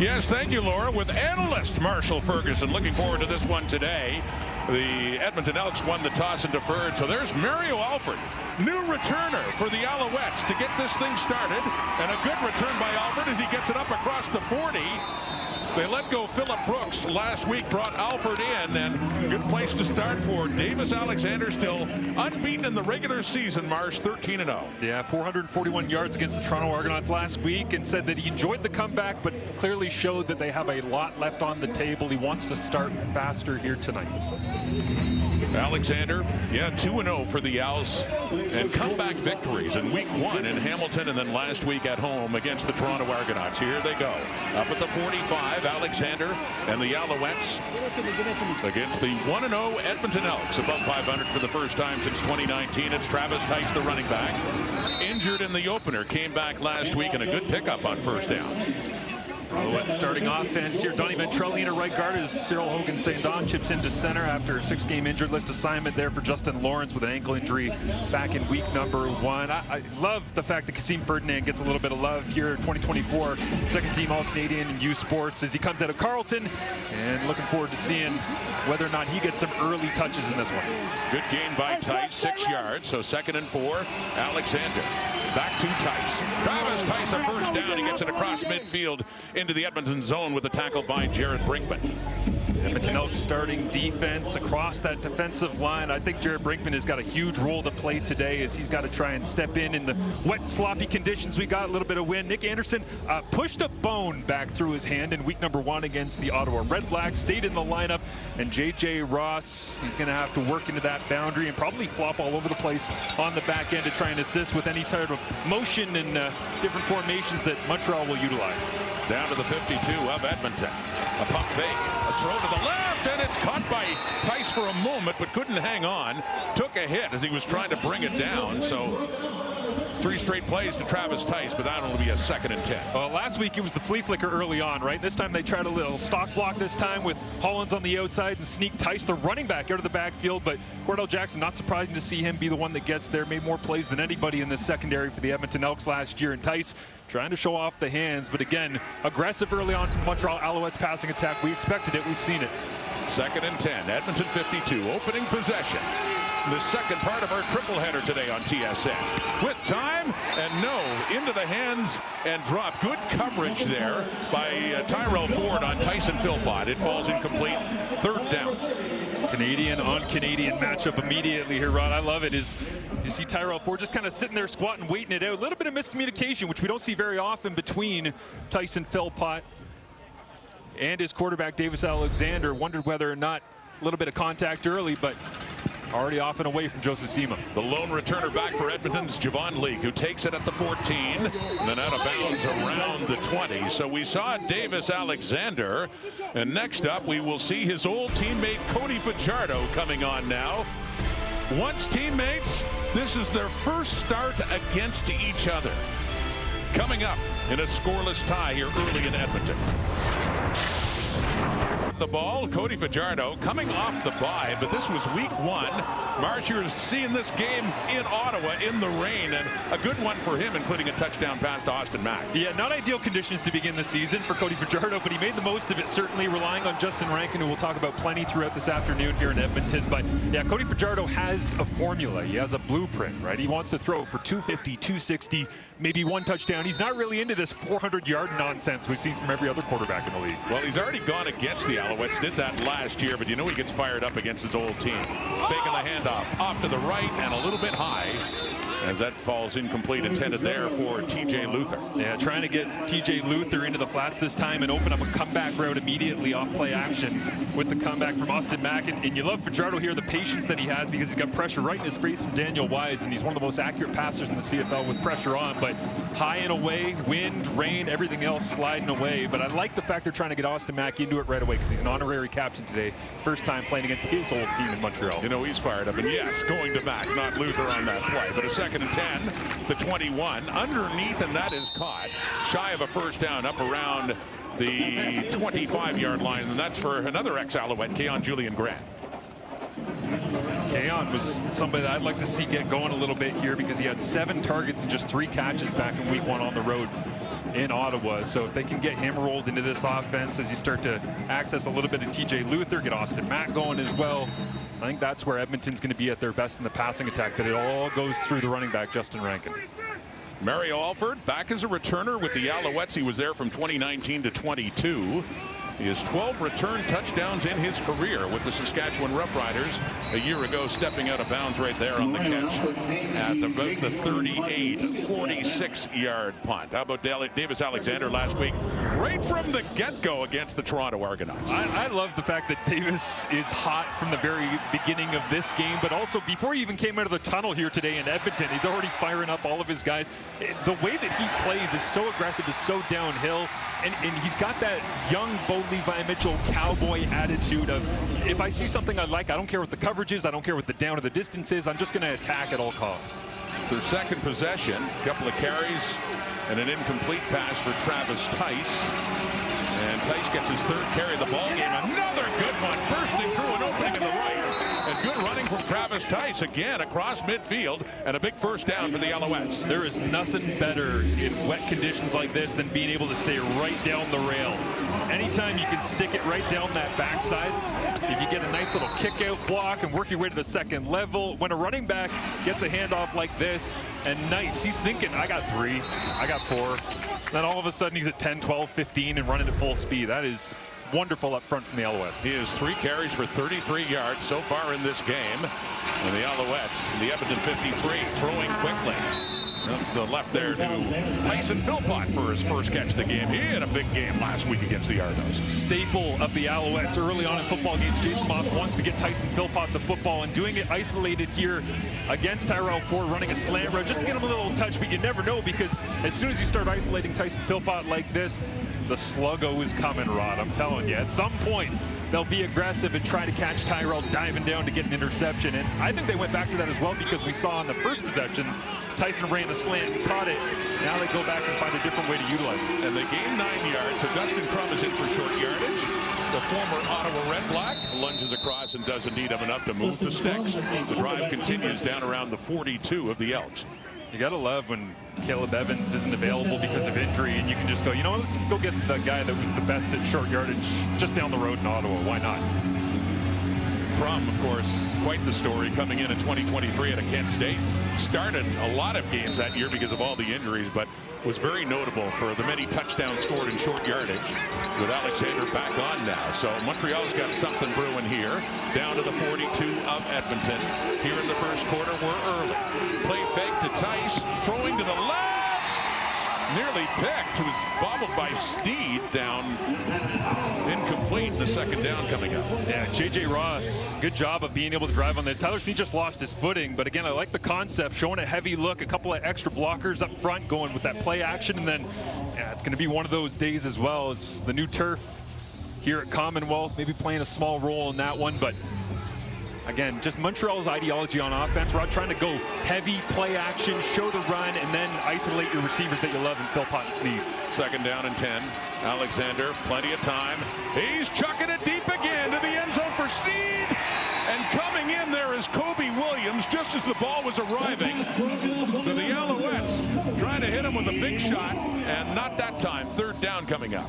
Yes, thank you, Laura. With analyst Marshall Ferguson. Looking forward to this one today. The Edmonton Elks won the toss and deferred. So there's Mario Alford, new returner for the Alouettes to get this thing started. And a good return by Alford as he gets it up across the 40. They let go Philip Brooks last week, brought Alford in, and good place to start for Davis Alexander, still unbeaten in the regular season, Marsh, 13-0. Yeah, 441 yards against the Toronto Argonauts last week, and said that he enjoyed the comeback, but clearly showed that they have a lot left on the table. He wants to start faster here tonight. Alexander, yeah, 2-0 for the Owls, and comeback victories in week 1 in Hamilton, and then last week at home against the Toronto Argonauts. Here they go, up at the 45, Alexander and the Alouettes against the 1-0 Edmonton Elks, above 500 for the first time since 2019. It's Travis Tice, the running back, injured in the opener, came back last week, and a good pickup on first down. Alouettes starting offense here. Donnie Ventrelli in a right guard as Cyril Hogan St. Don chips into center after a 6-game injured list assignment there for Justin Lawrence with an ankle injury back in week number 1. I love the fact that Kasim Ferdinand gets a little bit of love here. 2024 second team All-Canadian in U Sports as he comes out of Carleton, and looking forward to seeing whether or not he gets some early touches in this one. Good gain by Tice, 6 yards, so 2nd and 4. Alexander back to Tice. Travis Tice, a first down. He gets it across midfield into the Edmonton zone with a tackle by Jared Brinkman. Edmonton Elks starting defense across that defensive line. I think Jared Brinkman has got a huge role to play today as he's got to try and step in the wet, sloppy conditions we got. A little bit of wind. Nick Anderson pushed a bone back through his hand in week number 1 against the Ottawa Redblacks. Stayed in the lineup, and J.J. Ross, he's going to have to work into that boundary and probably flop all over the place on the back end to try and assist with any type of motion and different formations that Montreal will utilize. Down to the 52 of Edmonton. A pump fake, a throw to the left, and it's caught by Tice for a moment, but couldn't hang on. Took a hit as he was trying to bring it down. So 3 straight plays to Travis Tice, but that'll be a 2nd and 10. Well, last week it was the flea flicker early on, right? This time they tried a little stock block this time with Hollins on the outside and sneak Tice, the running back, out of the backfield. But Cordell Jackson, not surprising to see him be the one that gets there. Made more plays than anybody in this secondary for the Edmonton Elks last year. And Tice trying to show off the hands, but again, aggressive early on from Montreal Alouettes passing attack. We expected it. We've seen it. 2nd and 10. Edmonton 52. Opening possession. The second part of our triple header today on TSN. With time and no, into the hands and drop. Good coverage there by Tyrell Ford on Tyson Philpott. It falls incomplete. 3rd down. Canadian on Canadian matchup immediately here, Rod. I love it. Is you see Tyrell Ford just kind of sitting there squatting, waiting it out. A little bit of miscommunication, which we don't see very often between Tyson Philpott and his quarterback Davis Alexander. Wondered whether or not a little bit of contact early, but already off and away from Joseph Sima. The lone returner back for Edmonton's Javon Leake, who takes it at the 14, and then out of bounds around the 20. So we saw Davis Alexander, and next up we will see his old teammate Cody Fajardo coming on now. Once teammates, this is their first start against each other. Coming up in a scoreless tie here early in Edmonton. The ball, Cody Fajardo coming off the bye, but this was week 1. Marshall's seeing this game in Ottawa in the rain, and a good one for him, including a touchdown pass to Austin Mack. Yeah, not ideal conditions to begin the season for Cody Fajardo, but he made the most of it, certainly relying on Justin Rankin, who we'll talk about plenty throughout this afternoon here in Edmonton. But yeah, Cody Fajardo has a formula. He has a blueprint, right? He wants to throw for 250, 260, maybe 1 touchdown. He's not really into this 400-yard nonsense we've seen from every other quarterback in the league. Well, he's already gone against the Alouettes, did that last year, but you know he gets fired up against his old team. Faking the handoff off to the right and a little bit high as that falls incomplete, intended there for T.J. Luther. Yeah, trying to get T.J. Luther into the flats this time and open up a comeback route immediately off play action with the comeback from Austin Mack. And you love Fajardo here, the patience that he has, because he's got pressure right in his face from Daniel Wise, and he's one of the most accurate passers in the CFL with pressure on, but high and away, wind, rain, everything else sliding away. But I like the fact they're trying to get Austin Mack into it right away, because he's an honorary captain today. First time playing against his old team in Montreal. You know, he's fired up, and yes, going to Mack, not Luther on that play, but a 2nd and 10, the 21, underneath, and that is caught. Shy of a first down, up around the 25-yard line, and that's for another ex-Alouette, Keon Julian Grant. Keon was somebody that I'd like to see get going a little bit here, because he had 7 targets and just 3 catches back in week 1 on the road in Ottawa. So if they can get him rolled into this offense as you start to access a little bit of TJ Luther, get Austin Mack going as well, I think that's where Edmonton's going to be at their best in the passing attack, but it all goes through the running back, Justin Rankin. Mario Alford back as a returner with the Alouettes. He was there from 2019 to 22. He has 12 return touchdowns in his career with the Saskatchewan Roughriders a year ago, stepping out of bounds right there on the catch at about the 46-yard punt. How about Davis Alexander last week, right from the get-go against the Toronto Argonauts? I love the fact that Davis is hot from the very beginning of this game, but also before he even came out of the tunnel here today in Edmonton, he's already firing up all of his guys. The way that he plays is so aggressive, is so downhill, and he's got that young Bo Levi Mitchell cowboy attitude of, if I see something I like, I don't care what the coverage is, I don't care what the down or the distance is, I'm just going to attack at all costs. Their second possession, a couple of carries and an incomplete pass for Travis Tice. And Tice gets his third carry of the ball game. Another good one, bursting through an opening in the right. And good running from Travis Tice again across midfield, and a big first down for the Alouettes. There is nothing better in wet conditions like this than being able to stay right down the rail. Anytime you can stick it right down that backside, if you get a nice little kick out block and work your way to the second level, when a running back gets a handoff like this and knifes, he's thinking, I got 3, I got 4. Then all of a sudden he's at 10, 12, 15 and running at full speed. That is wonderful up front from the Alouettes. He has 3 carries for 33 yards so far in this game. And the Alouettes, the Edmonton 53, throwing quickly. Up to the left there to Tyson Philpott for his first catch of the game. He had a big game last week against the Argos. Staple of the Alouettes early on in football games. Jason Moss wants to get Tyson Philpott the football, and doing it isolated here against Tyrell Ford, running a slant route just to get him a little touch, but you never know, because as soon as you start isolating Tyson Philpott like this, the sluggo is coming, Rod. I'm telling you, at some point they'll be aggressive and try to catch Tyrell diving down to get an interception. And I think they went back to that as well, because we saw in the first possession, Tyson ran the slant, caught it. Now they go back and find a different way to utilize it. And they gain 9 yards, so Dustin Crum is in for short yardage. The former Ottawa Red Black lunges across and doesn't need him enough to move the sticks. The drive continues down around the 42 of the Elks. You gotta love when Caleb Evans isn't available because of injury, and you can just go, you know, let's go get the guy that was the best at short yardage just down the road in Ottawa. Why not? Crum, of course, quite the story coming in 2023 at Kent State. Started a lot of games that year because of all the injuries, but was very notable for the many touchdowns scored in short yardage, with Alexander back on now. So Montreal's got something brewing here. Down to the 42 of Edmonton. Here in the first quarter, we're early. Play fake to Tice, throwing to the left. Nearly picked. It was bobbled by Sneed, down incomplete, in the second down coming up. Yeah, J.J. Ross, good job of being able to drive on this. Tyler Sneed just lost his footing, but again, I like the concept, showing a heavy look, a couple of extra blockers up front, going with that play action, and then yeah, it's going to be one of those days as well as the new turf here at Commonwealth, maybe playing a small role in that one, but again, just Montreal's ideology on offense. We're trying to go heavy, play action, show the run, and then isolate your receivers that you love in Philpott and Sneed. Second down and 10. Alexander, plenty of time. He's chucking it deep again to the end zone for Sneed. And coming in there is Kobe Williams just as the ball was arriving. So the Alouettes trying to hit him with a big shot, and not that time. Third down coming up.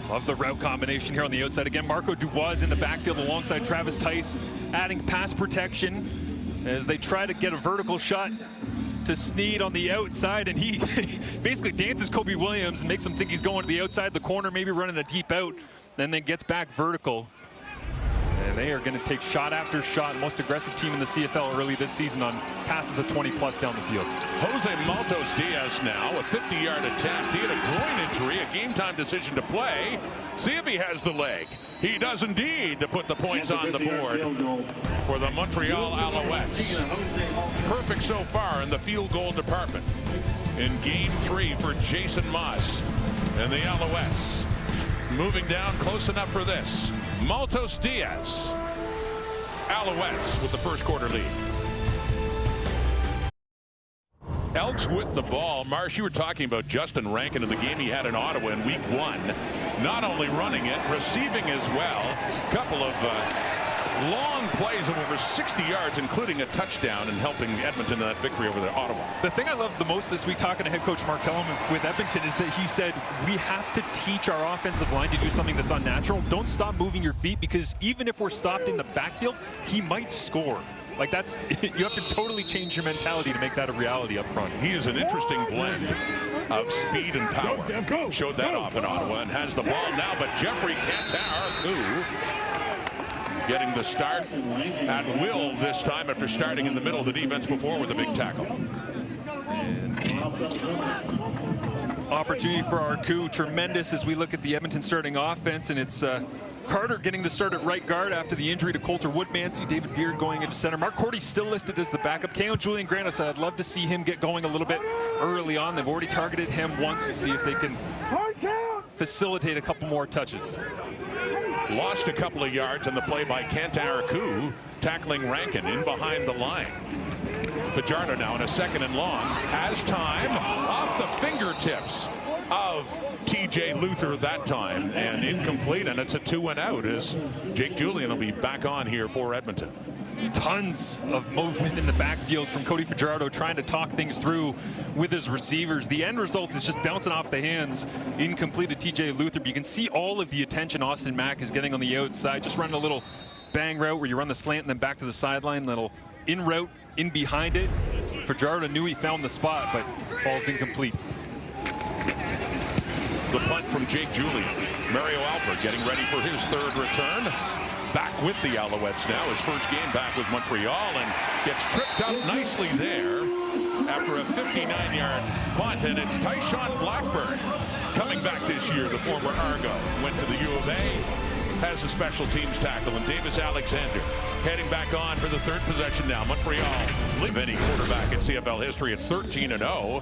Love the route combination here on the outside. Again, Marco Dubois in the backfield alongside Travis Tice, adding pass protection as they try to get a vertical shot to Sneed on the outside, and he basically dances Kobe Williams and makes him think he's going to the outside of the corner, maybe running a deep out, then gets back vertical. And they are going to take shot after shot. Most aggressive team in the CFL early this season on passes of 20-plus down the field. Jose Maltos Diaz now, a 50-yard attempt. He had a groin injury, a game-time decision to play. See if he has the leg. He does indeed, to put the points on the board for the Montreal Alouettes. Perfect so far in the field goal department in Game 3 for Jason Moss and the Alouettes. Moving down close enough for this. Maltos Diaz. Alouettes with the first quarter lead. Elks with the ball. Marsh, you were talking about Justin Rankin in the game he had in Ottawa in week 1. Not only running it, receiving as well. Couple of long plays of over 60 yards, including a touchdown, and helping Edmonton in that victory over the Ottawa. The thing I love the most this week, talking to head coach Mark Kellum with Edmonton, is that he said, we have to teach our offensive line to do something that's unnatural. Don't stop moving your feet, because even if we're stopped in the backfield, he might score. Like, that's, you have to totally change your mentality to make that a reality up front. He is an interesting blend of speed and power. Showed that off in Ottawa and has the ball now, but Jeffrey Cantar getting the start at will this time after starting in the middle of the defense before with a big tackle. Opportunity for our coup, tremendous as we look at the Edmonton starting offense, and it's Carter getting the start at right guard after the injury to Coulter Woodmansey. David Beard going into center. Mark Cordy's still listed as the backup. K.O. Julian Grant, so I'd love to see him get going a little bit early on. They've already targeted him once. We'll see if they can facilitate a couple more touches. Lost a couple of yards on the play by Cantar, tackling Rankin in behind the line. Fajardo now in a 2nd and long. Has time off the fingertips of T.J. Luther that time, and incomplete, and it's a 2-and-out as Jake Julian will be back on here for Edmonton. Tons of movement in the backfield from Cody Fajardo, trying to talk things through with his receivers. The end result is just bouncing off the hands, incomplete to T.J. Luther, but you can see all of the attention Austin Mack is getting on the outside, just running a little bang route where you run the slant and then back to the sideline, little in route in behind it. Fajardo knew he found the spot, but falls incomplete. The punt from Jake Julian. Mario Alford getting ready for his 3rd return. Back with the Alouettes now, his first game back with Montreal, and gets tripped up nicely there after a 59-yard punt. And it's Tyshawn Blackburn coming back this year, the former Argo. Went to the U of A, has a special teams tackle, and Davis Alexander heading back on for the 3rd possession now. Montreal leave any quarterback in CFL history at 13-0.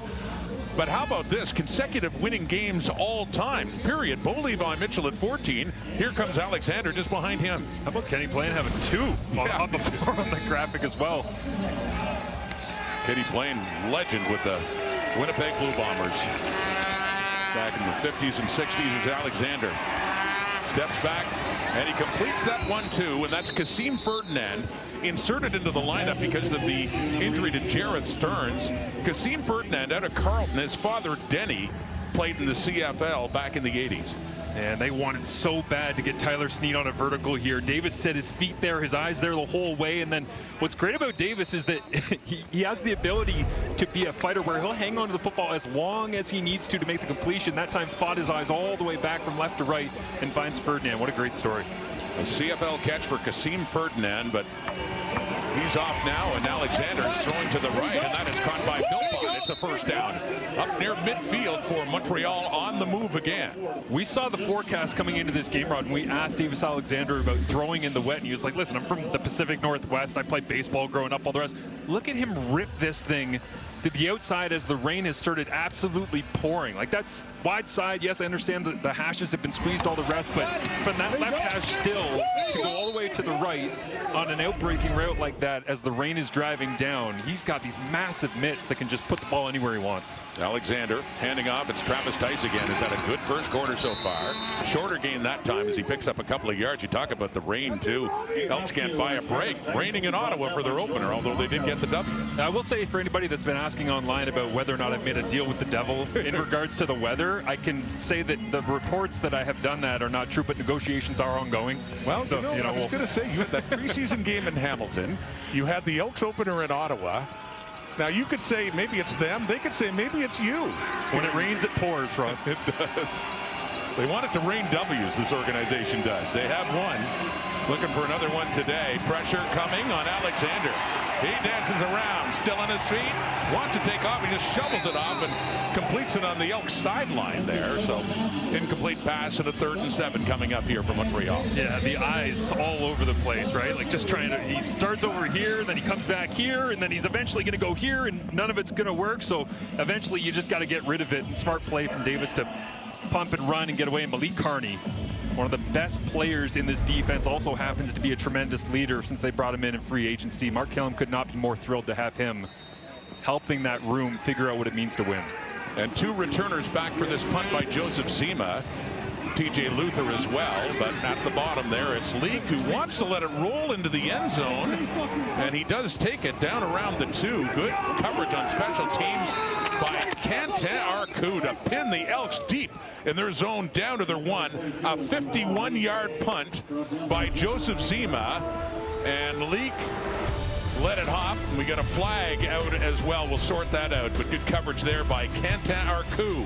But how about this? Consecutive winning games all time, period. Bo Levi Mitchell at 14. Here comes Alexander just behind him. How about Kenny Plain having 2 on the floor on the graphic as well? Kenny Plain, legend with the Winnipeg Blue Bombers. Back in the 50s and 60s as Alexander steps back, and he completes that 1-2, and that's Kasim Ferdinand, inserted into the lineup because of the injury to Jareth Stearns. Kasim Ferdinand out of Carleton. His father, Denny, played in the CFL back in the 80s. And they wanted so bad to get Tyler Snead on a vertical here. Davis set his feet there, his eyes there the whole way. And then what's great about Davis is that he has the ability to be a fighter where he'll hang on to the football as long as he needs to make the completion. That time fought his eyes all the way back from left to right and finds Ferdinand. What a great story. A CFL catch for Kasim Ferdinand, but he's off now, and Alexander is throwing to the right, and that is caught by Philpott. It's a first down up near midfield for Montreal, on the move again. We saw the forecast coming into this game, Rod, and we asked Davis Alexander about throwing in the wet, and he was like, listen, I'm from the Pacific Northwest. I played baseball growing up, all the rest. Look at him rip this thing to the outside as the rain has started absolutely pouring. Like, that's wide side. Yes, I understand that the hashes have been squeezed, all the rest, but from that left hash still to go all the way to the right on an outbreaking route like that as the rain is driving down, he's got these massive mitts that can just put the ball anywhere he wants. Alexander handing off. It's Travis Tice again. Has had a good first quarter so far. Shorter gain that time as he picks up a couple of yards. You talk about the rain too. Elks can't buy a break. Raining in Ottawa for their opener, although they did get the W. I will say, for anybody that's been asking online about whether or not I've made a deal with the devil in regards to the weather, I can say that the reports that I have done that are not true, but negotiations are ongoing. Well, so, I was going to say, you had that preseason game in Hamilton. You had the Elks opener in Ottawa. Now, you could say maybe it's them. They could say maybe it's you. When it rains, it pours, Ron. It does. They want it to rain W's, this organization does. They have one. Looking for another one today. Pressure coming on Alexander. He dances around, still on his feet. Wants to take off. He just shovels it off and completes it on the Elks sideline there. So, incomplete pass and a 3rd and 7 coming up here from Montreal. Yeah, the eyes all over the place, right? Like, just trying to, he starts over here, then he comes back here, and then he's eventually going to go here, and none of it's going to work. So, eventually, you just got to get rid of it. And smart play from Davis to pump and run and get away. And Malik Carney, one of the best players in this defense, also happens to be a tremendous leader since they brought him in free agency. Mark Kellum could not be more thrilled to have him helping that room figure out what it means to win. And 2 returners back for this punt by Joseph Zima. TJ Luther as well, but at the bottom there it's Leak who wants to let it roll into the end zone, and he does take it down around the 2. Good coverage on special teams by Quentin Arcou to pin the Elks deep in their zone down to their 1. A 51-yard punt by Joseph Zima, and Leak let it hop. We got a flag out as well. We'll sort that out, but good coverage there by Quentin Arcou.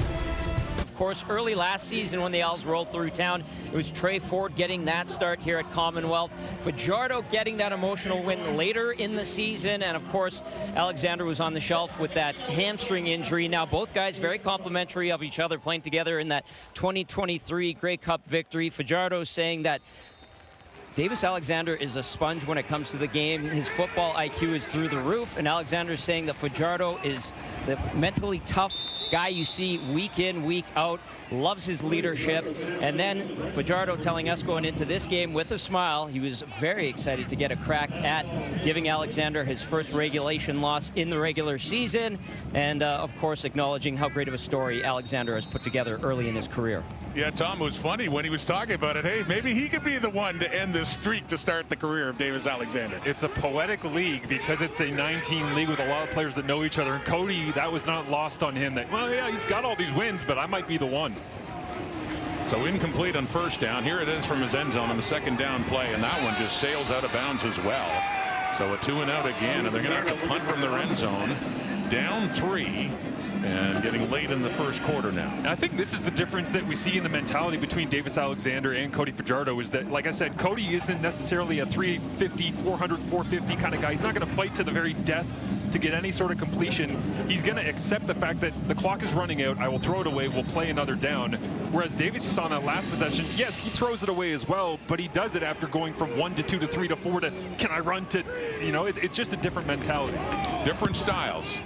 Of course, early last season when the Elks rolled through town, it was Trey Ford getting that start here at Commonwealth. Fajardo getting that emotional win later in the season, and of course, Alexander was on the shelf with that hamstring injury. Now, both guys very complimentary of each other, playing together in that 2023 Grey Cup victory. Fajardo saying that Davis Alexander is a sponge when it comes to the game. His football IQ is through the roof, and Alexander is saying that Fajardo is the mentally tough guy you see week in, week out, loves his leadership. And then Fajardo telling us going into this game with a smile, he was very excited to get a crack at giving Alexander his first regulation loss in the regular season, and of course acknowledging how great of a story Alexander has put together early in his career. Yeah, Tom, it was funny when he was talking about it. Hey, maybe he could be the one to end this streak to start the career of Davis Alexander. It's a poetic league because it's a 19 league with a lot of players that know each other. And Cody, that was not lost on him. That, well, yeah, he's got all these wins, but I might be the one. So incomplete on first down. Here it is from his end zone on the second down play, and that one just sails out of bounds as well. So a 2-and-out again, and they're going to have to punt from their end zone. Down 3. And getting late in the first quarter now. I think this is the difference that we see in the mentality between Davis Alexander and Cody Fajardo, is that, like I said, Cody isn't necessarily a 350, 400, 450 kind of guy. He's not going to fight to the very death to get any sort of completion. He's going to accept the fact that the clock is running out. I will throw it away. We'll play another down. Whereas Davis, you saw in that last possession, yes, he throws it away as well, but he does it after going from 1 to 2 to 3 to 4 to can I run to, you know, it's just a different mentality. Different styles.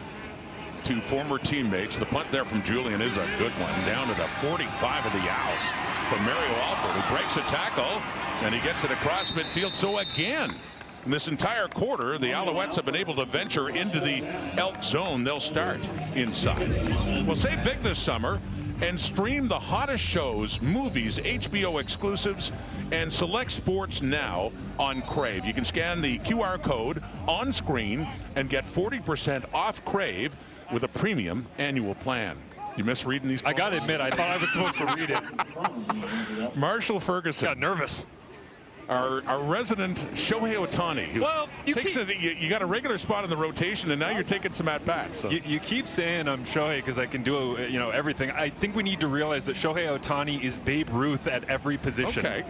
Two former teammates. The punt there from Julian is a good one. Down to the 45 of the Owls from Mario Alford, who breaks a tackle, and he gets it across midfield. So again, in this entire quarter, the Alouettes have been able to venture into the Elk zone. They'll start inside. We'll say big this summer and stream the hottest shows, movies, HBO exclusives, and select sports now on Crave. You can scan the QR code on screen and get 40% off Crave with a premium annual plan. You miss reading these? I got to admit, I thought I was supposed to read it. Marshall Ferguson. Got nervous. Our resident Shohei Ohtani. Well, you got a regular spot in the rotation, and now you're taking some at-bats. So. You keep saying I'm Shohei because I can do, you know, everything. I think we need to realize that Shohei Ohtani is Babe Ruth at every position. Okay.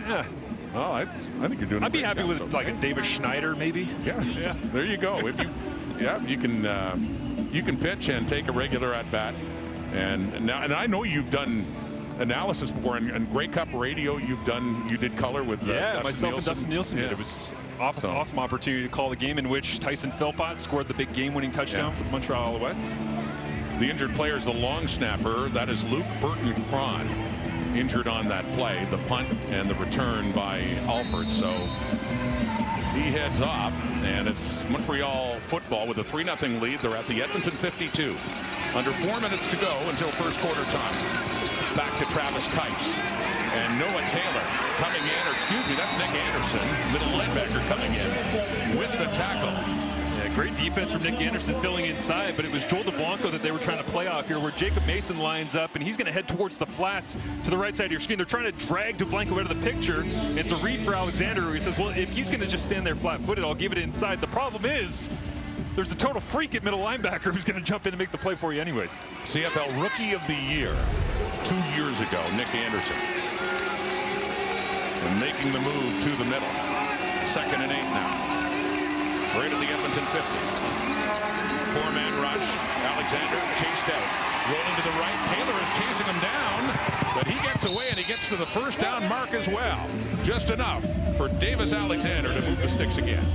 Yeah. Well, I think you're doing. I'd be happy with like a Davis Schneider, maybe. Yeah. There you go. If you, you can pitch and take a regular at-bat, and I know you've done analysis before, and Grey Cup radio you did color with myself and Dustin Nielsen did. It was awesome opportunity to call the game in which Tyson Philpott scored the big game-winning touchdown for the Montreal Alouettes. The injured player is the long snapper. That is Luke Burton-Cron, injured on that play, the punt and the return by Alford. So he heads off, and it's Montreal football with a 3-0 lead. They're at the Edmonton 52. Under 4 minutes to go until first quarter time. Back to Travis Tice. And Noah Taylor coming in, or excuse me, that's Nick Anderson, middle linebacker, coming in with the tackle. Yeah, great defense from Nick Anderson filling inside, but it was Joel DeBlanco that they were trying to play off here, where Jacob Mason lines up, and he's going to head towards the flats to the right side of your screen. They're trying to drag DeBlanco out of the picture. It's a read for Alexander, where he says, well, if he's going to just stand there flat-footed, I'll give it inside. The problem is, there's a total freak at middle linebacker who's going to jump in and make the play for you anyways. CFL Rookie of the Year 2 years ago, Nick Anderson. And making the move to the middle. 2nd and 8 now. Right at the Edmonton 50. 4-man rush. Alexander chased out. Rolling to the right. Taylor is chasing him down, but he gets away, and he gets to the first down mark as well. Just enough for Davis Alexander to move the sticks again.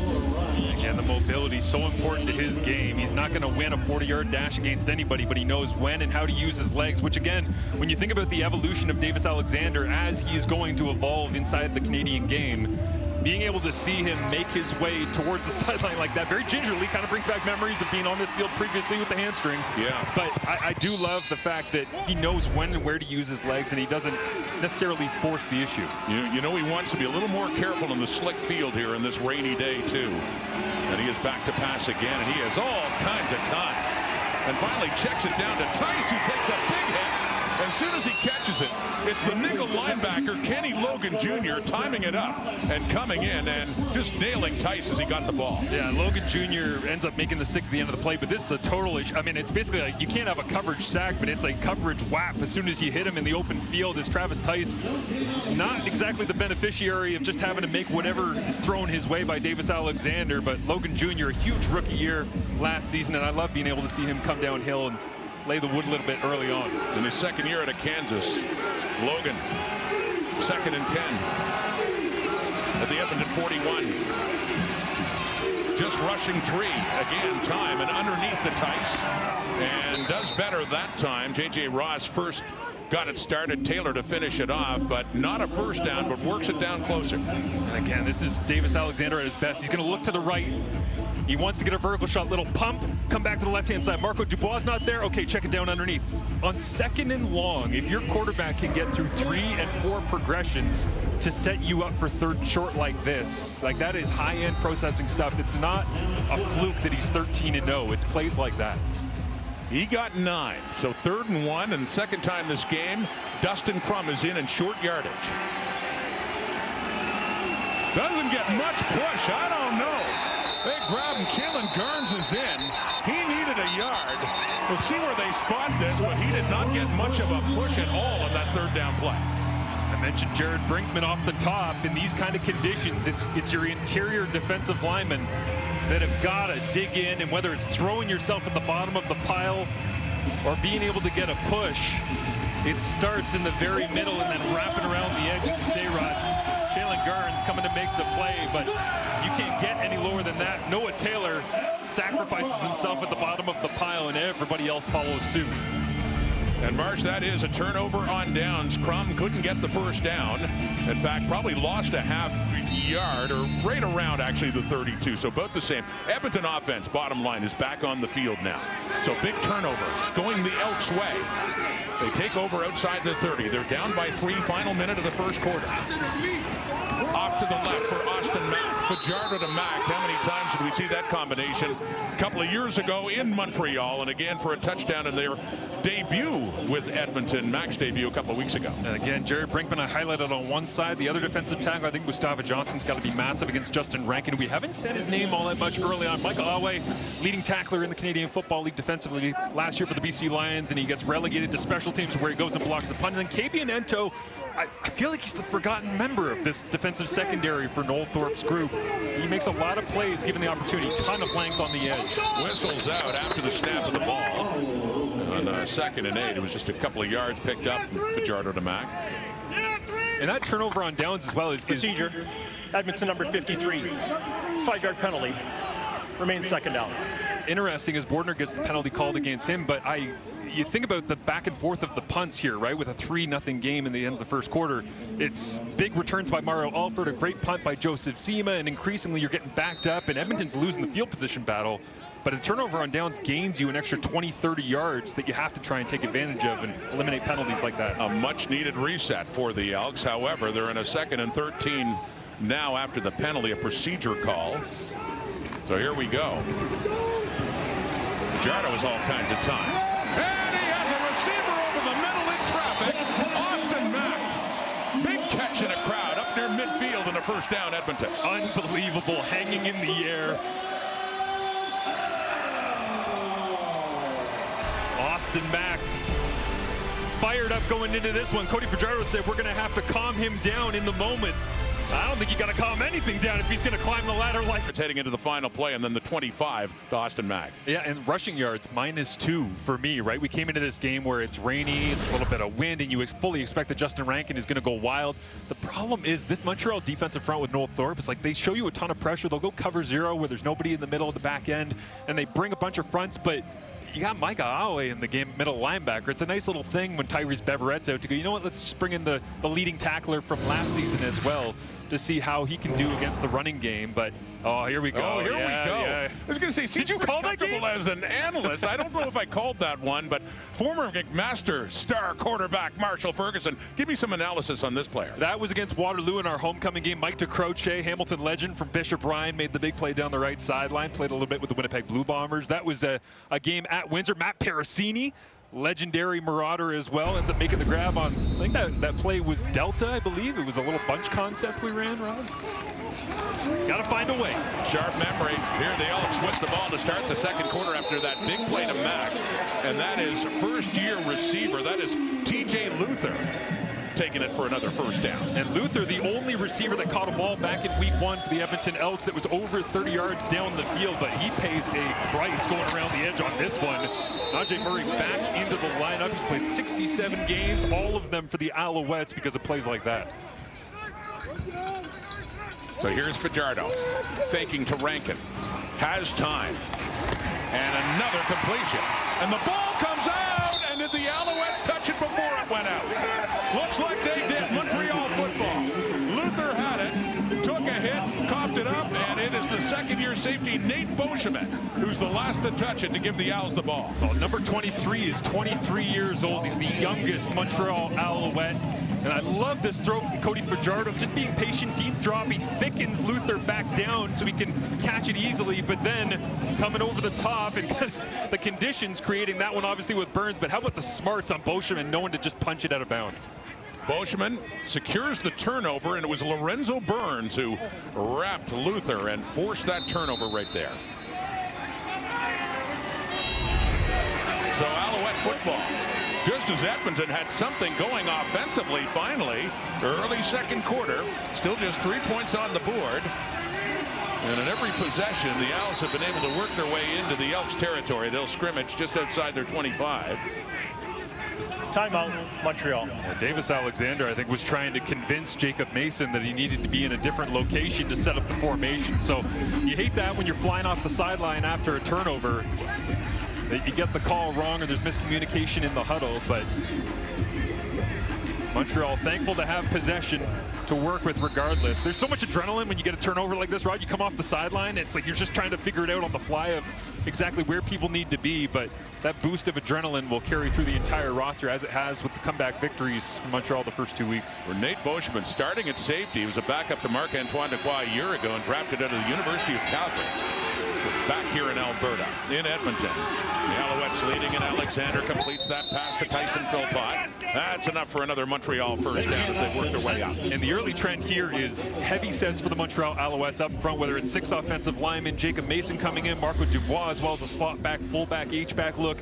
Again, the mobility is so important to his game. He's not going to win a 40-yard dash against anybody, but he knows when and how to use his legs, which, again, when you think about the evolution of Davis Alexander as he is going to evolve inside the Canadian game, being able to see him make his way towards the sideline like that, very gingerly, kind of brings back memories of being on this field previously with the hamstring. Yeah. But I do love the fact that he knows when and where to use his legs, and he doesn't necessarily force the issue. You know, he wants to be a little more careful in the slick field here in this rainy day, too. And he is back to pass again, and he has all kinds of time. And finally checks it down to Tice, who takes a big hit. As soon as he catches it, it's the nickel linebacker, Kenny Logan Jr., timing it up and coming in and just nailing Tice as he got the ball. Yeah, Logan Jr. ends up making the stick at the end of the play, but this is a total issue. I mean, it's basically like you can't have a coverage sack, but it's a coverage whap as soon as you hit him in the open field. As Travis Tice, not exactly the beneficiary of just having to make whatever is thrown his way by Davis Alexander, but Logan Jr., a huge rookie year last season, and I love being able to see him come downhill and lay the wood a little bit early on. In his second year at Kansas, Logan, 2nd and 10 at the Edmonton 41. Just rushing 3 again, time and underneath the Tice, and does better that time. J.J. Ross first got it started, Taylor to finish it off, but not a first down, but works it down closer. Again, this is Davis Alexander at his best. He's going to look to the right. He wants to get a vertical shot, little pump, come back to the left-hand side. Marco Dubois not there. Okay, check it down underneath. On 2nd and long, if your quarterback can get through 3 and 4 progressions to set you up for 3rd short like this, like that is high-end processing stuff. It's not a fluke that he's 13-0. It's plays like that. He got 9, so 3rd and 1, and second time this game, Dustin Crum is in short yardage. Doesn't get much push, I don't know. They grab him, Jalen Garnes is in. He needed a yard. We'll see where they spot this, but he did not get much of a push at all on that 3rd down play. I mentioned Jared Brinkman off the top. In these kind of conditions, it's your interior defensive linemen that have got to dig in, and whether it's throwing yourself at the bottom of the pile or being able to get a push, it starts in the very middle and then wrapping around the edge, as you say, Rod. Jalen Garnes coming to make the play, but you can't get any lower than that. Noah Taylor sacrifices himself at the bottom of the pile, and everybody else follows suit. And Marsh, that is a turnover on downs. Crum couldn't get the first down. In fact, probably lost a half yard, or right around actually the 32. So about the same. Edmonton offense, bottom line, is back on the field now. So big turnover going the Elks' way. They take over outside the 30. They're down by 3, final minute of the first quarter. Off to the left for Austin Mack. Fajardo to Mack. How many times did we see that combination? A couple of years ago in Montreal, and again for a touchdown in their debut with Edmonton. Mack's debut a couple of weeks ago. And again, Jared Brinkman, I highlighted on one side. The other defensive tackle, I think Mustafa Johnson's got to be massive against Justin Rankin. We haven't said his name all that much early on. Michael Alouette, leading tackler in the Canadian Football League defensively last year for the BC Lions, and he gets relegated to special teams where he goes and blocks the punt. And then Kabian Ento, I feel like he's the forgotten member of this defensive secondary for Noel Thorpe's group. He makes a lot of plays given the opportunity. Ton of length on the edge. Whistles out after the snap of the ball. On 2nd and 8, it was just a couple of yards picked up. Fajardo to Mack. And that turnover on downs as well is procedure. Edmonton number 53. It's a 5-yard penalty. Remains 2nd down. Interesting as Bordner gets the penalty called against him, but you think about the back and forth of the punts here, right? With a 3-0 game in the end of the first quarter. It's big returns by Mario Alford, a great punt by Joseph Sima, and increasingly you're getting backed up, and Edmonton's losing the field position battle. But a turnover on downs gains you an extra 20, 30 yards that you have to try and take advantage of and eliminate penalties like that. A much-needed reset for the Elks. However, they're in a 2nd and 13 now after the penalty, a procedure call. So here we go. Fajardo has all kinds of time. And he has a receiver over the middle in traffic. Austin Mack. Big catch in a crowd up near midfield and a first down, Edmonton. Unbelievable, hanging in the air. Austin Mack fired up going into this one. Cody Fajardo said we're going to have to calm him down in the moment. I don't think you got to calm anything down if he's going to climb the ladder like. It's heading into the final play, and then the 25 to Austin Mack. Yeah, and rushing yards -2 for me, right? We came into this game where it's rainy, it's a little bit of wind, and you fully expect that Justin Rankin is going to go wild. The problem is this Montreal defensive front with Noel Thorpe, it's like they show you a ton of pressure. They'll go cover 0 where there's nobody in the middle of the back end, and they bring a bunch of fronts, but you got Micah Alouette in the game, middle linebacker. It's a nice little thing when Tyrese Beverette's out to go, you know what, let's just bring in the leading tackler from last season as well. to see how he can do against the running game. But oh, here we go. Oh, here we go. Yeah. I was going to say, did you call that game? As an analyst, I don't know if I called that one, but former McMaster star quarterback Marshall Ferguson, give me some analysis on this player. That was against Waterloo in our homecoming game. Mike DeCroce, Hamilton legend from Bishop Ryan, made the big play down the right sideline, played a little bit with the Winnipeg Blue Bombers. That was a game at Windsor. Matt Parasini, legendary Marauder as well, ends up making the grab on, I think that play was Delta, I believe. It was a little bunch concept we ran, Rob. Got to find a way. Sharp memory. Here the Elks with the ball to start the second quarter after that big play to Mac. And that is first-year receiver. That is TJ Luther taking it for another first down. And Luther, the only receiver that caught a ball back in week 1 for the Edmonton Elks that was over 30 yards down the field, but he pays a price going around the edge on this one. Najee Murray back into the lineup. He's played 67 games, all of them for the Alouettes because of plays like that. So here's Fajardo, faking to Rankin, has time, and another completion. And the ball comes out, and did the Alouettes touch it before it went out? Looks like they did. Montreal football. Luther had it, took a hit, coughed it up, and it is the second-year safety, Nate Beauchemin, who's the last to touch it to give the Owls the ball. Well, number 23 is 23 years old. He's the youngest Montreal Alouette. And I love this throw from Cody Fajardo, just being patient, deep drop. He thickens Luther back down so he can catch it easily, but then coming over the top and the conditions creating that one obviously with Burns, but how about the smarts on Beauchemin knowing to just punch it out of bounds? Beauchemin secures the turnover, and it was Lorenzo Burns who wrapped Luther and forced that turnover right there. So Alouette football, just as Edmonton had something going offensively finally, early second quarter, still just 3 points on the board. And in every possession, the Owls have been able to work their way into the Elks territory. They'll scrimmage just outside their 25. Timeout, Montreal. Davis Alexander, I think, was trying to convince Jacob Mason that he needed to be in a different location to set up the formation. So you hate that when you're flying off the sideline after a turnover, that you get the call wrong or there's miscommunication in the huddle. But Montreal thankful to have possession to work with regardless. There's so much adrenaline when you get a turnover like this, Rod. You come off the sideline, it's like you're just trying to figure it out on the fly of exactly where people need to be, but that boost of adrenaline will carry through the entire roster as it has with the comeback victories from Montreal the first 2 weeks. For Nate Beauchemin starting at safety, he was a backup to Marc-Antoine Dequoy a year ago and drafted out of the University of Calgary. Back here in Alberta, in Edmonton. The Alouettes leading, and Alexander completes that pass to Tyson Philpott. That's enough for another Montreal first down as they work their way up. And the early trend here is heavy sets for the Montreal Alouettes up front, whether it's 6 offensive linemen, Jacob Mason coming in, Marco Dubois, as well as a slot back, fullback, H-back look.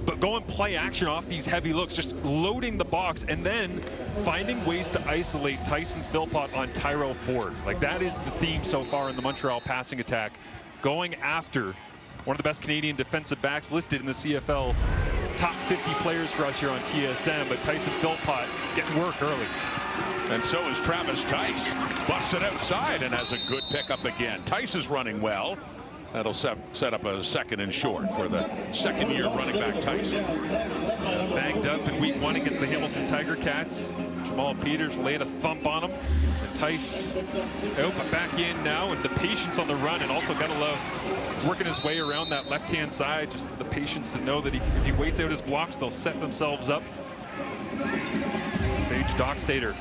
But go and play action off these heavy looks, just loading the box and then finding ways to isolate Tyson Philpott on Tyrell Ford. Like, that is the theme so far in the Montreal passing attack. Going after one of the best Canadian defensive backs listed in the CFL top 50 players for us here on TSN, but Tyson Philpott getting work early. And so is Travis Tice. Busts it outside and has a good pickup again. Tice is running well. That'll set up a second and short for the second-year running back Tice. Banged up in week 1 against the Hamilton Tiger Cats. Jamal Peters laid a thump on him. And Tice out but back in now, and the patience on the run, and also gotta love working his way around that left-hand side. Just the patience to know that if he waits out his blocks, they'll set themselves up. Paige Dockstader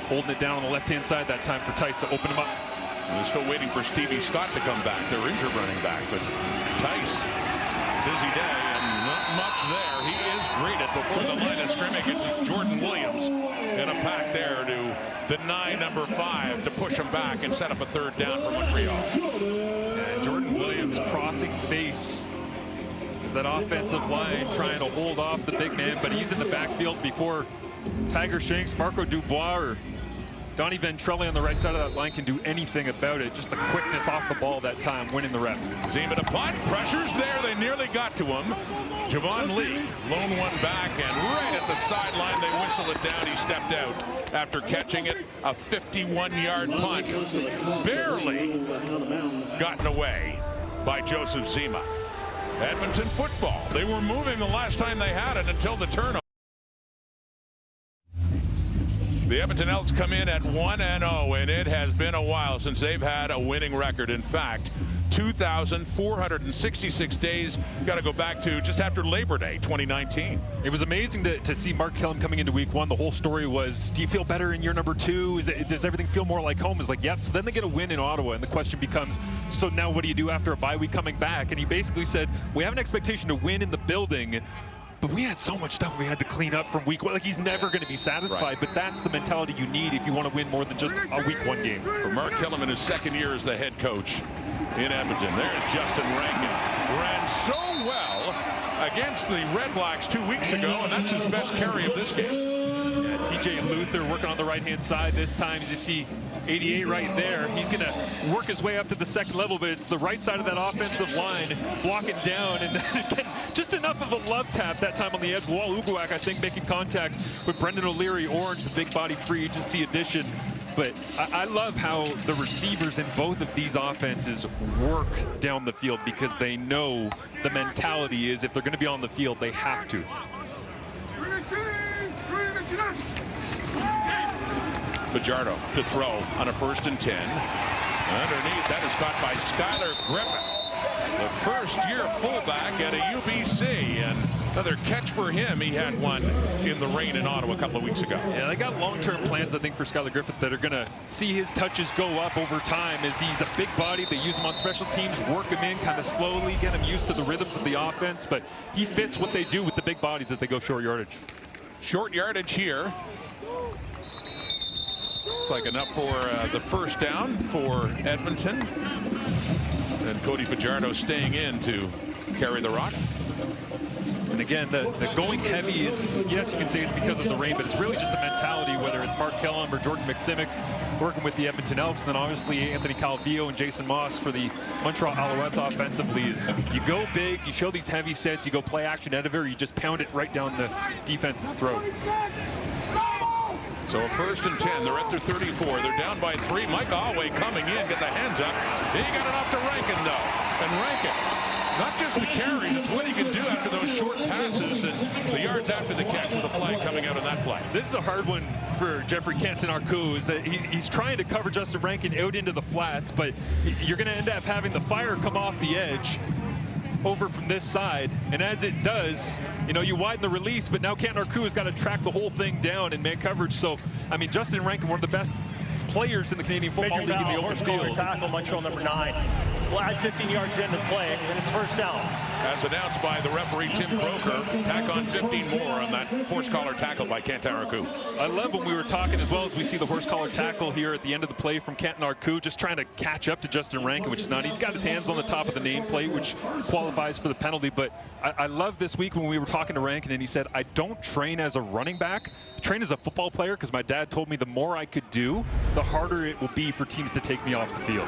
holding it down on the left-hand side that time for Tice to open him up. They're still waiting for Stevie Scott to come back, their injured running back. But Tice, busy day, and not much there. He is greeted before the line of scrimmage. It's Jordan Williams in a pack there to deny number 5 to push him back and set up a third down for Montreal. And Jordan Williams crossing face as that offensive line trying to hold off the big man, but he's in the backfield before Tiger Shanks, Marco Dubois, or Donnie Ventrelli on the right side of that line can do anything about it. Just the quickness off the ball that time, winning the rep. Zima to punt. Pressure's there. They nearly got to him. Javon Lee, lone one back, and right at the sideline, they whistle it down. He stepped out after catching it. A 51-yard punt. Barely gotten away by Joseph Zima. Edmonton football. They were moving the last time they had it until the turnover. The Edmonton Elks come in at 1-0, and it has been a while since they've had a winning record. In fact, 2,466 days. Got to go back to just after Labor Day 2019. It was amazing to see Mark Killam coming into week 1. The whole story was, do you feel better in year number 2? Does everything feel more like home? It's like, yep. So then they get a win in Ottawa, and the question becomes, so now what do you do after a bye week coming back? And he basically said, we have an expectation to win in the building, but we had so much stuff we had to clean up from week 1. Like, he's never going to be satisfied, right. But that's the mentality you need if you want to win more than just a week 1 game. For Mark Killam in his second year as the head coach in Edmonton. There's Justin Rankin. Ran so well against the Red Blacks 2 weeks ago, and that's his best carry of this game. Yeah, TJ Luther working on the right-hand side this time. As you see 88 right there. He's going to work his way up to the second level, but it's the right side of that offensive line blocking down. And then again, just enough of a love tap that time on the edge. Wall Uguak, I think, making contact with Brendan O'Leary, Orange, the big body free agency addition. But I love how the receivers in both of these offenses work down the field because they know the mentality is if they're going to be on the field, they have to. Fajardo to throw on a 1st and 10. Underneath, that is caught by Skylar Griffin, the first-year fullback at a UBC, and another catch for him. He had one in the rain in Ottawa a couple of weeks ago. Yeah, they got long-term plans, I think, for Skylar Griffith that are going to see his touches go up over time as he's a big body. They use him on special teams, work him in kind of slowly, get him used to the rhythms of the offense, but he fits what they do with the big bodies as they go short yardage. Short yardage here. Looks like enough for the first down for Edmonton. And Cody Fajardo staying in to carry the rock. And again, the going heavy is, yes, you can say it's because of the rain, but it's really just a mentality, whether it's Mark Killam or Jordan McSimic working with the Edmonton Elks, and then obviously Anthony Calvillo and Jason Moss for the Montreal Alouettes offensively. Is you go big, you show these heavy sets, you go play action out of it, or you just pound it right down the defense's throat. So a 1st and 10. They're at their 34. They're down by 3. Mike Alway coming in, get the hands up. He got it off to Rankin, though. And Rankin, not just the carries, it's what he can do after those short passes and the yards after the catch with a flag coming out on that play. This is a hard one for Jeffrey Canton-Arcou, is that he's trying to cover Justin Rankin out into the flats, but you're going to end up having the fire come off the edge over from this side, and as it does, you know, you widen the release, but now Canton-Arcou has got to track the whole thing down and make coverage. So, I mean, Justin Rankin, one of the best players in the Canadian Football League in the open field. Tackle, Montreal number 9. We'll add 15 yards into the play, and it's first down. As announced by the referee, Tim Croker, tack on 15 more on that horse collar tackle by Canton-Arcou. I love when we were talking as well as we see the horse collar tackle here at the end of the play from Canton-Arcou, just trying to catch up to Justin Rankin, which is not. He's got his hands on the top of the nameplate, which qualifies for the penalty. But I love this week when we were talking to Rankin, and he said, I don't train as a running back. I train as a football player because my dad told me the more I could do, the harder it will be for teams to take me off the field.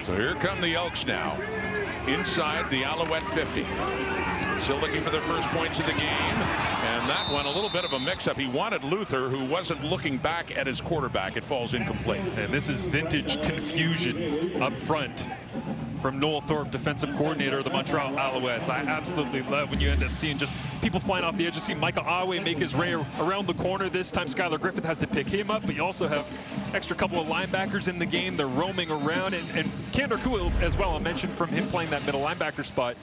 So here come the Elks now, inside the Alouette 50. Still looking for their first points of the game. And that one, a little bit of a mix-up. He wanted Luther, who wasn't looking back at his quarterback. It falls incomplete. And this is vintage confusion up front from Noel Thorpe, defensive coordinator of the Montreal Alouettes. I absolutely love when you end up seeing just people flying off the edge. You see Michael Awe make his way around the corner. This time Skylar Griffith has to pick him up, but you also have extra couple of linebackers in the game. They're roaming around, and Canton-Arcou as well. I mentioned from him playing that middle linebacker spot.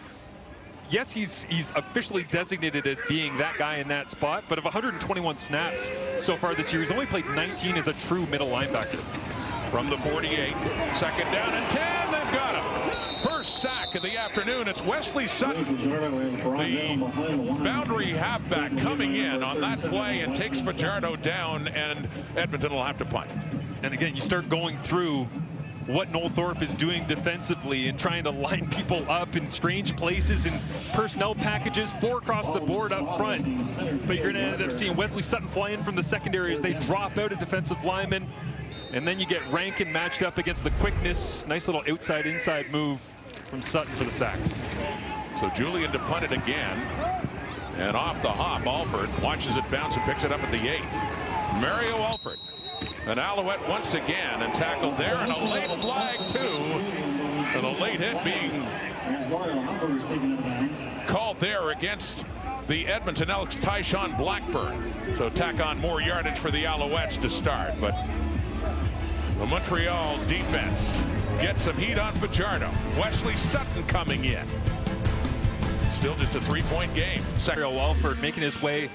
Yes, he's officially designated as being that guy in that spot, but of 121 snaps so far this year, he's only played 19 as a true middle linebacker. From the 48, 2nd down and 10, they've got him. First sack of the afternoon, it's Wesley Sutton, the boundary halfback, coming in on that play and takes Fajardo down, and Edmonton will have to punt. And again, you start going through what Noel Thorpe is doing defensively and trying to line people up in strange places and personnel packages, 4 across the board up front. But you're going to end up seeing Wesley Sutton fly in from the secondary as they drop out a defensive lineman. And then you get Rankin matched up against the quickness. Nice little outside-inside move from Sutton for the sack. So Julian to punt it again. And off the hop, Alford watches it bounce and picks it up at the 8th. Mario Alford, an Alouette once again, and tackled there, and a late flag too. And a late hit being called there against the Edmonton Elks, Tyshawn Blackburn. So tack on more yardage for the Alouettes to start. But the Montreal defense gets some heat on Fajardo. Wesley Sutton coming in. Still just a 3-point game. Montreal Walford making his way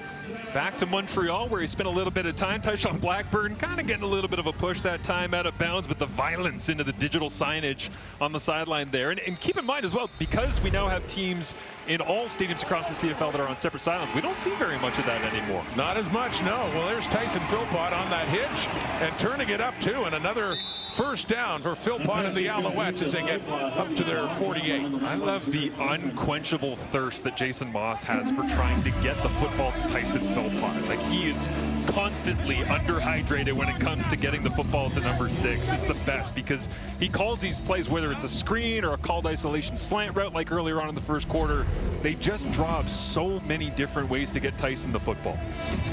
back to Montreal, where he spent a little bit of time. Tyshawn Blackburn kind of getting a little bit of a push that time out of bounds, but the violence into the digital signage on the sideline there. And keep in mind as well, because we now have teams in all stadiums across the CFL that are on separate sidelines, we don't see very much of that anymore. Not as much, no. Well, there's Tyson Philpott on that hitch and turning it up too, and another first down for Philpott and the Alouettes as they get up to their 48. I love the unquenchable thirst that Jason Moss has for trying to get the football to Tyson Philpott. Like, he is constantly underhydrated when it comes to getting the football to number 6. It's the best because he calls these plays, whether it's a screen or a called isolation slant route like earlier on in the first quarter, they just draw up so many different ways to get Tyson the football.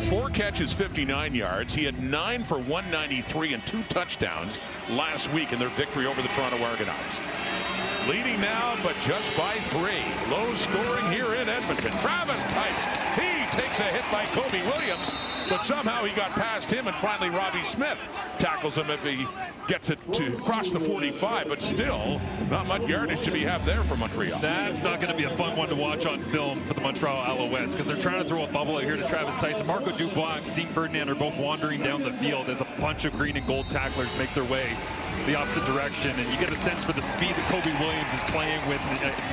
4 catches, 59 yards. He had 9 for 193 and 2 touchdowns last week in their victory over the Toronto Argonauts. Leading now, but just by 3. Low scoring here in Edmonton. Travis Tice, he takes a hit by Kobe Williams, but somehow he got past him, and finally Robbie Smith tackles him if he gets it to cross the 45, but still not much yardage to be had there for Montreal. That's not going to be a fun one to watch on film for the Montreal Alouettes, because they're trying to throw a bubble out here to Travis Tice. Marco Dubois and Steve Ferdinand are both wandering down the field as a bunch of green and gold tacklers make their way the opposite direction, and you get a sense for the speed that Kobe Williams is playing with.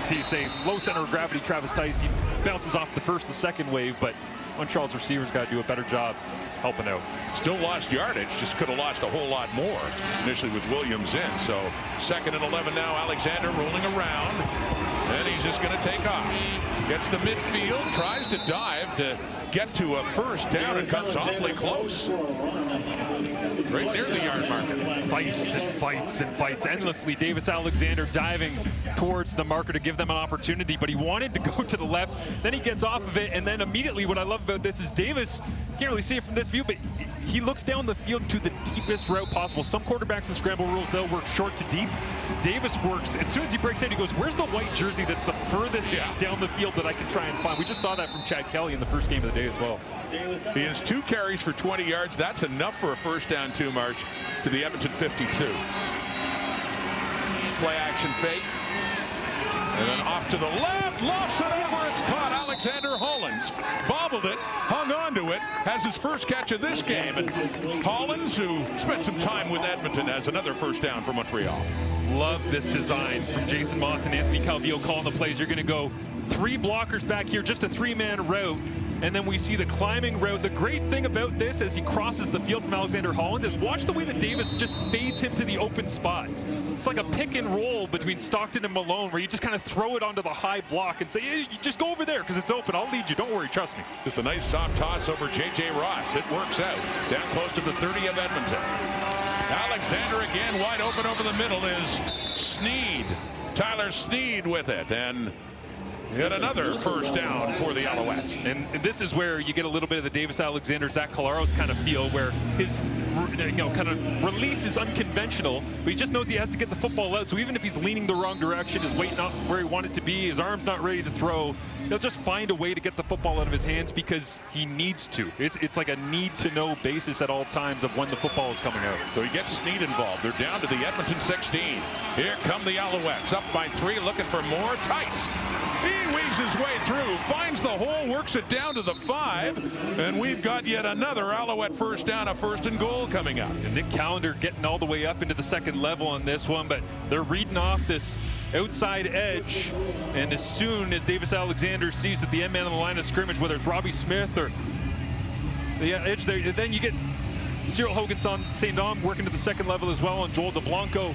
So you say low center of gravity Travis Tice, he bounces off the first, the second wave, but Montreal's receivers got to do a better job helping out. Still lost yardage, just could have lost a whole lot more initially with Williams in. So 2nd and 11 now. Alexander rolling around, and he's just going to take off. Gets the midfield, tries to dive to get to a first down, and comes awfully close. Right near the yard marker. Fights and fights and fights endlessly. Davis Alexander diving towards the marker to give them an opportunity, but he wanted to go to the left. Then he gets off of it, and then immediately what I love about this is Davis, you can't really see it from this view, but he looks down the field to the deepest route possible. Some quarterbacks in scramble rules, they'll work short to deep. Davis works, as soon as he breaks in, he goes, where's the white jersey that's the furthest down the field that I can try and find? We just saw that from Chad Kelly in the first game of the day as well. He has 2 carries for 20 yards. That's enough for a first down, 2 march to the Edmonton 52. Play action fake. And then off to the left, lofts it over, it's caught. Alexander Hollins bobbled it, hung on to it, has his first catch of this game. And Hollins, who spent some time with Edmonton, has another first down for Montreal. Love this design from Jason Moss and Anthony Calvillo calling the plays. You're going to go 3 blockers back here, just a 3-man route. And then we see the climbing route. The great thing about this as he crosses the field from Alexander Hollins is watch the way that Davis just fades him to the open spot. It's like a pick and roll between Stockton and Malone, where you just kind of throw it onto the high block and say, hey, you just go over there because it's open. I'll lead you. Don't worry. Trust me. Just a nice soft toss over J.J. Ross. It works out. Down close to the 30 of Edmonton. Alexander again wide open over the middle is Sneed. Tyler Sneed with it. And yet another first down for the Alouettes. And this is where you get a little bit of the Davis Alexander, Zach Collaros kind of feel, where his kind of release is unconventional, but he just knows he has to get the football out. So even if he's leaning the wrong direction, his weight not where he wanted to be, his arm's not ready to throw, he'll just find a way to get the football out of his hands because he needs to. It's like a need-to-know basis at all times of when the football is coming out. So he gets Sneed involved. They're down to the Edmonton 16. Here come the Alouettes, up by 3, looking for more. Tice. He weaves his way through, finds the hole, works it down to the 5, and we've got yet another Alouette first down, a 1st and goal coming up. And Nick Callender getting all the way up into the 2nd level on this one, but they're reading off this outside edge, and as soon as Davis Alexander sees that the end man on the line of scrimmage, whether it's Robbie Smith or the edge there, then you get Cyril Hogan St. Dom working to the 2nd level as well, and Joel DeBlanco.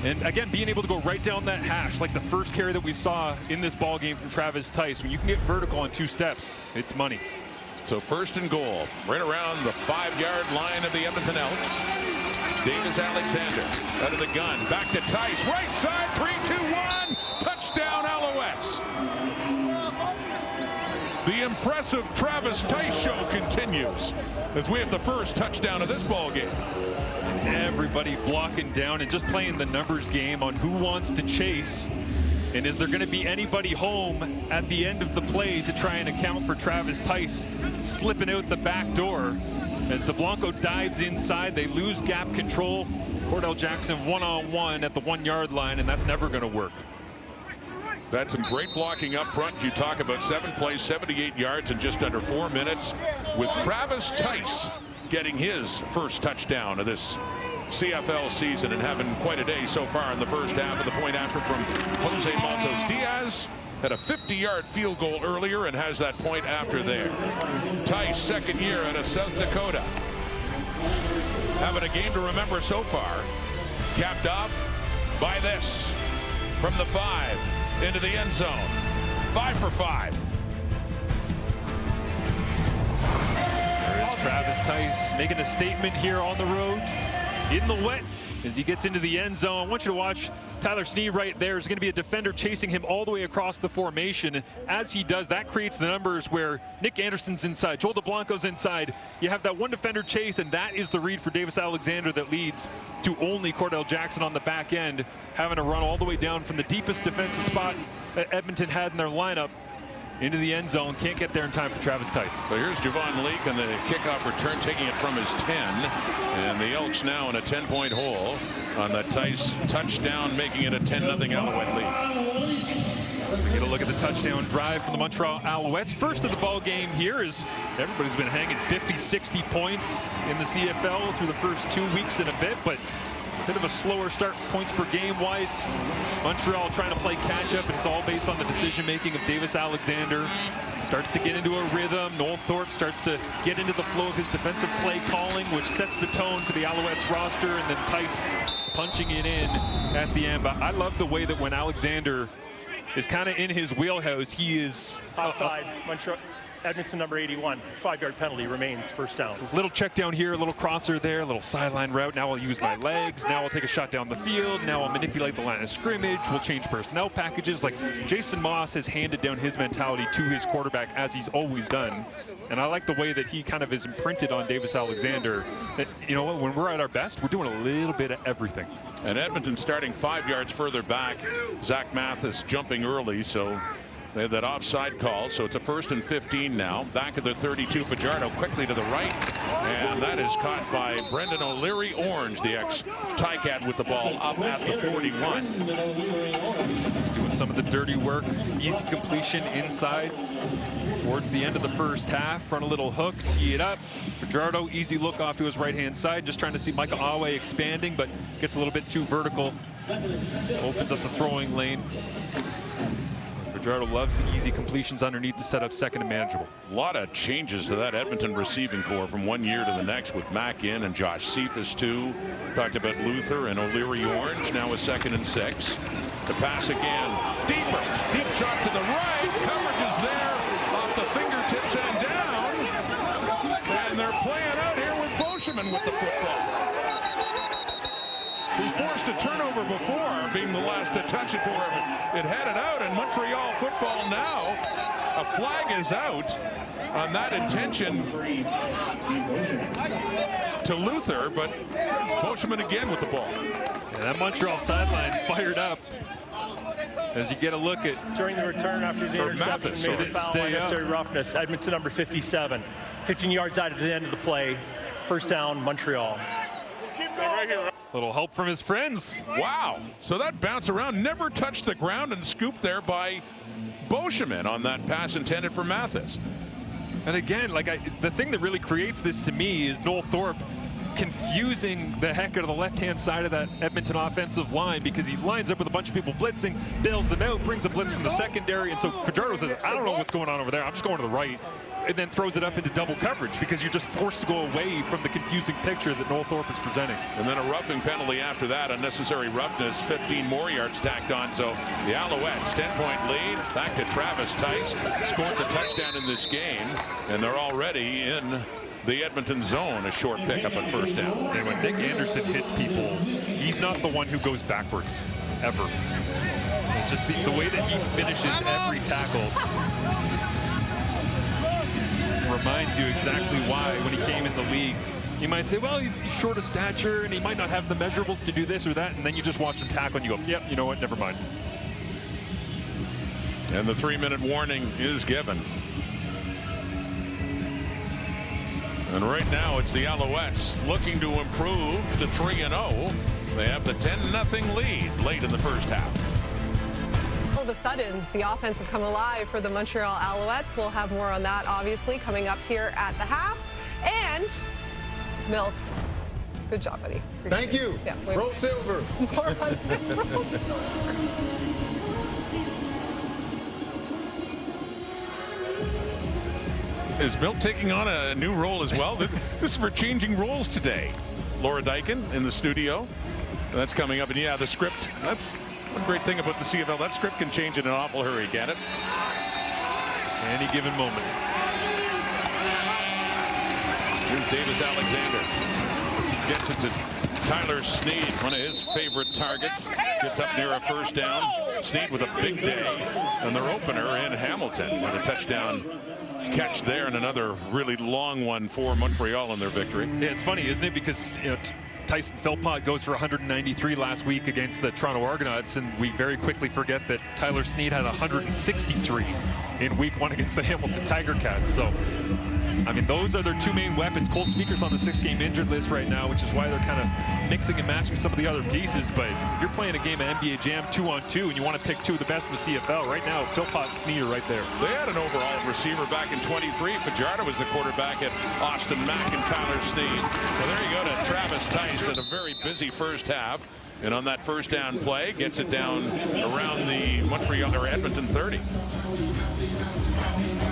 And again, being able to go right down that hash, like the first carry that we saw in this ball game from Travis Tice. When you can get vertical on 2 steps, it's money. So 1st and goal, right around the 5-yard line of the Edmonton Elks. Davis Alexander out of the gun, back to Tice, right side, 3-2-1, touchdown Alouettes. The impressive Travis Tice show continues as we have the first touchdown of this ball game. Everybody blocking down and just playing the numbers game on who wants to chase. And is there going to be anybody home at the end of the play to try and account for Travis Tice slipping out the back door? As DeBlanco dives inside, they lose gap control. Cordell Jackson one-on-one at the 1-yard line, and that's never going to work. That's some great blocking up front. You talk about 7 plays, 78 yards in just under 4 minutes, with Travis Tice getting his first touchdown of this CFL season and having quite a day so far in the first half. Of the point after from Jose Matos Diaz. Had a 50-yard field goal earlier and has that point after there. Tice, second year out of South Dakota. Having a game to remember so far. Capped off by this. From the 5 into the end zone. 5 for 5. There is Travis Tice making a statement here on the road in the wet as he gets into the end zone. I want you to watch Tyler Sneed right there. There's going to be a defender chasing him all the way across the formation. As he does, that creates the numbers where Nick Anderson's inside, Joel DeBlanco's inside. You have that one defender chase, and that is the read for Davis Alexander that leads to only Cordell Jackson on the back end having to run all the way down from the deepest defensive spot that Edmonton had in their lineup into the end zone. Can't get there in time for Travis Tice. So here's Javon Leake on the kickoff return, taking it from his 10. And the Elks now in a 10-point hole on the Tice touchdown, making it a 10-0 Alouette lead. We get a look at the touchdown drive from the Montreal Alouettes. First of the ball game here is everybody's been hanging 50, 60 points in the CFL through the first 2 weeks and a bit, but a bit of a slower start points per game wise. Montreal trying to play catch up, and it's all based on the decision making of Davis Alexander. Starts to get into a rhythm. Noel Thorpe starts to get into the flow of his defensive play calling, which sets the tone for the Alouettes roster, and then Tice punching it in at the end. But I love the way that when Alexander is kind of in his wheelhouse, he is outside. Montreal. Edmonton number 81. 5-yard penalty remains, first down. Little check down here, a little crosser there, a little sideline route. Now I'll use my legs. Now I'll take a shot down the field. Now I'll manipulate the line of scrimmage. We'll change personnel packages. Like Jason Moss has handed down his mentality to his quarterback as he's always done. And I like the way that he kind of is imprinted on Davis Alexander. That, you know, when we're at our best, we're doing a little bit of everything. And Edmonton starting 5 yards further back. Zach Mathis jumping early, so they had that offside call, so it's a 1st and 15 now. Back at the 32, Fajardo quickly to the right, and that is caught by Brendan O'Leary Orange, the ex-Ticat, with the ball up at the 41. He's doing some of the dirty work. Easy completion inside towards the end of the first half. Run a little hook, tee it up. Fajardo, easy look off to his right-hand side, just trying to see Micah Awe expanding, but gets a little bit too vertical. Opens up the throwing lane. Fajardo loves the easy completions underneath to set up second and manageable. A lot of changes to that Edmonton receiving core from one year to the next, with Mack in and Josh Cephas too. Talked about Luther and O'Leary Orange, now a 2nd and 6. The pass again, deeper, deep shot to the right. Coverage is there off the fingertips and down. And they're playing out here with Boscheman with the football. He forced a turnover before, being the last to touch it for him. It headed out, and Montreal football now. A flag is out on that intention to Luther, but Boscheman again with the ball. Yeah, that Montreal sideline fired up as you get a look at during the return after the interception, made a foul, unnecessary roughness. Edmonton number 57. 15 yards out at the end of the play. First down, Montreal. little help from his friends. Wow. So that bounce around never touched the ground and scooped there by Boscheman on that pass intended for Mathis. And again, like the thing that really creates this to me is Noel Thorpe confusing the heck out of the left-hand side of that Edmonton offensive line, because he lines up with a bunch of people blitzing, bails them out, brings a blitz from the secondary, and so Fajardo says, I don't know what's going on over there, I'm just going to the right, and then throws it up into double coverage because you're just forced to go away from the confusing picture that Noel Thorpe is presenting. And then a roughing penalty after that, unnecessary roughness, 15 more yards tacked on. So the Alouettes, 10-point lead, back to Travis Tice, scored the touchdown in this game, and they're already in the Edmonton zone, a short pickup on first down. And when Nick Anderson hits people, he's not the one who goes backwards, ever. Just the way that he finishes every tackle reminds you exactly why, when he came in the league, you might say, well, he's short of stature and he might not have the measurables to do this or that, and then you just watch him tackle and you go, yep, you know what, never mind. And the 3-minute warning is given. And right now it's the Alouettes looking to improve to 3-0. They have the 10-0 lead late in the first half. All of a sudden, the offense have come alive for the Montreal Alouettes. We'll have more on that, obviously, coming up here at the half. And Milt, good job, buddy. Thank you. Yeah, Roll silver. More on Roll silver. Is Milt taking on a new role as well? This is for changing roles today. Laura Dyken in the studio. That's coming up. And yeah, the script, that's one great thing about the CFL. That script can change in an awful hurry, can it? Any given moment. Here's Davis Alexander. Gets it to Tyler Sneed, one of his favorite targets. Gets up near a first down. Sneed with a big day. And their opener in Hamilton with a touchdown catch there, and another really long one for Montreal in their victory. Yeah, it's funny, isn't it? Because Tyson Philpott goes for 193 last week against the Toronto Argonauts, and we very quickly forget that Tyler Sneed had 163 in week 1 against the Hamilton Tiger Cats. So, I mean, those are their 2 main weapons. Cole Speaker's on the 6-game injured list right now, which is why they're kind of mixing and matching some of the other pieces. But if you're playing a game of NBA Jam 2-on-2 and you want to pick 2 of the best in the CFL, right now, Philpott and Sneed are right there. They had an overall receiver back in 23. Fajardo was the quarterback at Austin Mack and Tyler Sneed. So there you go to Travis Tice in a very busy first half. And on that first down play, gets it down around the Montreal or Edmonton 30.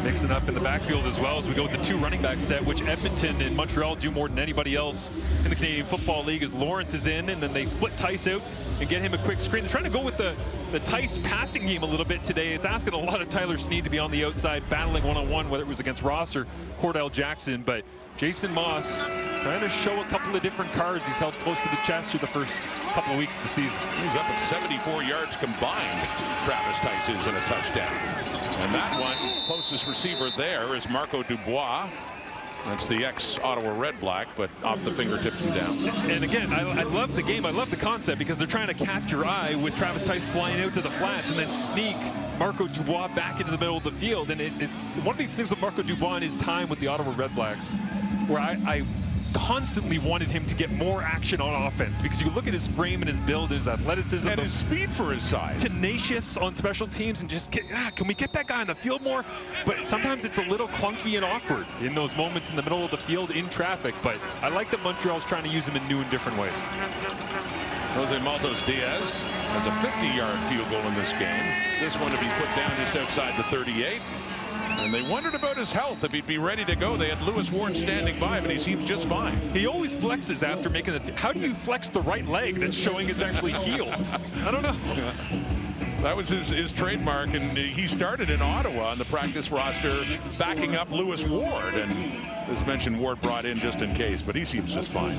Mixing up in the backfield as well as we go with the 2 running back set, which Edmonton and Montreal do more than anybody else in the Canadian Football League, as Lawrence is in, and then they split Tice out and get him a quick screen. They're trying to go with the Tice passing game a little bit today. It's asking a lot of Tyler Sneed to be on the outside, battling one-on-one, whether it was against Ross or Cordell Jackson. But Jason Moss trying to show a couple of different cards. He's held close to the chest through the first couple of weeks of the season. He's up at 74 yards combined. Travis Tice is in a touchdown. And that one, closest receiver there is Marco Dubois. That's the ex-Ottawa Red Black, but off the fingertips and down. And again, I love the game. I love the concept because they're trying to catch your eye with Travis Tice flying out to the flats and then sneak Marco Dubois back into the middle of the field. And it's one of these things with Marco Dubois in his time with the Ottawa Red Blacks where I constantly wanted him to get more action on offense, because you look at his frame and his build, his athleticism, and his speed for his size. Tenacious on special teams, and just can we get that guy on the field more? But sometimes it's a little clunky and awkward in those moments in the middle of the field in traffic. But I like that Montreal's trying to use him in new and different ways. Jose Maltos Diaz has a 50-yard field goal in this game. This one to be put down just outside the 38. And they wondered about his health, if he'd be ready to go. They had Lewis Ward standing by, but he seems just fine. He always flexes after making the... How do you flex the right leg that's showing it's actually healed? I don't know. That was his trademark, and he started in Ottawa on the practice roster backing up Lewis Ward. And as mentioned, Ward brought in just in case, but he seems just fine.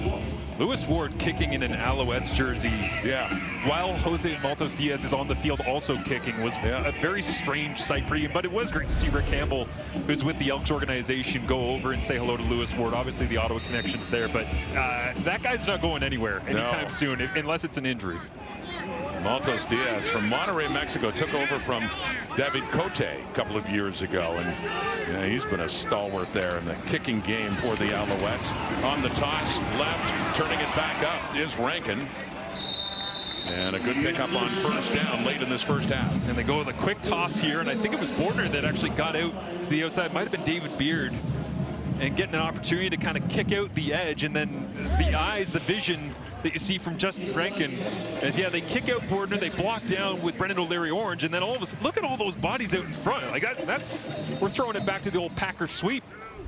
Lewis Ward kicking in an Alouettes jersey. Yeah. While Jose Maltos Diaz is on the field also kicking was a very strange sight for you. But it was great to see Rick Campbell, who's with the Elks organization, go over and say hello to Lewis Ward. Obviously the Ottawa connection's there, but that guy's not going anywhere anytime soon, unless it's an injury. Maltos Diaz from Monterrey, Mexico, took over from David Cote a couple of years ago, and he's been a stalwart there in the kicking game for the Alouettes. On the toss, left, turning it back up is Rankin. And a good pickup on first down late in this first half. And they go with a quick toss here, and I think it was Bordner that actually got out to the outside. Might have been David Beard, and getting an opportunity to kind of kick out the edge, and then the eyes, the vision that you see from Justin Rankin as, they kick out Bordner, they block down with Brendan O'Leary-Orange, and then all of us, look at all those bodies out in front. Like that's, we're throwing it back to the old Packer sweep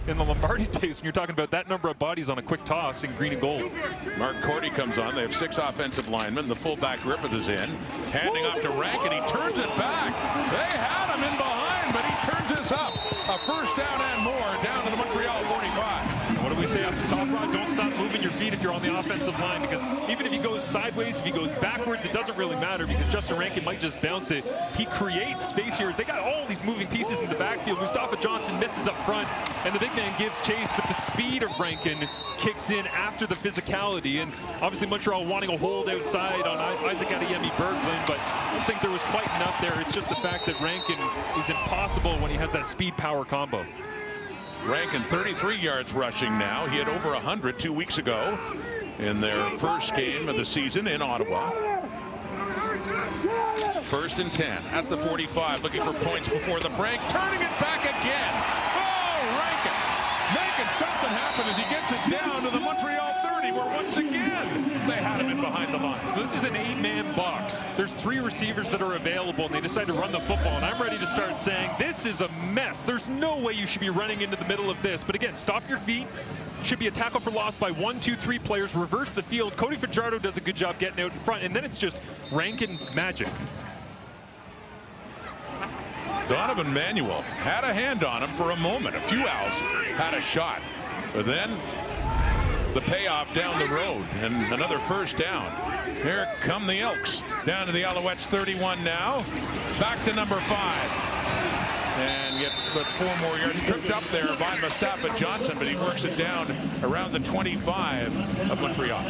in the Lombardi days when you're talking about that number of bodies on a quick toss in green and gold. Mark Cordy comes on. They have 6 offensive linemen. The fullback Griffith is in. Handing off to Rankin. He turns it back. They had him in behind, but he turns this up. A first down and more down to the Montreal 45. What do we say off the top Rod, don't stop moving your feet if you're on the offensive line, because even if he goes sideways, if he goes backwards, it doesn't really matter because Justin Rankin might just bounce it. He creates space here. They got all these moving pieces in the backfield. Mustafa Johnson misses up front, and the big man gives chase, but the speed of Rankin kicks in after the physicality. And obviously Montreal wanting a hold outside on Isaac Adeyemi Berglund, but I don't think there was quite enough there. It's just the fact that Rankin is impossible when he has that speed-power combo. Rankin 33 yards rushing now. He had over 100 2 weeks ago in their first game of the season in Ottawa. 1st and 10 at the 45, looking for points before the break, turning it back again. Oh, Rankin making something happen as he gets it down to the Montreal 30, where once again they had him in behind the line. So this is an 8-man box. There's 3 receivers that are available, and they decide to run the football, and I'm ready to start saying this is a mess. There's no way you should be running into the middle of this. But again, stop your feet. Should be a tackle for loss by 1, 2, 3 players. Reverse the field. Cody Fajardo does a good job getting out in front, and then it's just Rankin magic. Donovan Manuel had a hand on him for a moment. A few Owls had a shot, but then the payoff down the road and another first down. Here come the Elks down to the Alouettes 31 now. Back to number 5. And gets but 4 more yards. Tripped up there by Mustafa Johnson, but he works it down around the 25 of Montreal.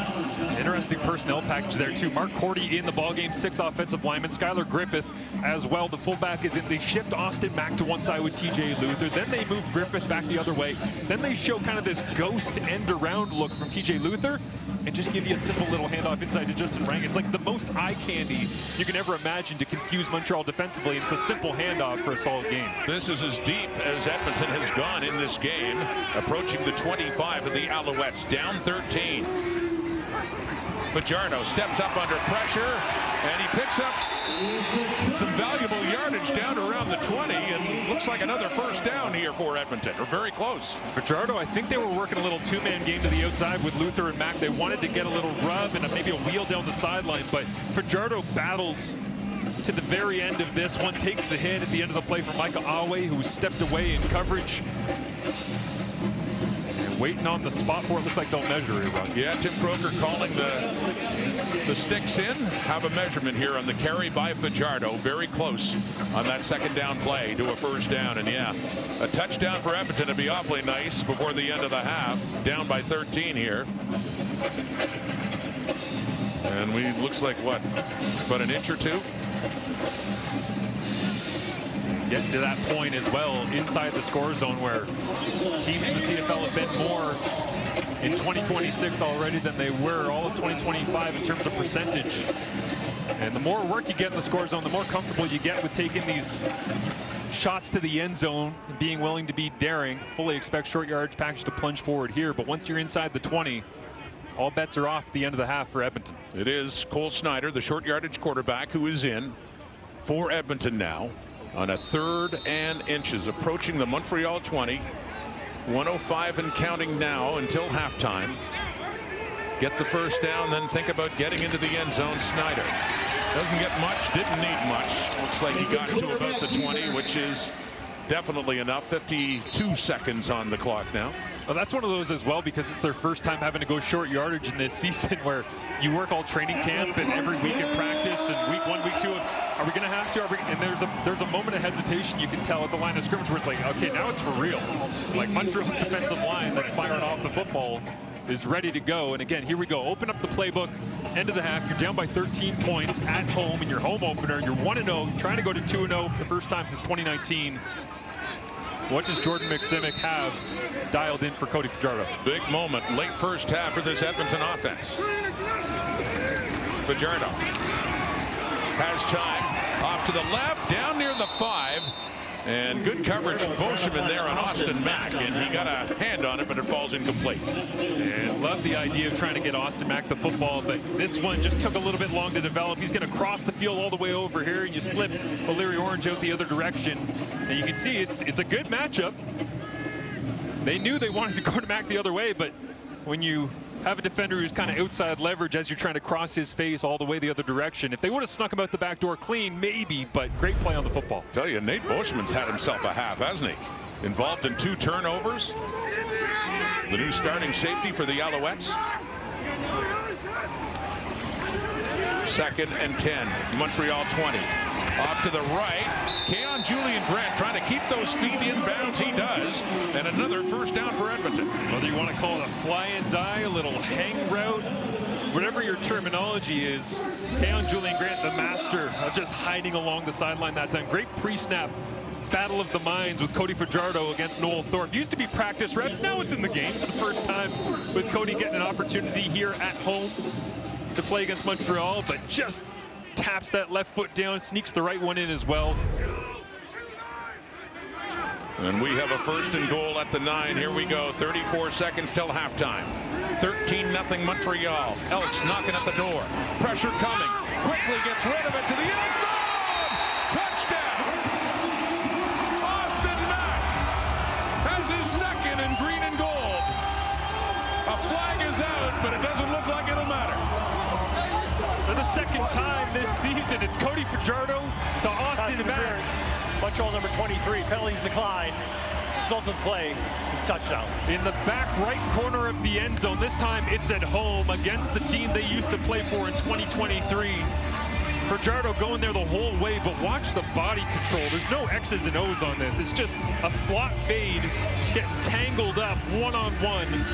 Interesting personnel package there too. Mark Cordy in the ballgame, 6 offensive linemen. Skylar Griffith as well. The fullback is in. They shift Austin Mack to one side with TJ Luther. Then they move Griffith back the other way. Then they show kind of this ghost end around look from TJ Luther and just give you a simple little handoff inside to Justin Rankin. It's like the most eye candy you can ever imagine to confuse Montreal defensively. It's a simple handoff for a solid game. This is as deep as Edmonton has gone in this game, approaching the 25 of the Alouettes, down 13. Fajardo steps up under pressure, and he picks up some valuable yardage down to around the 20, and looks like another first down here for Edmonton, or very close. Fajardo, I think they were working a little 2-man game to the outside with Luther and Mack. They wanted to get a little rub and maybe a wheel down the sideline, but Fajardo battles to the very end of this one, takes the hit at the end of the play from Micah Awe, who stepped away in coverage. And waiting on the spot for it. Looks like they'll measure it, Ron. Yeah, Tim Croker calling the sticks in. Have a measurement here on the carry by Fajardo. Very close on that second down play to a first down. And yeah, a touchdown for Edmonton would be awfully nice before the end of the half. Down by 13 here. And we looks like what, about an inch or two? Getting to that point as well inside the score zone where teams in the CFL have been more in 2026 already than they were all of 2025 in terms of percentage. And the more work you get in the score zone, the more comfortable you get with taking these shots to the end zone and being willing to be daring. Fully expect short yardage package to plunge forward here, but once you're inside the 20, all bets are off at the end of the half for Edmonton. It is Cole Snyder, the short yardage quarterback, who is in for Edmonton now on a 3rd and inches, approaching the Montreal 20. 105 and counting now until halftime. Get the first down, then think about getting into the end zone. Snyder doesn't get much, didn't need much. Looks like he got to about the 20, which is definitely enough. 52 seconds on the clock now. Well, that's one of those as well, because it's their first time having to go short yardage in this season, where you work all training camp and every week in practice, and week 1, week 2 of, are we going to have to? And there's a moment of hesitation you can tell at the line of scrimmage where it's like, okay, now it's for real. Like Montreal's defensive line that's firing off the football is ready to go. And again, here we go. Open up the playbook. End of the half. You're down by 13 points at home in your home opener. You're 1-0, trying to go to 2-0 for the first time since 2019. What does Jordan McSimic have dialed in for Cody Fajardo? Big moment, late first half for this Edmonton offense. Fajardo has time, off to the left, down near the 5, and good coverage from Boschman there on Austin Mack, and he got a hand on it, but it falls incomplete. And love the idea of trying to get Austin Mack the football, but this one just took a little bit long to develop. He's going to cross the field all the way over here, and you slip O'Leary Orange out the other direction. And you can see it's a good matchup. They knew they wanted to go to Mack the other way, but when you have a defender who's kind of outside leverage as you're trying to cross his face all the way the other direction, if they would have snuck him out the back door clean, maybe, but great play on the football. Tell you, Nate Boschman's had himself a half, hasn't he? Involved in 2 turnovers. the new starting safety for the Alouettes. 2nd and 10. Montreal 20. Off to the right. Keon Julian Grant trying to keep those feet in bounds. He does. And another first down for Edmonton. Whether you want to call it a fly and die, a little hang route, whatever your terminology is, Keon Julian Grant, the master of just hiding along the sideline that time. Great pre-snap battle of the minds with Cody Fajardo against Noel Thorpe. Used to be practice reps. Now it's in the game for the first time with Cody getting an opportunity here at home to play against Montreal, but just taps that left foot down, sneaks the right one in as well. And we have a 1st and goal at the 9. Here we go. 34 seconds till halftime. 13-0 Montreal. Elks knocking at the door. Pressure coming. Quickly gets rid of it to the end zone. Touchdown. Austin Mack has his 2nd in green and gold. A flag is out, but it doesn't look like it'll matter. For the 2nd time this season, it's Cody Fajardo to Austin Mack. Montreal number 23, penalties decline. Result of the play is touchdown. In the back right corner of the end zone. This time it's at home against the team they used to play for in 2023. Fajardo going there the whole way, but watch the body control. There's no X's and O's on this. It's just a slot fade, getting tangled up one-on-one,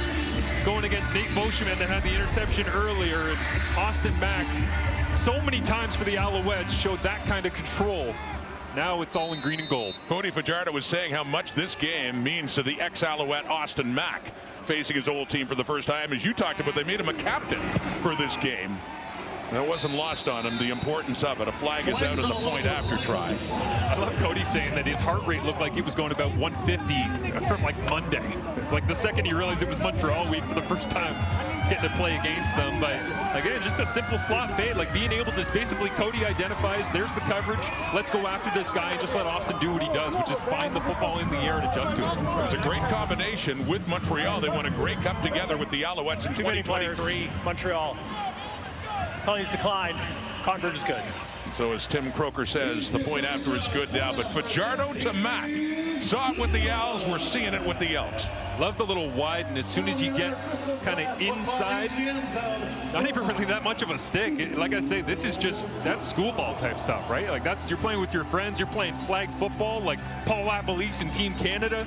going against Nate Beauchemin that had the interception earlier. And Austin Mack, so many times for the Alouettes, showed that kind of control. Now it's all in green and gold. Cody Fajardo was saying how much this game means to the ex-Alouette Austin Mack, facing his old team for the first time. As you talked about, they made him a captain for this game. That wasn't lost on him, the importance of it. A flag is out on the point after try. I love Cody saying that his heart rate looked like it was going about 150 from like Monday. It's like the second he realized it was Montreal week for the first time getting to play against them. But again, just a simple slot fade, like being able to basically, Cody identifies, there's the coverage, let's go after this guy and just let Austin do what he does, which is find the football in the air and adjust to it. It was a great combination with Montreal. They won a Grey Cup together with the Alouettes in 2023. Montreal. Penalties decline. Convert is good. So as Tim Croker says, the point after is good now, but Fajardo to Mack. Saw it with the Owls, we're seeing it with the Elks. Love the little wide, and as soon as you get kind of inside, not even really that much of a stick. Like I say, this is just, that's school ball type stuff, right? Like that's, you're playing with your friends, you're playing flag football like Paul Lapalisse and Team Canada,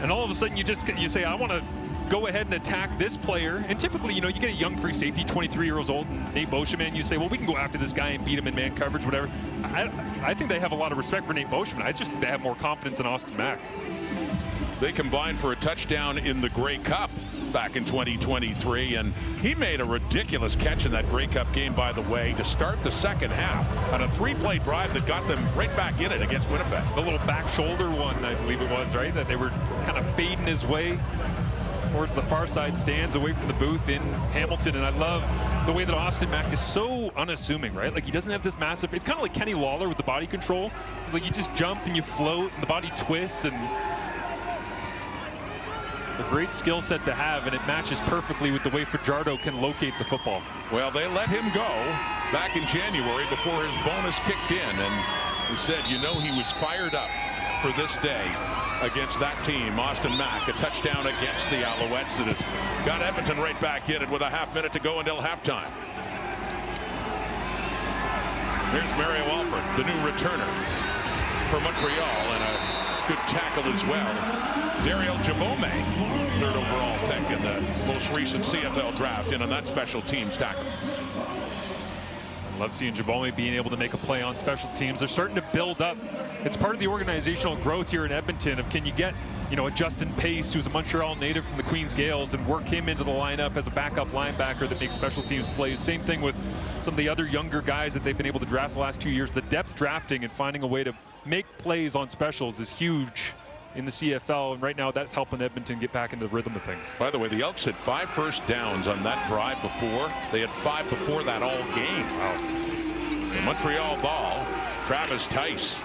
and all of a sudden you say, I want to go ahead and attack this player. And typically, you know, you get a young free safety, 23 years old, Nate Beauchemin, you say, well, we can go after this guy and beat him in man coverage, whatever. I think they have a lot of respect for Nate Beauchemin. I just think they have more confidence in Austin Mack. They combined for a touchdown in the Grey Cup back in 2023, and he made a ridiculous catch in that Grey Cup game, by the way, to start the second half on a 3-play drive that got them right back in it against Winnipeg. The little back shoulder one, I believe it was, right? That they were kind of fading his way towards the far side stands away from the booth in Hamilton. And I love the way that Austin Mack is so unassuming, right? Like he doesn't have this massive, it's kind of like Kenny Lawler with the body control. It's like you just jump and you float and the body twists, and it's a great skill set to have, and it matches perfectly with the way Fajardo can locate the football. Well, they let him go back in January before his bonus kicked in, and he said, you know, he was fired up for this day against that team. Austin Mack, a touchdown against the Alouettes that has got Edmonton right back in it with a half-minute to go until halftime. Here's Mario Alford, the new returner for Montreal, and a good tackle as well. Dariel Jabome, 3rd overall pick in the most recent CFL draft, in on that special teams tackle. Love seeing Jabome being able to make a play on special teams. They're starting to build up. It's part of the organizational growth here in Edmonton of, can you get, you know, a Justin Pace, who's a Montreal native from the Queens Gales, and work him into the lineup as a backup linebacker that makes special teams plays. Same thing with some of the other younger guys that they've been able to draft the last 2 years. The depth drafting and finding a way to make plays on specials is huge in the CFL, and right now that's helping Edmonton get back into the rhythm of things. By the way, the Elks had 5 first downs on that drive before. They had 5 before that all game. Wow. Montreal ball. Travis Tice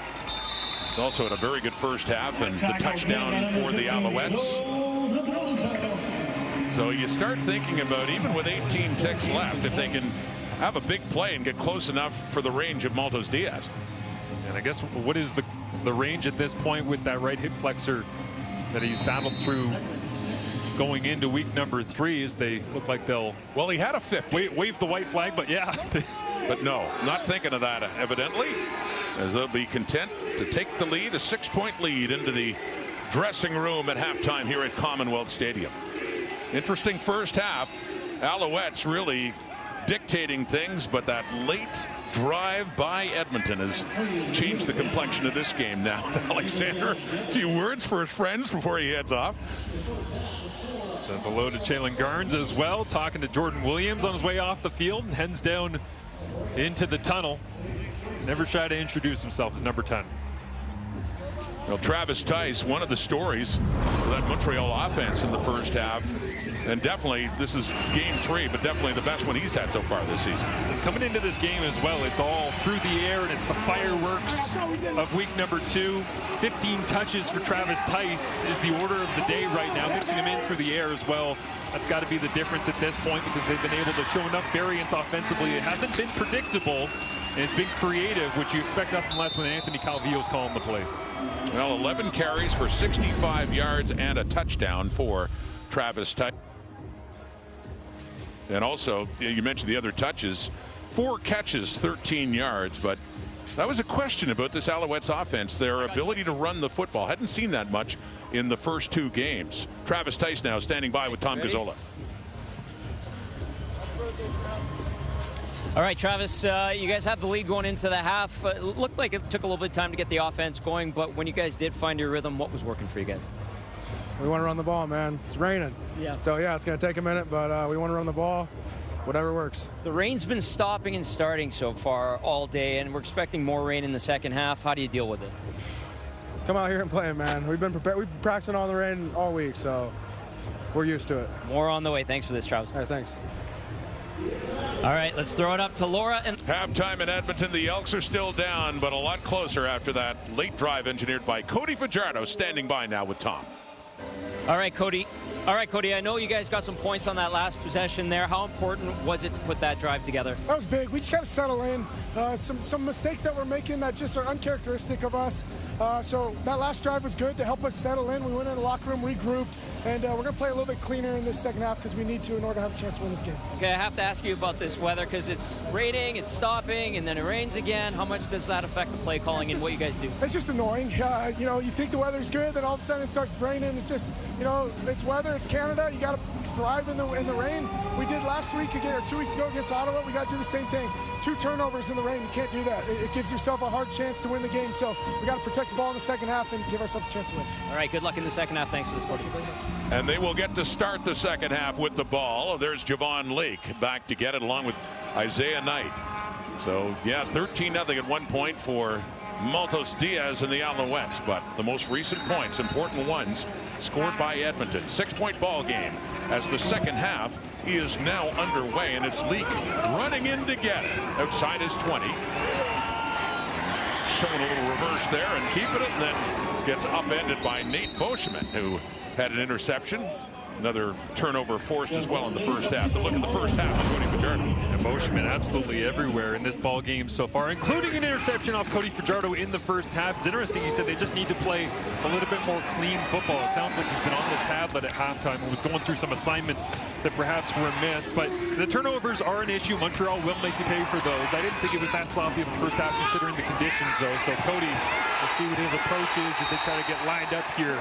also had a very good first half, and the touchdown for the Alouettes. So you start thinking about, even with 18 ticks left, if they can have a big play and get close enough for the range of Maltos Diaz. And I guess what is the range at this point with that right hip flexor that he's battled through going into week number 3 as they look like they'll. Well, he had a 50. Wave the white flag, but yeah. But no, not thinking of that, evidently, as they'll be content to take the lead, a 6-point lead into the dressing room at halftime here at Commonwealth Stadium. Interesting first half. Alouettes really dictating things, but that late drive by Edmonton has changed the complexion of this game now. Alexander, a few words for his friends before he heads off. Says hello to Jalen Garnes as well, talking to Jordan Williams on his way off the field and heads down into the tunnel. Never shy to introduce himself as number 10. Well, Travis Tice, one of the stories of that Montreal offense in the first half. And definitely, this is game 3, but definitely the best one he's had so far this season. Coming into this game as well, it's all through the air, and it's the fireworks of week number 2. 15 touches for Travis Tice is the order of the day right now, mixing him in through the air as well. That's got to be the difference at this point, because they've been able to show enough variance offensively. It hasn't been predictable, and it's been creative, which you expect nothing less when Anthony Calvillo's calling the plays. Well, 11 carries for 65 yards and a touchdown for Travis Tice. And also, you mentioned the other touches, 4 catches, 13 yards, but that was a question about this Alouettes offense, their ability to run the football. Hadn't seen that much in the first 2 games. Travis Tice now standing by with Tom Gazzola. All right, Travis, you guys have the lead going into the half. It looked like it took a little bit of time to get the offense going, but when you guys did find your rhythm, what was working for you guys? We want to run the ball, man. It's raining. Yeah. So, yeah, it's going to take a minute, but we want to run the ball. Whatever works. The rain's been stopping and starting so far all day, and we're expecting more rain in the second half. How do you deal with it? Come out here and play, man. We've been prepared. We've been practicing on the rain all week, so we're used to it. More on the way. Thanks for this, Travis. All right, thanks. All right, let's throw it up to Laura. And halftime in Edmonton. The Elks are still down, but a lot closer after that late drive engineered by Cody Fajardo, standing by now with Tom. All right, Cody. I know you guys got some points on that last possession there. How important was it to put that drive together? That was big. We just got to settle in. Some mistakes that we're making that just are uncharacteristic of us. So that last drive was good to help us settle in. We went in the locker room, regrouped, and we're going to play a little bit cleaner in this second half because we need to in order to have a chance to win this game. Okay, I have to ask you about this weather because it's raining, it's stopping, and then it rains again. How much does that affect the play calling and what you guys do? It's just annoying. You know, you think the weather's good, then all of a sudden it starts raining. It's just, you know, it's weather, it's Canada. You got to thrive in the rain. We did last week again, or 2 weeks ago against Ottawa. We got to do the same thing. 2 turnovers in the rain. You can't do that. It gives yourself a hard chance to win the game. So we got to protect the ball in the second half and give ourselves a chance to win. All right, good luck in the second half. Thanks for the support. And they will get to start the second half with the ball. There's Javon Lake back to get it along with Isaiah Knight. So, yeah, 13-0 at one point for Maltos Diaz and the Alouettes. But the most recent points, important ones, scored by Edmonton. 6-point ball game as the second half is now underway, and it's Leak running in to get it outside his 20. Showing a little reverse there and keeping it, and then gets upended by Nate Boschman, who had an interception. Another turnover forced as well in the first half. But look at the first half of Cody Fajardo. And Boschman absolutely everywhere in this ball game so far, including an interception off Cody Fajardo in the first half. It's interesting, he said they just need to play a little bit more clean football. It sounds like he's been on the tablet at halftime and was going through some assignments that perhaps were missed. But the turnovers are an issue. Montreal will make you pay for those. I didn't think it was that sloppy of a first half considering the conditions, though. So Cody, we'll see what his approach is as they try to get lined up here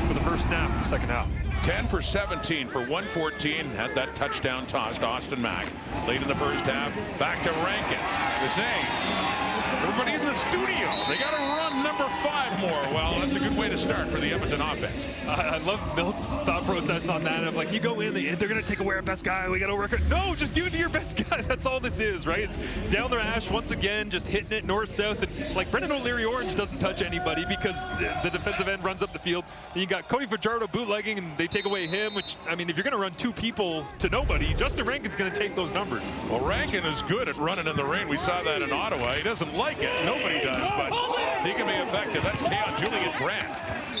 for the first snap in the second half. 10 for 17 for 114. Had that touchdown toss to Austin Mack. Late in the first half, back to Rankin. The same. Everybody in the studio, they got to run number 5 more. Well, that's a good way to start for the Edmonton offense. I love Milt's thought process on that. Of like, you go in, they're going to take away our best guy. We got to work it. No, just give it to your best guy. That's all this is, right? It's down the hash once again, just hitting it north-south. And like Brendan O'Leary Orange doesn't touch anybody because the defensive end runs up the field. And you got Cody Fajardo bootlegging, and they take away him, which, I mean, if you're going to run 2 people to nobody, Justin Rankin's going to take those numbers. Well, Rankin is good at running in the rain. We saw that in Ottawa. He doesn't like it. Nobody does, but he can be effective. That's Keon Julian Grant.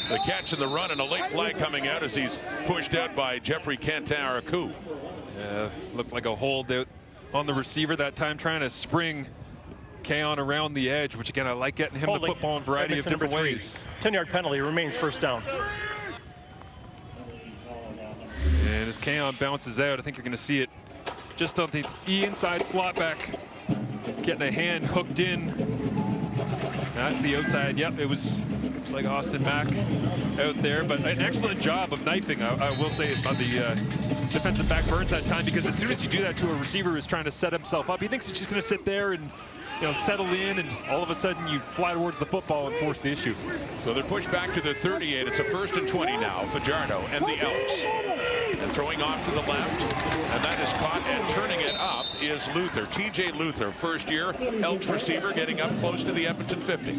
The catch and the run, and a late flag coming out as he's pushed out by Jeffrey Cantin-Araku. Looked like a hold out on the receiver that time, trying to spring Keon around the edge, which again, I like getting him the football in a variety of different ways. 10-yard penalty, remains first down. as Keon bounces out, I think you're going to see it just on the inside slot back, getting a hand hooked in. That's the outside. Yep, it was. Looks like Austin Mack out there, but an excellent job of knifing, I will say, on the defensive back Burns that time, because as soon as you do that to a receiver who's trying to set himself up, he thinks he's just going to sit there and settle in, and all of a sudden you fly towards the football and force the issue. So they're pushed back to the 38. It's a 1st and 20 now. Fajardo and the Elks. And throwing off to the left, and that is caught, and turning it up is Luther. TJ Luther, first-year Elks receiver, getting up close to the Edmonton 50.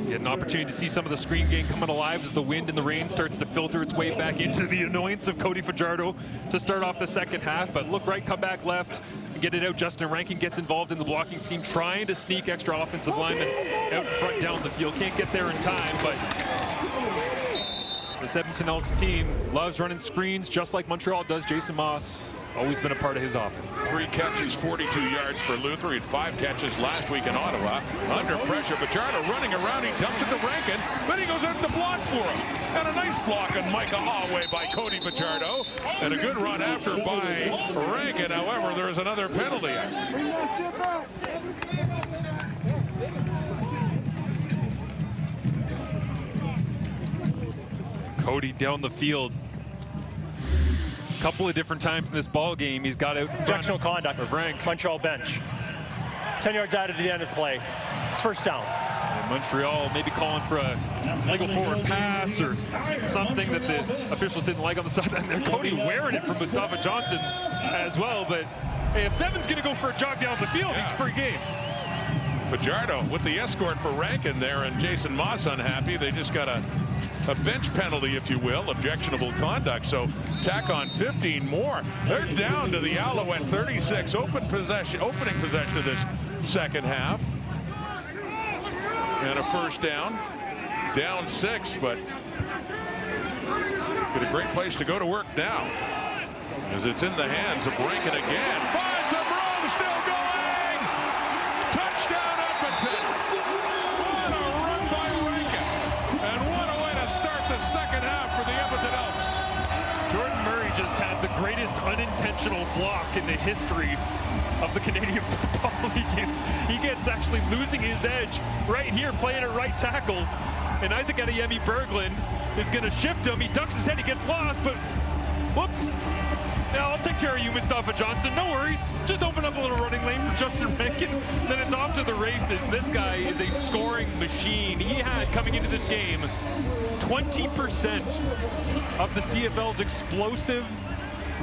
Get an opportunity to see some of the screen game coming alive as the wind and the rain starts to filter its way back into the annoyance of Cody Fajardo to start off the second half. But look right, come back left, and get it out. Justin Rankin gets involved in the blocking scheme, trying to sneak extra offensive linemen out in front down the field. Can't get there in time, but this Edmonton Elks team loves running screens just like Montreal does. Jason Moss, always been a part of his offense. 3 catches, 42 yards for Luther. He had 5 catches last week in Ottawa. Under pressure, Fajardo running around. He dumps it to Rankin, but he goes out to block for him. And a nice block on Micah Alway by Cody Fajardo. And a good run after by Rankin. However, there is another penalty. Cody down the field. A couple of different times in this ball game, he's got out in front Directional conduct of Rank. Montreal bench. 10 yards out at the end of the play. It's first down. And Montreal maybe calling for a legal forward pass or something that the officials didn't like on the sideline there. Cody wearing it from Mustafa Johnson as well, but hey, if Seven's going to go for a jog down the field, he's free game. Fajardo with the escort for Rankin there, and Jason Moss unhappy. They just got a bench penalty, if you will, objectionable conduct. So tack on 15 more. They're down to the Alouette 36. Opening possession of this second half. And a first down. Down 6, but get a great place to go to work now, as it's in the hands of Rankin again. Finds some room, still going. Touchdown Edmonton. What a run by Rankin. And what a way to start the second half for the Edmonton Elks. Jordan Murray just had the greatest unintentional block in the history of the Canadian Football League. He gets actually losing his edge right here, playing at right tackle. And Isaac Adeyemi Berglund is going to shift him. He ducks his head, he gets lost, but whoops. Now I'll take care of you, Mustafa Johnson. No worries. Just open up a little running lane for Justin Rankin. Then it's off to the races. This guy is a scoring machine. He had, coming into this game, 20% of the CFL's explosive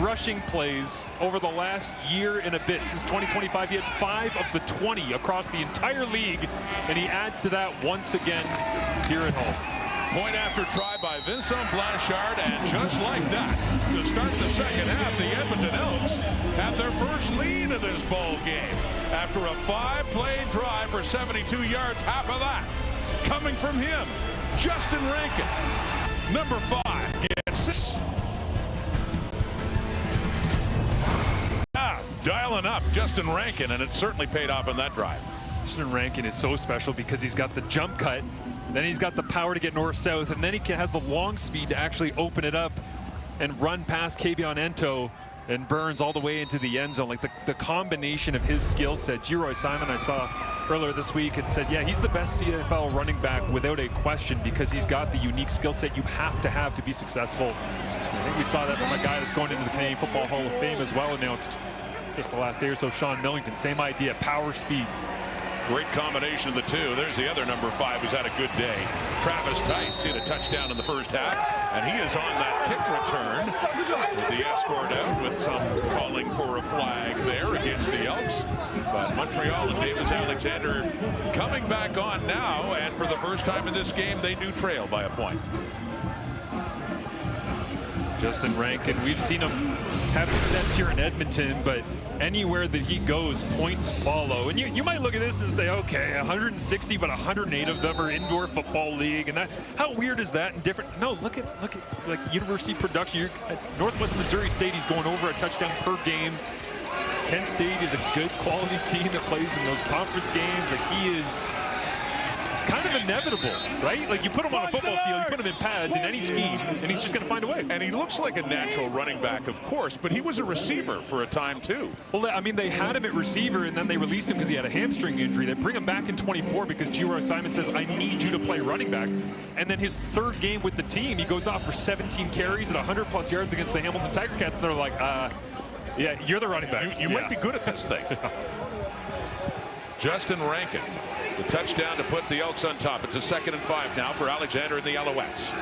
rushing plays over the last year and a bit. Since 2025, he had 5 of the 20 across the entire league, and he adds to that once again here at home. Point after try by Vincent Blanchard, and just like that, to start the second half, the Edmonton Elks have their first lead of this ball game. After a 5-play drive for 72 yards, half of that coming from him, Justin Rankin. Number 5 gets 6. Dialing up Justin Rankin, and it certainly paid off in that drive. Justin Rankin is so special because he's got the jump cut, then he's got the power to get north-south, and then he has the long speed to actually open it up and run past Kabion Ento and Burns all the way into the end zone. Like the combination of his skill set. Geroy Simon, I saw earlier this week, and said, yeah, he's the best CFL running back without a question, because he's got the unique skill set you have to be successful. And I think we saw that from a guy that's going into the Canadian Football Hall of Fame as well, announced just the last day or so, Sean Millington. Same idea, power, speed. Great combination of the two. There's the other number 5 who's had a good day. Travis Tice hit a touchdown in the first half, and he is on that kick return with the escort out, with some calling for a flag there against the Elks. But Montreal and Davis Alexander coming back on now, and for the first time in this game, they do trail by a point. Justin Rankin, we've seen him have success here in Edmonton, but anywhere that he goes, points follow. And you might look at this and say, okay, 160, but 108 of them are indoor football league, and that, how weird is that and different? No, look at like university production. You're at Northwest Missouri State, he's going over a touchdown per game. Kent State is a good quality team that plays in those conference games. Like, he is it's kind of inevitable, right? Like, you put him on a football field, you put him in pads in any scheme, and he's just going to find a way. And he looks like a natural running back, of course, but he was a receiver for a time, too. Well, I mean, they had him at receiver, and then they released him because he had a hamstring injury. They bring him back in 24 because G. Simon says, I need you to play running back. And then his third game with the team, he goes off for 17 carries at 100-plus yards against the Hamilton Tiger Cats, and they're like, yeah, you're the running back. You might be good at this thing. Justin Rankin, the touchdown to put the Elks on top. It's a 2nd and 5 now for Alexander and the Alouettes.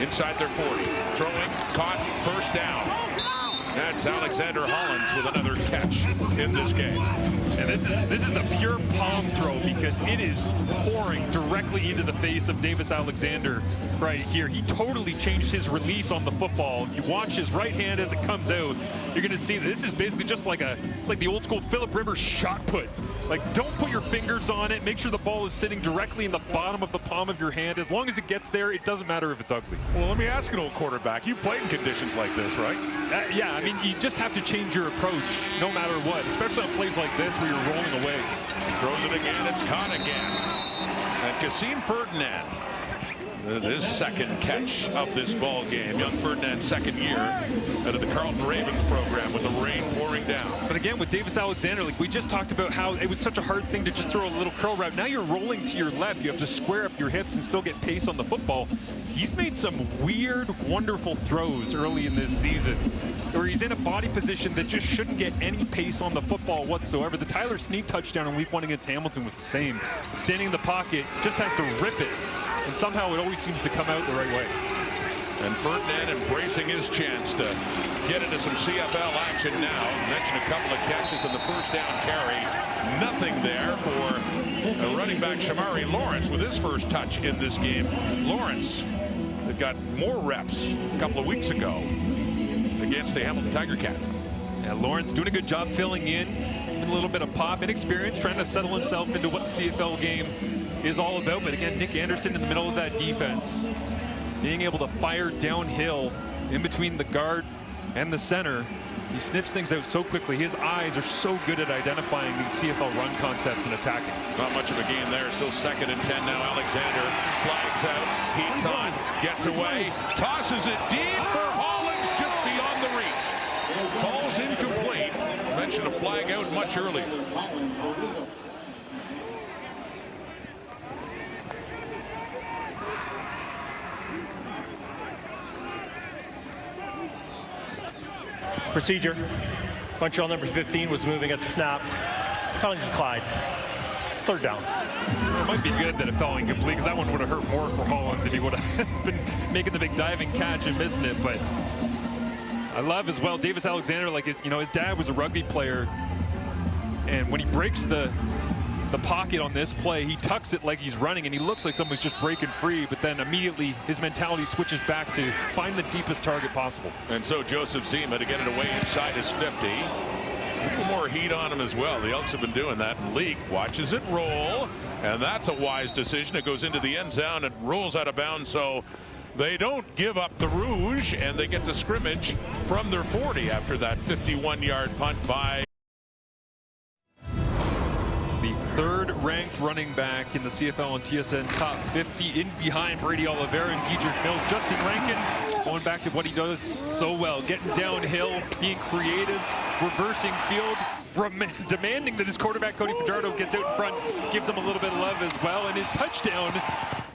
Inside their 40, throwing, caught, first down. That's Alexander Hollins with another catch in this game. And this is a pure palm throw because it is pouring directly into the face of Davis Alexander right here. He totally changed his release on the football. If you watch his right hand as it comes out, you're going to see this is basically just like it's like the old school Phillip Rivers shot put. Like, don't put your fingers on it. Make sure the ball is sitting directly in the bottom of the palm of your hand. As long as it gets there, it doesn't matter if it's ugly. Well, let me ask an old quarterback. You played in conditions like this, right? Yeah, I mean, you just have to change your approach no matter what, especially on plays like this where you're rolling away. Throws it again. It's caught again. And Cassine Ferdinand, his second catch of this ball game. Young Ferdinand's second year out of the Carleton Ravens program with the rain pouring down. But again, with Davis Alexander, like we just talked about how it was such a hard thing to just throw a little curl route. Now you're rolling to your left. You have to square up your hips and still get pace on the football. He's made some weird, wonderful throws early in this season where he's in a body position that just shouldn't get any pace on the football whatsoever. The Tyler Snead touchdown in week 1 against Hamilton was the same. Standing in the pocket, just has to rip it. And somehow it always seems to come out the right way. And Ferdinand embracing his chance to get into some CFL action now. Mentioned a couple of catches in the first down carry. Nothing there for running back Shamari Lawrence with his first touch in this game. Lawrence had got more reps a couple of weeks ago against the Hamilton Tiger Cats. Yeah, Lawrence doing a good job filling in. A little bit of pop, inexperience, trying to settle himself into what the CFL game is all about. But again, Nick Anderson in the middle of that defense, being able to fire downhill in between the guard and the center. He sniffs things out so quickly. His eyes are so good at identifying these CFL run concepts and attacking. Not much of a gain there. Still 2nd and 10 now. Alexander flags out, heats on, gets away, tosses it deep for Hollins, just beyond the reach. Falls incomplete. Mentioned a flag out much earlier. Procedure. Montreal number 15 was moving at the snap. Penalties Clyde. It's 3rd down. It might be good that it fell incomplete because that one would have hurt more for Hollins if he would have been making the big diving catch and missing it. But I love as well Davis Alexander, like his dad was a rugby player, and when he breaks the pocket on this play, he tucks it like he's running, and he looks like someone's just breaking free, but then immediately his mentality switches back to find the deepest target possible. And so Joseph Zima to get it away inside his 50. A little more heat on him as well. The Elks have been doing that. And Leak watches it roll, and that's a wise decision. It goes into the end zone and rolls out of bounds, so they don't give up the Rouge, and they get the scrimmage from their 40 after that 51-yard punt by the 3rd-ranked running back in the CFL and TSN top 50, in behind Brady Oliveira and Diedrich Mills. Justin Rankin going back to what he does so well, getting downhill, being creative, reversing field, demanding that his quarterback Cody Fajardo gets out in front, gives him a little bit of love as well. And his touchdown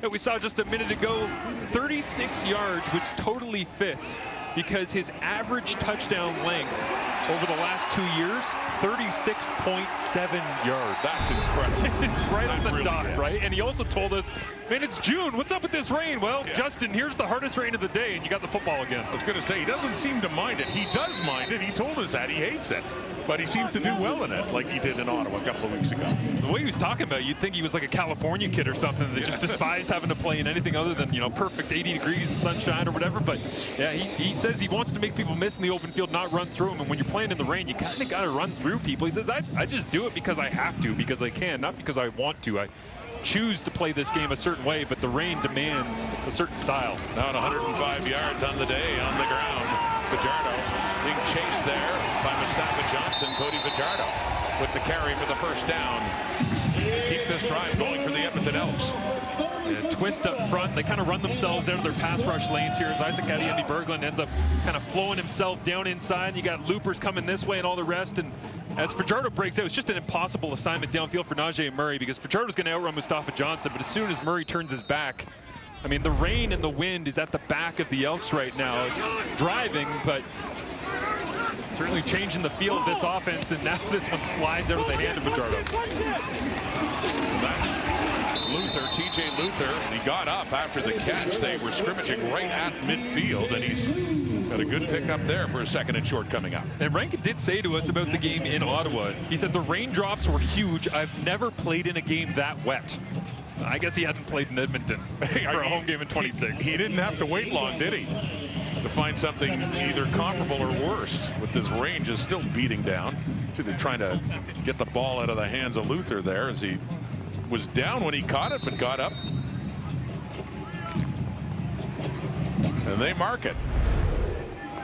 that we saw just a minute ago, 36 yards, which totally fits because his average touchdown length over the last 2 years, 36.7 yards. That's incredible. It's right on the really dot, is. right? And he also told us, man, it's June. What's up with this rain? Well, yeah. Justin, here's the hardest rain of the day, and you got the football again. I was going to say, he doesn't seem to mind it. He does mind it. He told us that. He hates it. But he seems to do well in it, like he did in Ottawa a couple of weeks ago. The way he was talking about it, you'd think he was like a California kid or something that just despised having to play in anything other than, perfect 80 degrees and sunshine or whatever. But, yeah, he says he wants to make people miss in the open field, not run through them. And when you're playing in the rain, you kind of got to run through people. He says, I just do it because I have to, because I can, not because I want to. I choose to play this game a certain way, but the rain demands a certain style. Now at 105 yards on the day on the ground. Fajardo being chased there by Mustafa Johnson. Cody Fajardo with the carry for the first down. keep this drive going for the Edmonton Elks. Twist up front. They kind of run themselves out of their pass rush lanes here as Isaac Berglund ends up kind of flowing himself down inside. You got loopers coming this way and all the rest. And as Fajardo breaks out, it's just an impossible assignment downfield for Najee Murray because Fajardo's going to outrun Mustafa Johnson. But as soon as Murray turns his back, I mean, the rain and the wind is at the back of the Elks right now. It's driving, but certainly changing the feel of this offense. And now this one slides out of the hand of Fajardo. That's Luther, TJ Luther, and he got up after the catch. They were scrimmaging right at midfield, and he's got a good pick up there for a 2nd and short coming up. And Rankin did say to us about the game in Ottawa, he said the raindrops were huge. I've never played in a game that wet. I guess he hadn't played in Edmonton for a home game in 26. He didn't have to wait long, did he? To find something either comparable or worse with this rain just still beating down. They're trying to get the ball out of the hands of Luther there as he was down when he caught it, but got up. And they mark it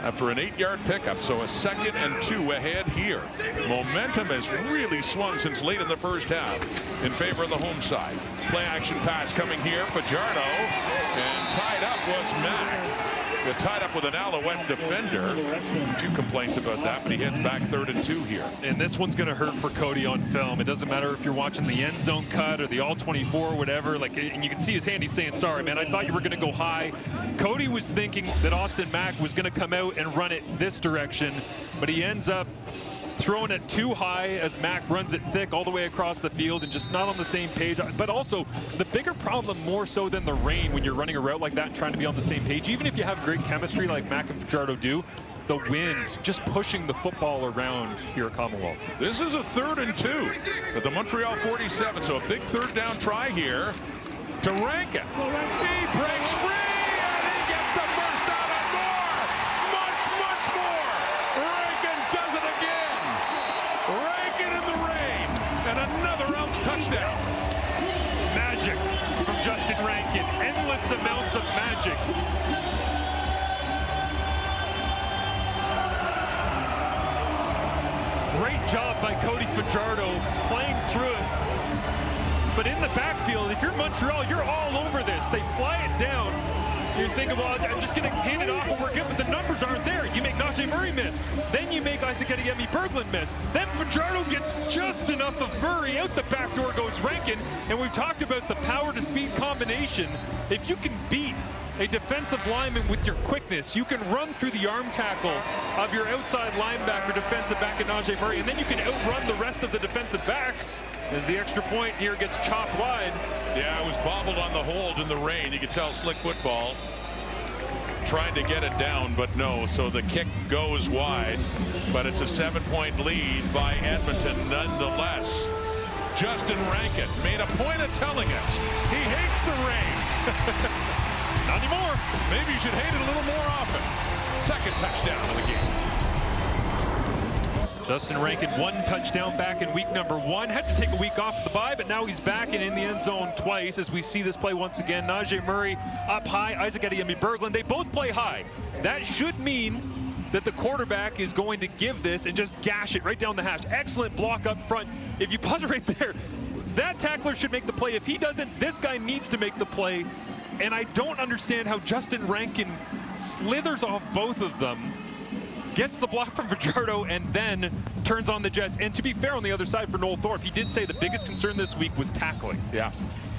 after an 8-yard pickup, so a 2nd and 2 ahead here. Momentum has really swung since late in the first half in favor of the home side. Play action pass coming here, Fajardo, and tied up was Mack. Got tied up with an Alouette defender. A few complaints about that, but he heads back 3rd and 2 here. And this one's going to hurt for Cody on film. It doesn't matter if you're watching the end zone cut or the all 24 or whatever. Like, and you can see his hand. He's saying, "Sorry, man. I thought you were going to go high." Cody was thinking that Austin Mack was going to come out and run it this direction, but he ends up throwing it too high as Mack runs it thick all the way across the field and just not on the same page. But also, the bigger problem more so than the rain when you're running a route like that and trying to be on the same page, even if you have great chemistry like Mack and Fajardo do, the wind just pushing the football around here at Commonwealth. This is a 3rd and 2 at the Montreal 47, so a big 3rd down try here to Rankin. He breaks free. Touchdown. Magic from Justin Rankin. Endless amounts of magic. Great job by Cody Fajardo playing through it. But in the backfield, if you're Montreal, you're all over this. They fly it down. You're thinking, well, I'm just going to hand it off and we're good, but the numbers aren't there. You make Najee Murray miss. Then you make Isaac Berglund miss. Then Fajardo gets just enough of Murray. Out the back door goes Rankin. And we've talked about the power to speed combination. If you can beat a defensive lineman with your quickness, you can run through the arm tackle of your outside linebacker, defensive back in Najee Murray, and then you can outrun the rest of the defensive backs as the extra point here gets chopped wide. Yeah, it was bobbled on the hold in the rain. You could tell slick football trying to get it down, but no. So the kick goes wide, but it's a 7-point lead by Edmonton nonetheless. Justin Rankin made a point of telling us he hates the rain. Not anymore. Maybe you should hate it a little more often. 2nd touchdown of the game. Justin Rankin, 1 touchdown back in week number 1. Had to take a week off of the bye, but now he's back and in the end zone twice as we see this play once again. Najee Murray up high, Isaac Berglund. They both play high. That should mean that the quarterback is going to give this and just gash it right down the hash. Excellent block up front. If you pause right there, that tackler should make the play. If he doesn't, this guy needs to make the play. And I don't understand how Justin Rankin slithers off both of them, gets the block from Fajardo, and then turns on the Jets. And to be fair on the other side for Noel Thorpe, he did say the biggest concern this week was tackling. Yeah.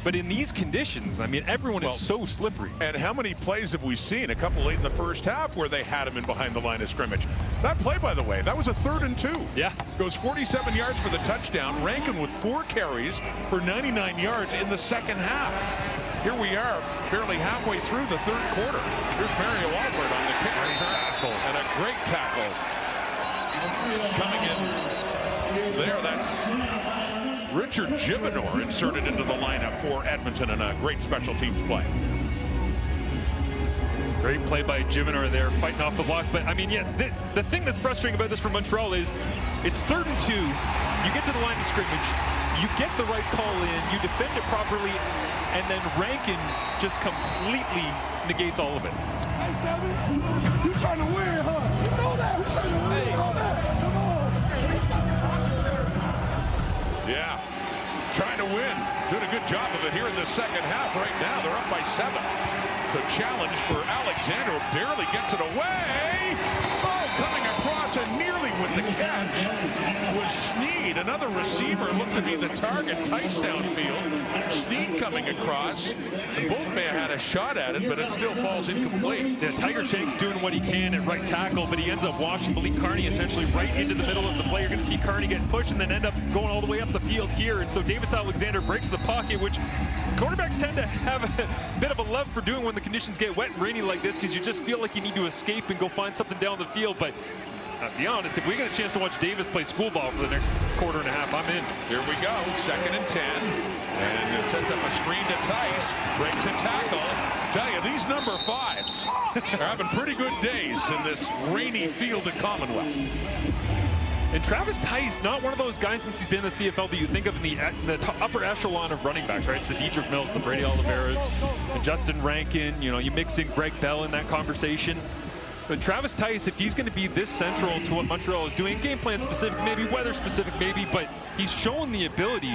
But in these conditions, I mean, everyone is so slippery. And how many plays have we seen? A couple late in the first half where they had him in behind the line of scrimmage. That play, by the way, that was a 3rd and 2. Yeah. Goes 47 yards for the touchdown. Rankin with 4 carries for 99 yards in the second half. Here we are, barely halfway through the 3rd quarter. Here's Mario Alford on the kick return. And a great tackle coming in there. That's Richard Gibonor inserted into the lineup for Edmonton, and a great special teams play. Great play by Gibonor there, fighting off the block. But I mean, yeah, the thing that's frustrating about this for Montreal is it's 3rd and 2. You get to the line of scrimmage, you get the right call in, you defend it properly, and then Rankin just completely negates all of it. Hey, Seven, you trying to win, huh? You know that. You trying to win. You know that. Come on. Yeah, trying to win. job of it here in the second half. Right now, they're up by 7. So challenge for Alexander, barely gets it away. Oh, coming across and nearly with the catch was Sneed. Another receiver looked to be the target. Tice downfield. Sneed coming across. And both may have had a shot at it, but it still falls incomplete. Yeah, Tiger Shank's doing what he can at right tackle, but he ends up washing Malik Carney essentially right into the middle of the play. You're going to see Carney get pushed and then end up going all the way up the field here. And so Davis Alexander breaks the pocket, which quarterbacks tend to have a bit of a love for doing when the conditions get wet and rainy like this, because you just feel like you need to escape and go find something down the field. But to be honest, if we get a chance to watch Davis play school ball for the next quarter and a half, I'm in. Here we go, 2nd and 10. And sets up a screen to Tice. Breaks a tackle. Tell you, these number 5s are having pretty good days in this rainy field at Commonwealth. And Travis Tice, not one of those guys since he's been in the CFL that you think of in the upper echelon of running backs, right? It's the Dietrich Mills, the Brady Oliveras, and Justin Rankin. You know, you mix in Greg Bell in that conversation. But Travis Tice, if he's going to be this central to what Montreal is doing, game plan specific, maybe weather specific, maybe, but he's shown the ability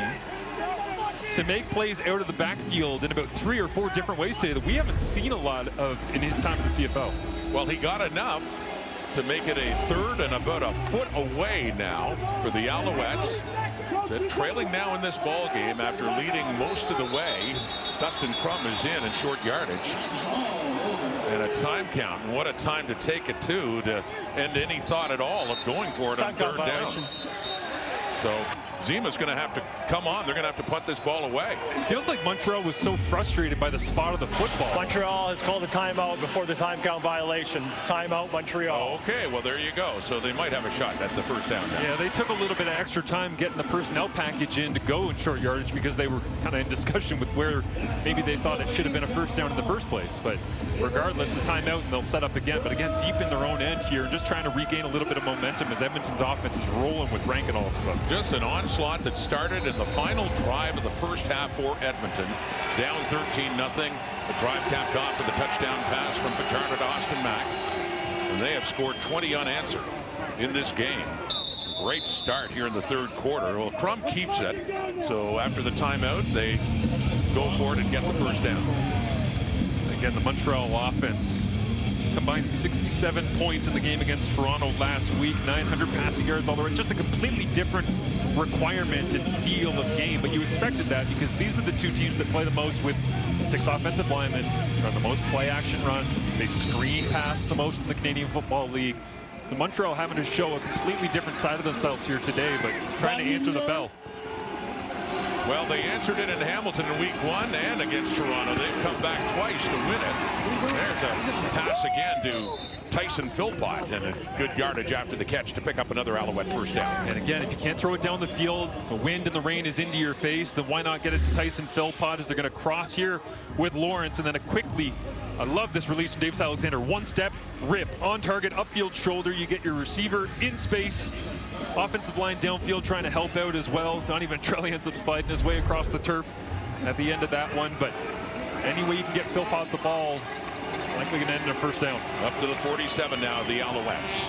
to make plays out of the backfield in about 3 or 4 different ways today that we haven't seen a lot of in his time in the CFL. Well, he got enough to make it a 3rd and about a foot away now for the Alouettes. So trailing now in this ball game after leading most of the way. Dustin Crum is in short yardage. And a time count. And what a time to take it to end any thought at all of going for it on 3rd down. So Zima's going to have to come on. They're going to have to punt this ball away. It feels like Montreal was so frustrated by the spot of the football. Montreal has called a timeout before the time count violation. Timeout, Montreal. Okay, well, there you go. So they might have a shot at the 1st down now. Yeah, they took a little bit of extra time getting the personnel package in to go in short yardage because they were kind of in discussion with where maybe they thought it should have been a 1st down in the first place. But regardless, the timeout, and they'll set up again. But again, deep in their own end here, just trying to regain a little bit of momentum as Edmonton's offense is rolling with Rankin all of a sudden. Just an onslaught that started in the final drive of the first half for Edmonton. Down 13-0. The drive capped off with a touchdown pass from Fajardo to Austin Mack. And they have scored 20 unanswered in this game. Great start here in the 3rd quarter. Well, Crum keeps it. So after the timeout, they go for it and get the 1st down. Again, the Montreal offense combined 67 points in the game against Toronto last week. 900 passing yards all the way. Just a completely different requirement and feel of game, but you expected that because these are the 2 teams that play the most with 6 offensive linemen, run the most play action run, they screen pass the most in the Canadian Football League. So Montreal having to show a completely different side of themselves here today, but trying to answer the bell. Well, they answered it in Hamilton in week 1 and against Toronto. They've come back twice to win it. There's a pass again to Tyson Philpott and a good yardage after the catch to pick up another Alouette 1st down. And again, if you can't throw it down the field, the wind and the rain is into your face, then why not get it to Tyson Philpott as they're going to cross here with Lawrence, and then I love this release from Davis Alexander. 1 step, rip, on target, upfield shoulder. You get your receiver in space. Offensive line downfield trying to help out as well. Donnie Ventrelli ends up sliding his way across the turf at the end of that one. But any way you can get Philpott the ball, it's likely going to end in a 1st down. Up to the 47 now, the Alouettes.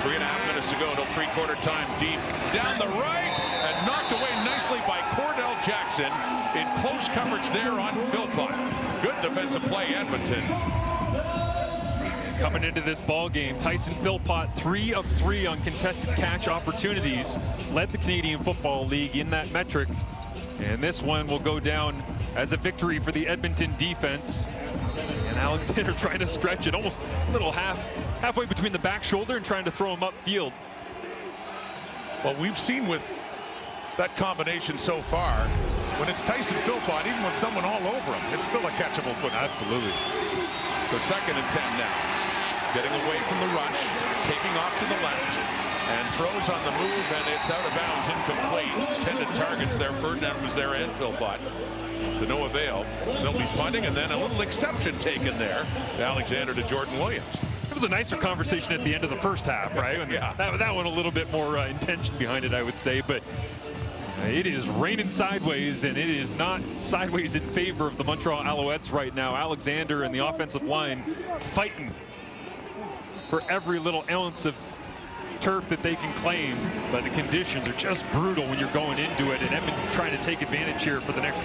3.5 minutes to go until 3/4 time deep. Down the right and knocked away nicely by Cordell Jackson in close coverage there on Philpott. Good defensive play, Edmonton. Coming into this ball game, Tyson Philpott 3 of 3 on contested catch opportunities, led the Canadian Football League in that metric, and this one will go down as a victory for the Edmonton defense. And Alexander trying to stretch it almost a little halfway between the back shoulder and trying to throw him upfield. Well, we've seen with that combination so far, when it's Tyson Philpott, even with someone all over him, it's still a catchable football. Absolutely. So 2nd and 10 now. Getting away from the rush, taking off to the left, and throws on the move, and it's out of bounds, incomplete. Intended targets there. Ferdinand was there and Philpott. To no avail. They'll be punting, and then a little exception taken there. Alexander to Jordan Williams. It was a nicer conversation at the end of the 1st half, right? Yeah. That one a little bit more intention behind it, I would say, but it is raining sideways, and it is not sideways in favor of the Montreal Alouettes right now. Alexander and the offensive line fighting for every little ounce of turf that they can claim, but the conditions are just brutal when you're going into it, and Edmonton trying to take advantage here for the next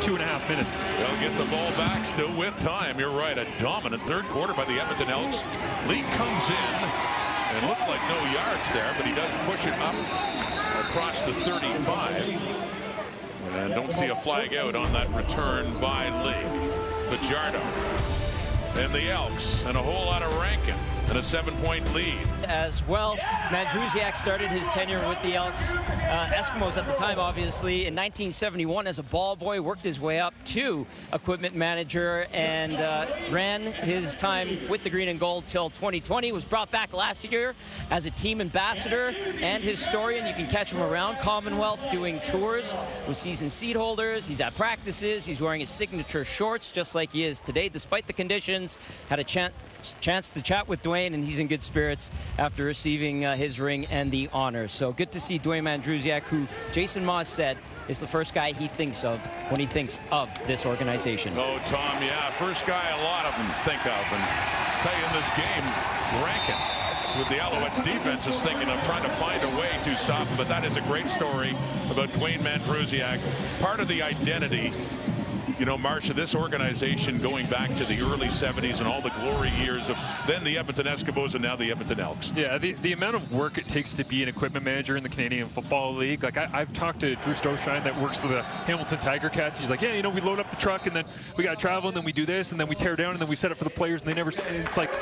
2.5 minutes. They'll get the ball back still with time. You're right, a dominant third quarter by the Edmonton Elks. Lee comes in and looked like no yards there, but he does push it up across the 35. And don't see a flag out on that return by Lee. Fajardo and the Elks, and a whole lot of Rankin, and a 7-point lead. As well, Mandrusiak started his tenure with the Elks, Eskimos at the time, obviously, in 1971 as a ball boy, worked his way up to equipment manager, and ran his time with the green and gold till 2020. Was brought back last year as a team ambassador and historian. You can catch him around Commonwealth doing tours with season seat holders. He's at practices. He's wearing his signature shorts just like he is today, despite the conditions. Had a chance to chat with Dwayne, and he's in good spirits after receiving his ring and the honor. So good to see Dwayne Mandrusiak, who Jason Maas said is the first guy he thinks of when he thinks of this organization. Oh, Tom, yeah, first guy a lot of them think of. And I'll tell you, in this game, Rankin with the Alouettes defense is thinking of trying to find a way to stop him. But that is a great story about Dwayne Mandrusiak, part of the identity, you know, March, of this organization going back to the early 70s and all the glory years of then the Edmonton Eskimos and now the Edmonton Elks. Yeah, the amount of work it takes to be an equipment manager in the Canadian Football League. Like, I've talked to Drew Stoshine that works for the Hamilton Tiger Cats. He's like, yeah, you know, we load up the truck and then we got to travel and then we do this and then we tear down and then we set it for the players and they never, and it's like,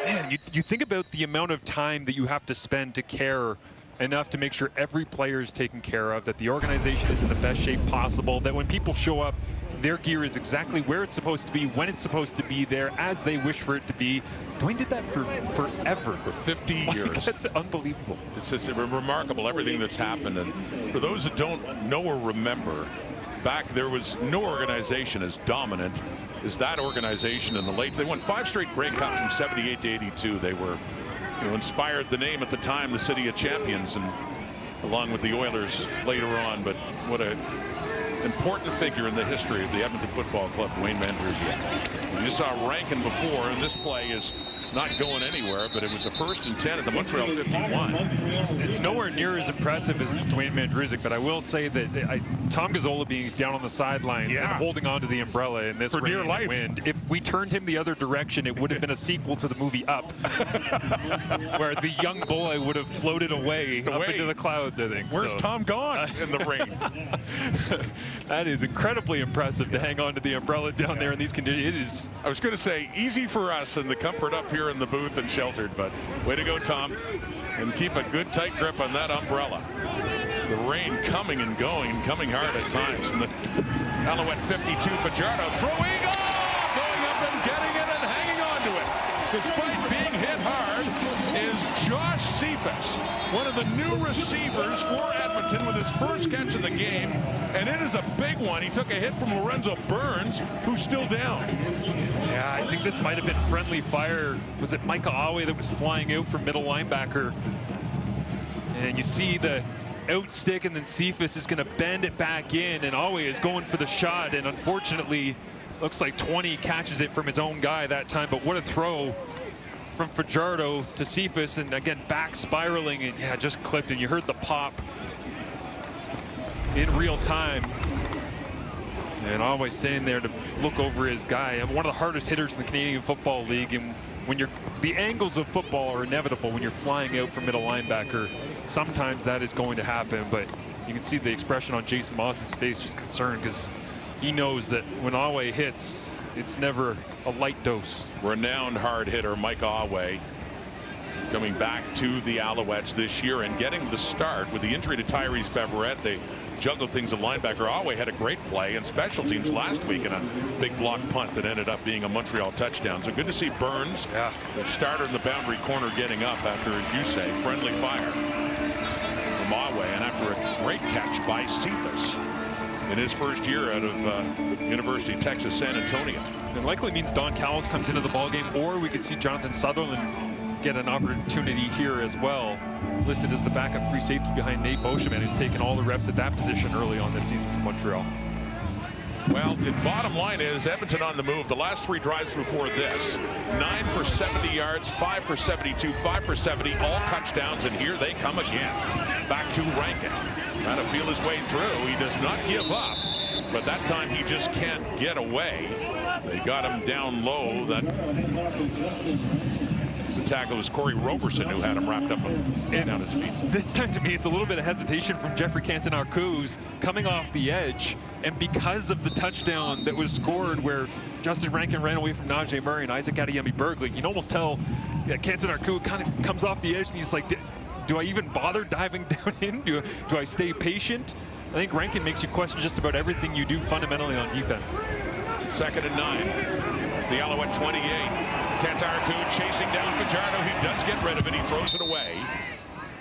man, you think about the amount of time that you have to spend to care enough to make sure every player is taken care of, that the organization is in the best shape possible, that when people show up, their gear is exactly where it's supposed to be, when it's supposed to be there, as they wish for it to be. Dwayne did that for forever. For 50 years. That's unbelievable. It's just remarkable, everything that's happened. And for those that don't know or remember, back there was no organization as dominant as that organization in the late. They won 5 straight Grey Cups from 78 to 82. They were, you know, inspired the name at the time, the City of Champions, and along with the Oilers later on. But what a important figure in the history of the Edmonton Football Club, Dwayne Mandrusiak. You saw Rankin before, and this play is not going anywhere, but it was a 1st and 10 at the Montreal 51. It's nowhere near as impressive as Dwayne Mandrusiak, but I will say that Tom Gazzola being down on the sidelines and holding onto the umbrella in this rain and wind, if we turned him the other direction, it would have been a sequel to the movie Up, where the young boy would have floated away up into the clouds, I think. Where's Tom gone in the rain? That is incredibly impressive to hang on to the umbrella down there in these conditions. It is. I was going to say, easy for us in the comfort up here in the booth and sheltered, but way to go, Tom. And keep a good tight grip on that umbrella. The rain coming and going, coming hard at times. From the Alouette 52, Fajardo throwing off, going up and getting it and hanging on to it. Despite being hit hard, is Josh Cephas, one of the new receivers for Edmonton, with his first catch of the game, and it is a big one. He took a hit from Lorenzo Burns, who's still down. Yeah, I think this might have been friendly fire. Was it Micah Awe that was flying out from middle linebacker? And you see the out stick, and then Cephas is going to bend it back in, and Awe is going for the shot, and unfortunately, looks like 20 catches it from his own guy that time, but what a throw from Fajardo to Cephas, and again back spiraling, and yeah, just clipped, and you heard the pop in real time. And always standing there to look over his guy. One of the hardest hitters in the Canadian Football League, and when the angles of football are inevitable when you're flying out from middle linebacker. Sometimes that is going to happen, but you can see the expression on Jason Maas's face, just concerned, because he knows that when Awe hits, it's never a light dose. Renowned hard hitter Mike Awe coming back to the Alouettes this year and getting the start with the injury to Tyrese Beverette. They juggled things at linebacker. Awe had a great play in special teams last week in a big block punt that ended up being a Montreal touchdown. So good to see Burns, the starter in the boundary corner, getting up after, as you say, friendly fire from Awe, and after a great catch by Cephas in his first year out of University of Texas San Antonio. It likely means Don Cowles comes into the ballgame, or we could see Jonathan Sutherland get an opportunity here as well, listed as the backup free safety behind Nate Beauchemin, who's taken all the reps at that position early on this season for Montreal. Well, the bottom line is Edmonton on the move. The last 3 drives before this, 9 for 70 yards, 5 for 72, 5 for 70, all touchdowns, and here they come again. Back to Rankin. Trying to feel his way through. He does not give up, but that time he just can't get away. They got him down low. The tackle was Corey Roberson who had him wrapped up and on his feet. This time, to me, it's a little bit of hesitation from Jeffrey Canton-Arcus coming off the edge, and because of the touchdown that was scored where Justin Rankin ran away from Najee Murray and Isaac Adeyemi-Bergley, you can almost tell that Canton-Arcus kind of comes off the edge and he's like, do I even bother diving down in? Do I stay patient? I think Rankin makes you question just about everything you do fundamentally on defense. 2nd and 9. The Alouette 28. Canton-Arcus chasing down Fajardo. He does get rid of it. He throws it away.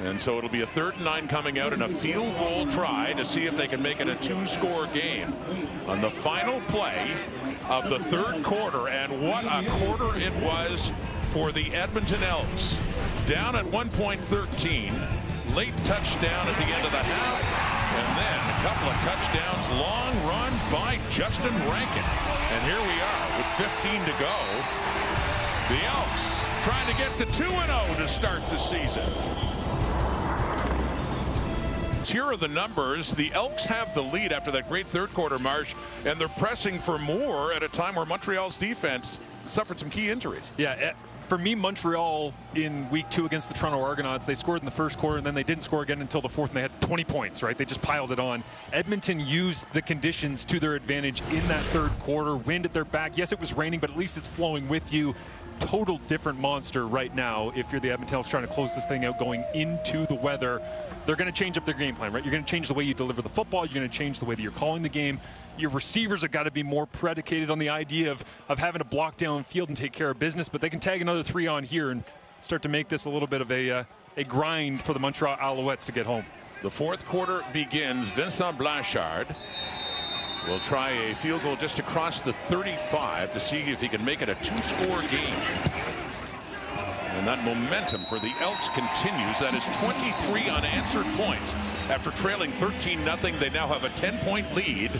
And so it'll be a 3rd and 9 coming out and a field goal try to see if they can make it a 2-score game on the final play of the 3rd quarter. And what a quarter it was for the Edmonton Elks. Down at 1 point 13. Late touchdown at the end of the half. And then a couple of touchdowns, long runs by Justin Rankin. And here we are with 15 to go. The Elks trying to get to 2-0 to start the season. Here are the numbers. The Elks have the lead after that great 3rd quarter march, and they're pressing for more at a time where Montreal's defense suffered some key injuries. Yeah. For me, Montreal in week 2 against the Toronto Argonauts, they scored in the 1st quarter and then they didn't score again until the 4th, and they had 20 points, right? They just piled it on. Edmonton used the conditions to their advantage in that 3rd quarter. Wind at their back. Yes, it was raining, but at least it's flowing with you. Total different monster right now if you're the Edmonton Elks trying to close this thing out going into the weather. They're going to change up their game plan, right? You're going to change the way you deliver the football. You're going to change the way that you're calling the game. Your receivers have got to be more predicated on the idea of having to block down field and take care of business, but they can tag another 3 on here and start to make this a little bit of a grind for the Montreal Alouettes to get home. The 4th quarter begins. Vincent Blanchard will try a field goal just across the 35 to see if he can make it a 2-score game. And that momentum for the Elks continues. That is 23 unanswered points. After trailing 13-0, they now have a 10-point lead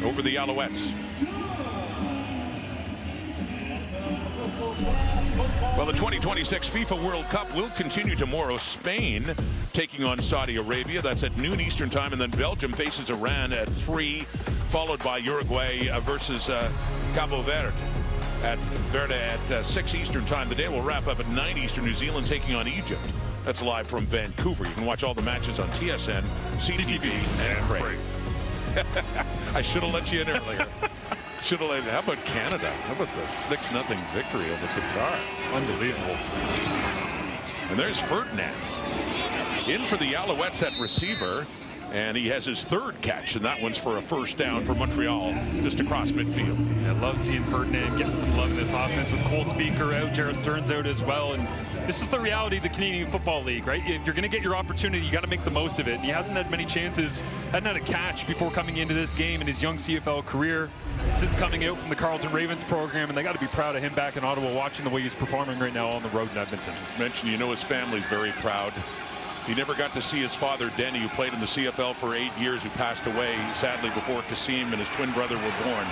over the Alouettes. Well, the 2026 FIFA World Cup will continue tomorrow. Spain taking on Saudi Arabia. That's at noon Eastern time. And then Belgium faces Iran at 3, followed by Uruguay versus Cabo Verde at 6 Eastern time. The day will wrap up at 9 Eastern. New Zealand taking on Egypt. That's live from Vancouver. You can watch all the matches on TSN, CTV, and Brave. I should have let you in earlier. Should have let. How about Canada? How about the 6-0 victory over Qatar? Unbelievable. And there's Ferdinand in for the Alouettes at receiver. And he has his 3rd catch, and that one's for a 1st down for Montreal, just across midfield. I love seeing Ferdinand getting some love in this offense with Cole Speaker out, Jarrett Stearns out as well. And this is the reality of the Canadian Football League, right? If you're going to get your opportunity, you got to make the most of it. And he hasn't had many chances, hadn't had a catch before coming into this game in his young CFL career since coming out from the Carleton Ravens program. And they got to be proud of him back in Ottawa, watching the way he's performing right now on the road in Edmonton. Mentioned, you know, his family's very proud. He never got to see his father, Denny, who played in the CFL for 8 years, who passed away, sadly, before Kasim and his twin brother were born.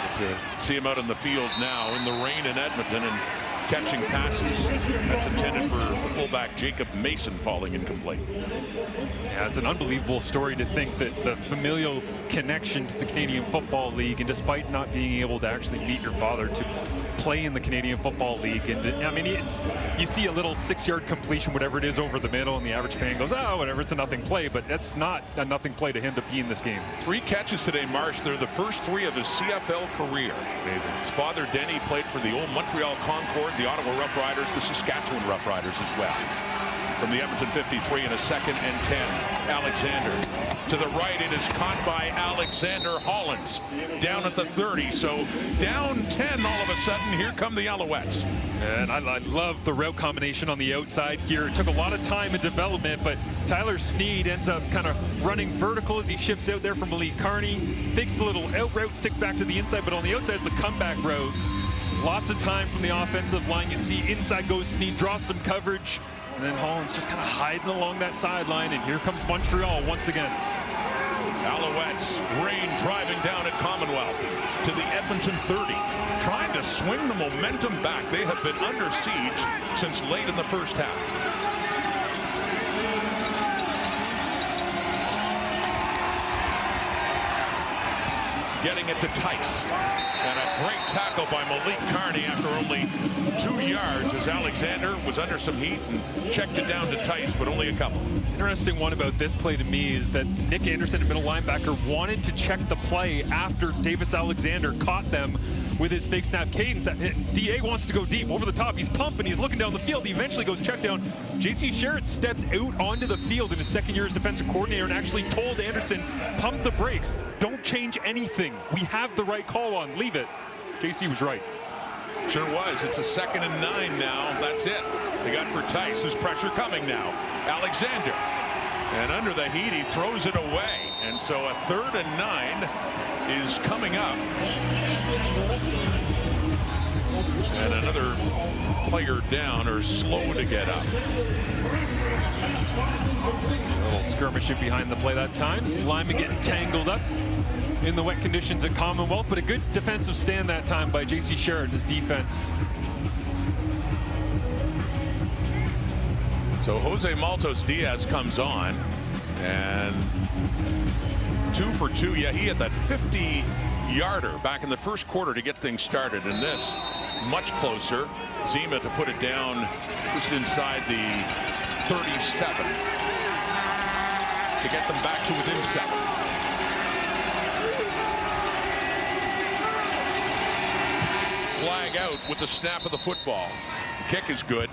But to see him out in the field now in the rain in Edmonton and catching passes, that's intended for fullback Jacob Mason falling incomplete. Yeah, it's an unbelievable story to think that the familial connection to the Canadian Football League, and despite not being able to actually meet your father, to play in the Canadian Football League. And I mean, you see a little 6-yard completion, whatever it is, over the middle, and the average fan goes, oh, whatever, it's a nothing play. But that's not a nothing play to him to be in this game. 3 catches today, Marsh. They're the first 3 of his CFL career. Amazing. His father, Denny, played for the old Montreal Concord, the Ottawa Rough Riders, the Saskatchewan Rough Riders as well. From the Edmonton 53 and a 2nd and 10. Alexander to the right. It is caught by Alexander Hollins down at the 30. So down 10 all of a sudden. Here come the Alouettes. And I love the route combination on the outside here. It took a lot of time and development, but Tyler Sneed ends up kind of running vertical as he shifts out there from Malik Carney. Fakes the little out route, sticks back to the inside, but on the outside it's a comeback route. Lots of time from the offensive line. You see inside goes Sneed, draws some coverage. And then Hollins just kind of hiding along that sideline, and here comes Montreal once again. Alouettes rain driving down at Commonwealth to the Edmonton 30, trying to swing the momentum back. They have been under siege since late in the first half. Getting it to Tice, and a great tackle by Malik Carney after only 2 yards as Alexander was under some heat and checked it down to Tice, but only a couple. Interesting one about this play to me is that Nick Anderson, a middle linebacker, wanted to check the play after Davis Alexander caught them with his fake snap cadence. DA wants to go deep over the top. He's pumping. He's looking down the field. He eventually goes check down. J.C. Sherritt stepped out onto the field in his second year as defensive coordinator and actually told Anderson, pump the brakes. Don't change anything. We have the right call on. Leave it. J.C. was right. Sure was. It's a 2nd and 9 now. That's it. They got for Tice. There's pressure coming now. Alexander. And under the heat, he throws it away. And so a 3rd and 9 is coming up. And another player down or slow to get up. A little skirmishing behind the play that time. Some linemen getting tangled up in the wet conditions at Commonwealth, but a good defensive stand that time by J.C. Sherritt, his defense. So Jose Maltos Diaz comes on, and 2 for 2. Yeah, he had that 50-yarder back in the first quarter to get things started, and this much closer. Zima to put it down just inside the 37 to get them back to within 7. Flag out with the snap of the football. Kick is good.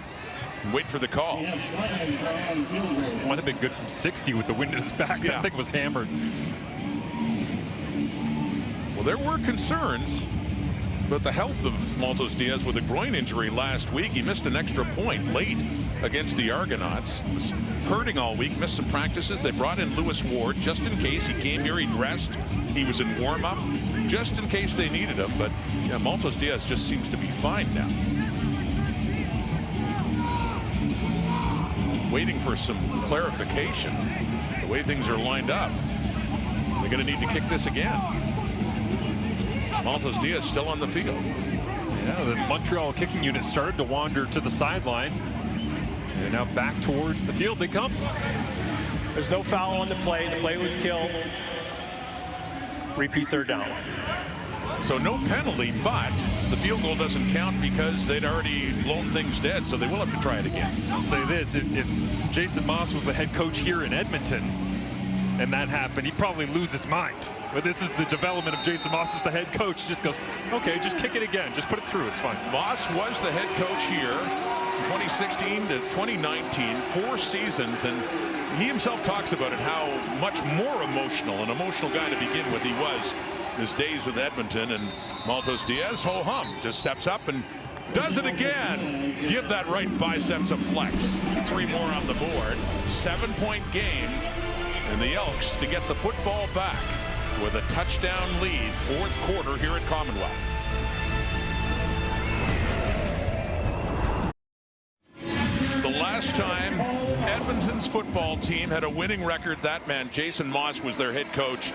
Wait for the call. Might have been good from 60 with the wind at his back. Yeah. That thing was hammered. Well, there were concerns about the health of Maltos Diaz with a groin injury last week. He missed an extra point late against the Argonauts. Was hurting all week, missed some practices. They brought in Lewis Ward just in case. He came here, he dressed. He was in warm-up just in case they needed him. But yeah, Maltos Diaz just seems to be fine now. Waiting for some clarification. The way things are lined up, they're going to need to kick this again. Maltos Diaz still on the field. Yeah, the Montreal kicking unit started to wander to the sideline. And now back towards the field they come. There's no foul on the play. The play was killed. Repeat 3rd down. So no penalty, but the field goal doesn't count because they'd already blown things dead, so they will have to try it again. I'll say this, if Jason Moss was the head coach here in Edmonton and that happened, he'd probably lose his mind. But this is the development of Jason Moss as the head coach. Just goes, okay, just kick it again. Just put it through. It's fine. Moss was the head coach here 2016 to 2019, 4 seasons, and he himself talks about it, how much more emotional, an emotional guy to begin with he was his days with Edmonton. And Maltos Diaz, ho-hum, just steps up and does it again. Give that right biceps a flex. 3 more on the board. 7-point game, and the Elks to get the football back with a touchdown lead, 4th quarter here at Commonwealth. The last time Edmonton's football team had a winning record, that man Jason Moss was their head coach.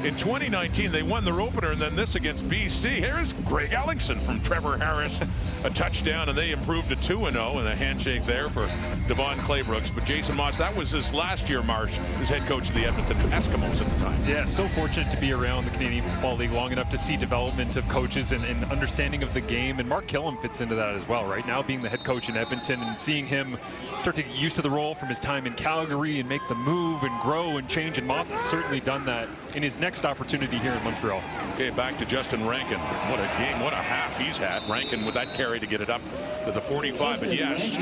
In 2019, they won their opener, and then this against BC. Here's Greg Ellingson from Trevor Harris, a touchdown, and they improved to 2-0, and a handshake there for Devon Claybrooks. But Jason Moss, that was his last year, Marsh, as head coach of the Edmonton Eskimos at the time. Yeah, so fortunate to be around the Canadian Football League long enough to see development of coaches and understanding of the game. And Mark Killam fits into that as well, right? Now being the head coach in Edmonton and seeing him start to get used to the role from his time in Calgary and make the move and grow and change. And Moss has certainly done that in his next opportunity here in Montreal. Okay, back to Justin Rankin. What a game, what a half he's had. Rankin with that carry to get it up to the 45. But yes,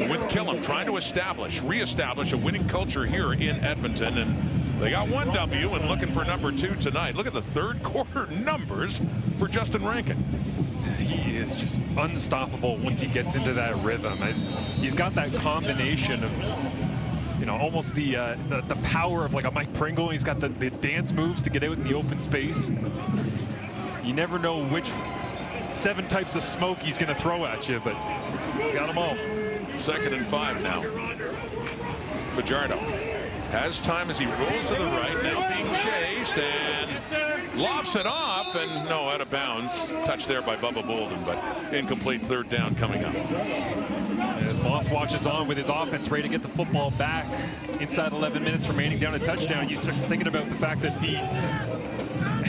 with Killam trying to reestablish a winning culture here in Edmonton. And they got 1 W and looking for number 2 tonight. Look at the 3rd quarter numbers for Justin Rankin. He is just unstoppable once he gets into that rhythm. He's got that combination of, you know, almost the power of like a Mike Pringle. He's got the dance moves to get out in the open space. You never know which 7 types of smoke he's going to throw at you, but he's got them all. 2nd and 5 now. Fajardo Has time as he rolls to the right, now being chased and lofts it off, and no, out of bounds. Touched there by Bubba Bolden, but incomplete. Third down coming up. As Moss watches on with his offense ready to get the football back inside 11 minutes remaining down a touchdown, you start thinking about the fact that he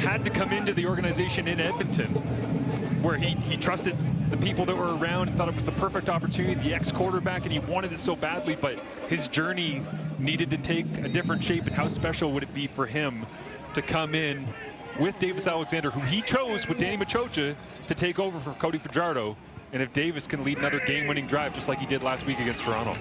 had to come into the organization in Edmonton where he trusted the people that were around and thought it was the perfect opportunity, the ex-quarterback, and he wanted it so badly, but his journey needed to take a different shape. And how special would it be for him to come in with Davis Alexander, who he chose with Danny Machocha to take over for Cody Fajardo, and if Davis can lead another game-winning drive just like he did last week against Toronto.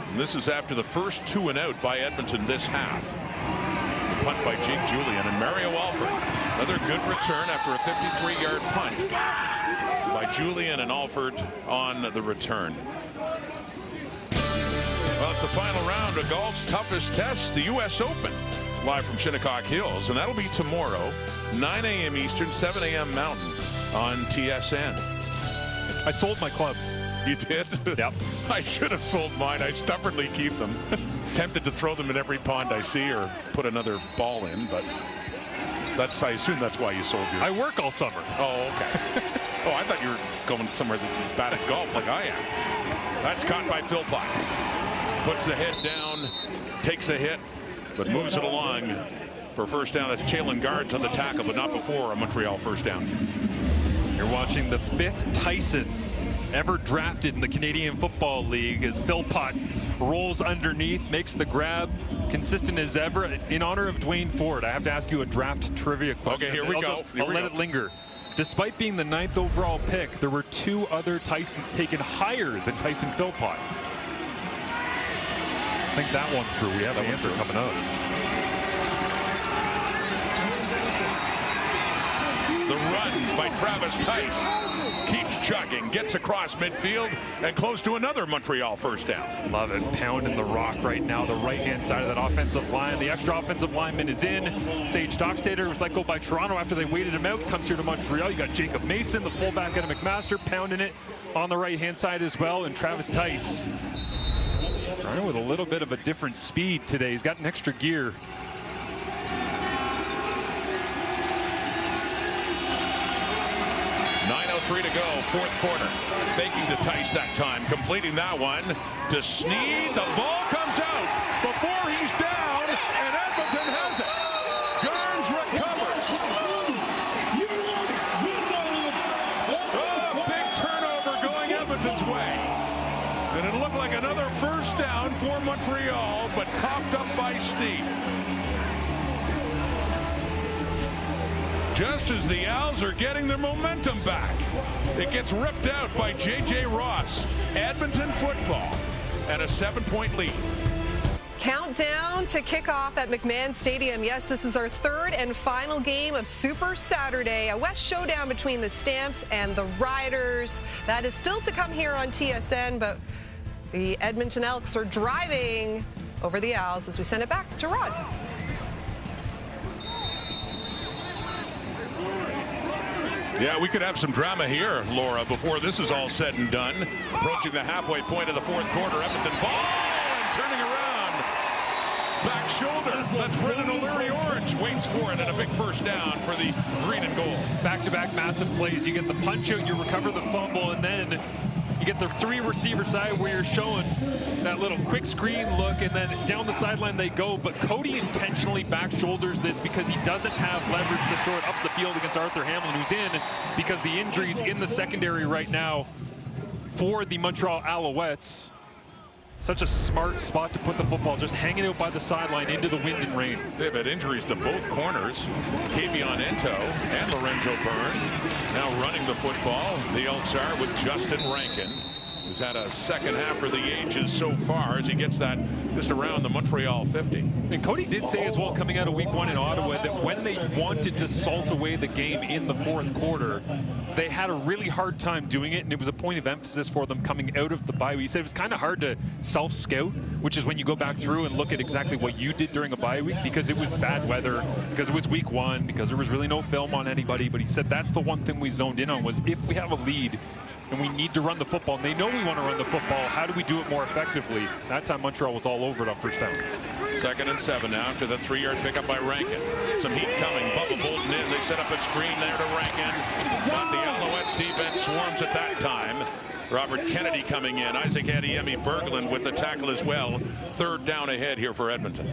And this is after the first 2 and out by Edmonton this half. The punt by Jake Julian and Mario Alford. Another good return after a 53-yard punt by Julian and Alford on the return. Well, it's the final round of golf's toughest test, the U.S. Open, live from Shinnecock Hills, and that'll be tomorrow, 9 a.m. Eastern, 7 a.m. Mountain on TSN. I sold my clubs. You did? Yep. I should have sold mine. I stubbornly keep them. Tempted to throw them in every pond I see or put another ball in, but I assume that's why you sold yours. I work all summer. Oh, okay. Oh, I thought you were going somewhere that's bad at golf like I am. That's caught by Philpott. Puts the head down, takes a hit, but moves it along for a first down. That's Jalen Guards on the tackle, but not before a Montreal first down. You're watching the 5th Tyson ever drafted in the Canadian Football League as Philpott rolls underneath, makes the grab, consistent as ever. In honor of Dwayne Ford, I have to ask you a draft trivia question. Okay, here we go. I'll let it linger. Despite being the 9th overall pick, there were 2 other Tysons taken higher than Tyson Philpott. Think that one through. We have the answer coming up. The run by Travis Tice keeps chugging, gets across midfield and close to another Montreal first down. Love it. Pounding the rock right now, the right-hand side of that offensive line. The extra offensive lineman is in. Sage Dockstader was let go by Toronto after they waited him out. Comes here to Montreal. You got Jacob Mason, the fullback out of McMaster, pounding it on the right-hand side as well. And Travis Tice running with a little bit of a different speed today. He's got an extra gear. .03 to go, fourth quarter. Faking to Tice that time, completing that one to Sneed. The ball comes out before he's down, and Edmonton has it. Garnes recovers. Oh, big turnover going Edmonton's way. And it looked like another first down for Montreal, but popped up by Sneed. Just as the Owls are getting their momentum back, it gets ripped out by J.J. Ross. Edmonton football and a 7-point lead. Countdown to kickoff at McMahon Stadium. Yes, this is our 3rd and final game of Super Saturday, a West showdown between the Stamps and the Riders. That is still to come here on TSN, but the Edmonton Elks are driving over the Owls as we send it back to Rod. Yeah, we could have some drama here, Laura, before this is all said and done. Approaching the halfway point of the fourth quarter, Edmonton ball and turning around. Back shoulder. That's Brendan O'Leary Orange. Waits for it and a big first down for the green and gold. Back-to-back massive plays. You get the punch out, you recover the fumble, and then you get the 3 receiver side where you're showing that little quick screen look, and then down the sideline they go. But Cody intentionally back shoulders this because he doesn't have leverage to throw it up the field against Arthur Hamlin, who's in, because the injuries in the secondary right now for the Montreal Alouettes. Such a smart spot to put the football, just hanging out by the sideline into the wind and rain. They've had injuries to both corners, Kavion Ento and Lorenzo Burns. Now running the football, the Elks are with Justin Rankin, who's had a second half for the ages so far as he gets that just around the Montreal 50. And Cody did say as well coming out of week 1 in Ottawa that when they wanted to salt away the game in the fourth quarter, they had a really hard time doing it, and it was a point of emphasis for them coming out of the bye week. He said it was kind of hard to self-scout, which is when you go back through and look at exactly what you did during a bye week, because it was bad weather, because it was week 1, because there was really no film on anybody. But he said that's the one thing we zoned in on, was if we have a lead and we need to run the football, and they know we want to run the football. How do we do it more effectively? That time Montreal was all over it on first down. 2nd and 7 now after the 3-yard pickup by Rankin. Some heat coming. Bubba Bolden in. They set up a screen there to Rankin. But the Alouettes defense swarms at that time. Robert Kennedy coming in. Isaac Adiemi Berglund with the tackle as well. 3rd down ahead here for Edmonton.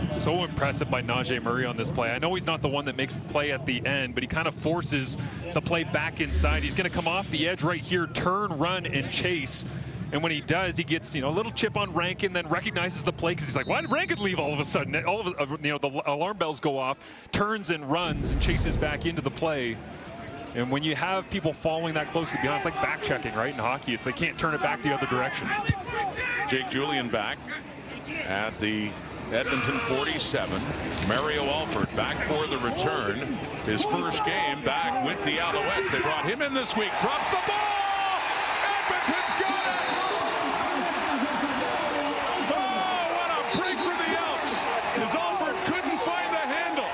So impressive by Najee Murray on this play. I know he's not the one that makes the play at the end, but he kind of forces the play back inside. He's going to come off the edge right here, turn, run, and chase. And when he does, he gets, a little chip on Rankin, then recognizes the play because he's like, why did Rankin leave all of a sudden? All of the alarm bells go off, turns and runs and chases back into the play. And when you have people following that closely behind, it's like back checking, right? In hockey, they can't turn it back the other direction. Jake Julian back at the Edmonton 47. Mario Alford back for the return. His first game back with the Alouettes. They brought him in this week. Drops the ball. Edmonton's got it. Oh, what a break for the Elks. As Alford couldn't find the handle.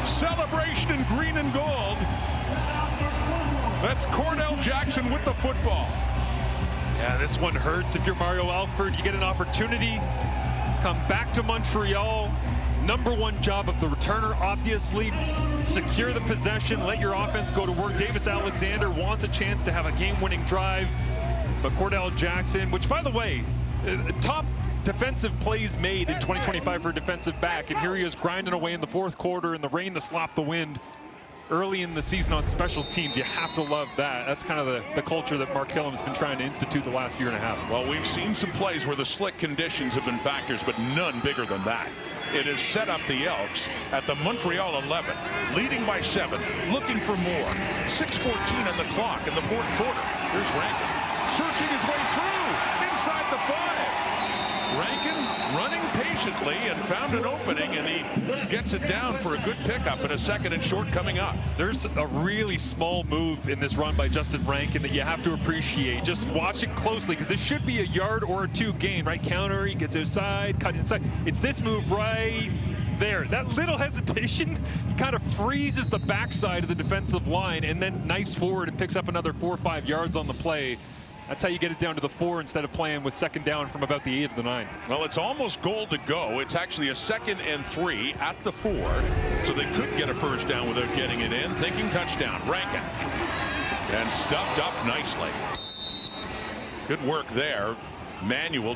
Celebration in green and gold. That's Cordell Jackson with the football. Yeah, this one hurts. If you're Mario Alford, you get an opportunity. Come back to Montreal. #1 job of the returner, obviously. Secure the possession, let your offense go to work. Davis Alexander wants a chance to have a game-winning drive. But Cordell Jackson, which, by the way, top defensive plays made in 2025 for a defensive back. And here he is grinding away in the 4th quarter in the rain, the slop, the wind. Early in the season on special teams, you have to love that. That's kind of the culture that Mark Killam's been trying to institute the last year and a half. Well, we've seen some plays where the slick conditions have been factors, but none bigger than that. It has set up the Elks at the Montreal 11, leading by 7, looking for more. 6:14 on the clock in the 4th quarter. Here's Rankin, searching his way through inside the 5. Rankin running patiently and found an opening, and he gets it down for a good pickup and a 2nd and short coming up. There's a really small move in this run by Justin Rankin that you have to appreciate. Just watch it closely because it should be a yard or 2 gain, right? Counter, he gets outside, cut inside. It's this move right there. That little hesitation, he kind of freezes the backside of the defensive line and then knifes forward and picks up another 4 or 5 yards on the play. That's how you get it down to the 4 instead of playing with 2nd down from about the 8 of the 9. Well, it's almost goal to go. It's actually a 2nd and 3 at the 4. So they could get a first down without getting it in. Thinking touchdown. Rankin. And stuffed up nicely. Good work there.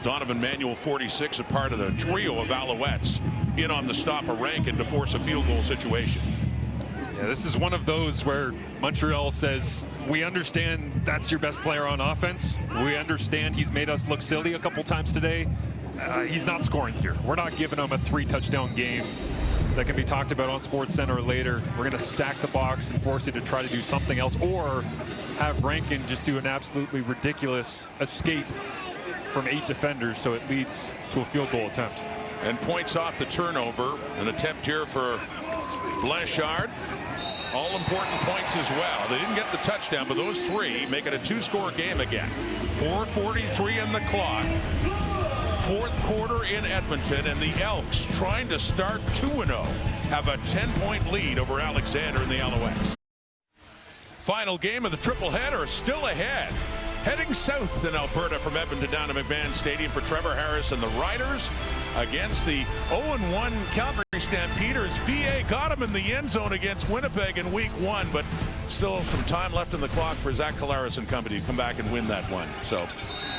Donovan Manuel, 46, a part of the trio of Alouettes, in on the stop of Rankin to force a field goal situation. Yeah, this is one of those where Montreal says, we understand that's your best player on offense. We understand he's made us look silly a couple times today. He's not scoring here. We're not giving him a 3-touchdown game that can be talked about on SportsCenter later. We're going to stack the box and force you to try to do something else, or have Rankin just do an absolutely ridiculous escape from 8 defenders, so it leads to a field goal attempt. And points off the turnover. An attempt here for Blanchard. All important points as well. They didn't get the touchdown, but those 3 make it a 2-score game again. 4:43 in the clock. 4th quarter in Edmonton, and the Elks trying to start 2-0. Have a 10-point lead over Alexander and the Alouettes. Final game of the triple-header still ahead. Heading south in Alberta from Edmonton down to McMahon Stadium for Trevor Harris and the Riders against the 0-1 Calgary Stampeders. VA got him in the end zone against Winnipeg in week 1, but still some time left in the clock for Zach Collaros and company to come back and win that one. So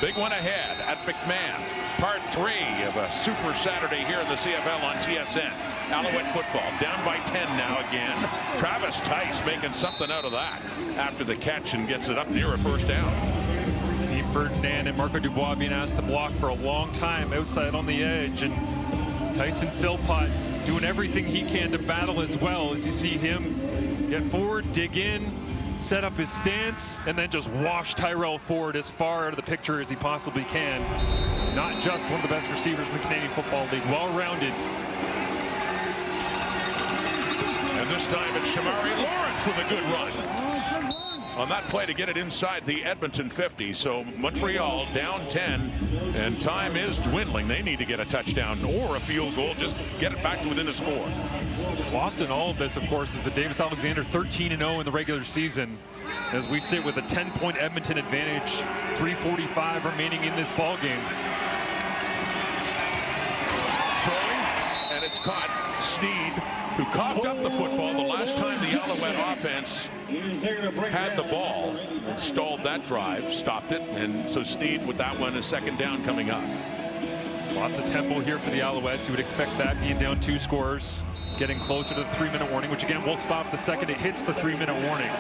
big one ahead at McMahon. Part 3 of a super Saturday here in the CFL on TSN. Alouette football down by 10 now again. Travis Tice making something out of that after the catch and gets it up near a first down. See Ferdinand and Marco Dubois being asked to block for a long time outside on the edge, and Tyson Philpott doing everything he can to battle as well, as you see him get forward, dig in, set up his stance, and then just wash Tyrell Ford as far out of the picture as he possibly can. Not just one of the best receivers in the Canadian Football League, well-rounded. And this time it's Shamari Lawrence with a good run. on that play to get it inside the Edmonton 50. So Montreal down 10, and time is dwindling. They need to get a touchdown or a field goal, just get it back to within a score. Lost in all of this, of course, is the Davis Alexander 13-0 in the regular season, as we sit with a 10-point Edmonton advantage, 3:45 remaining in this ball game. Throwing, and it's caught. Sneed, who coughed up the football the last time the Alouette offense had the ball, and stalled that drive, stopped it, and so Sneed with that one is second down coming up. Lots of tempo here for the Alouettes. You would expect that, being down 2 scores, getting closer to the 3-minute warning, which again will stop the second it hits the 3-minute warning.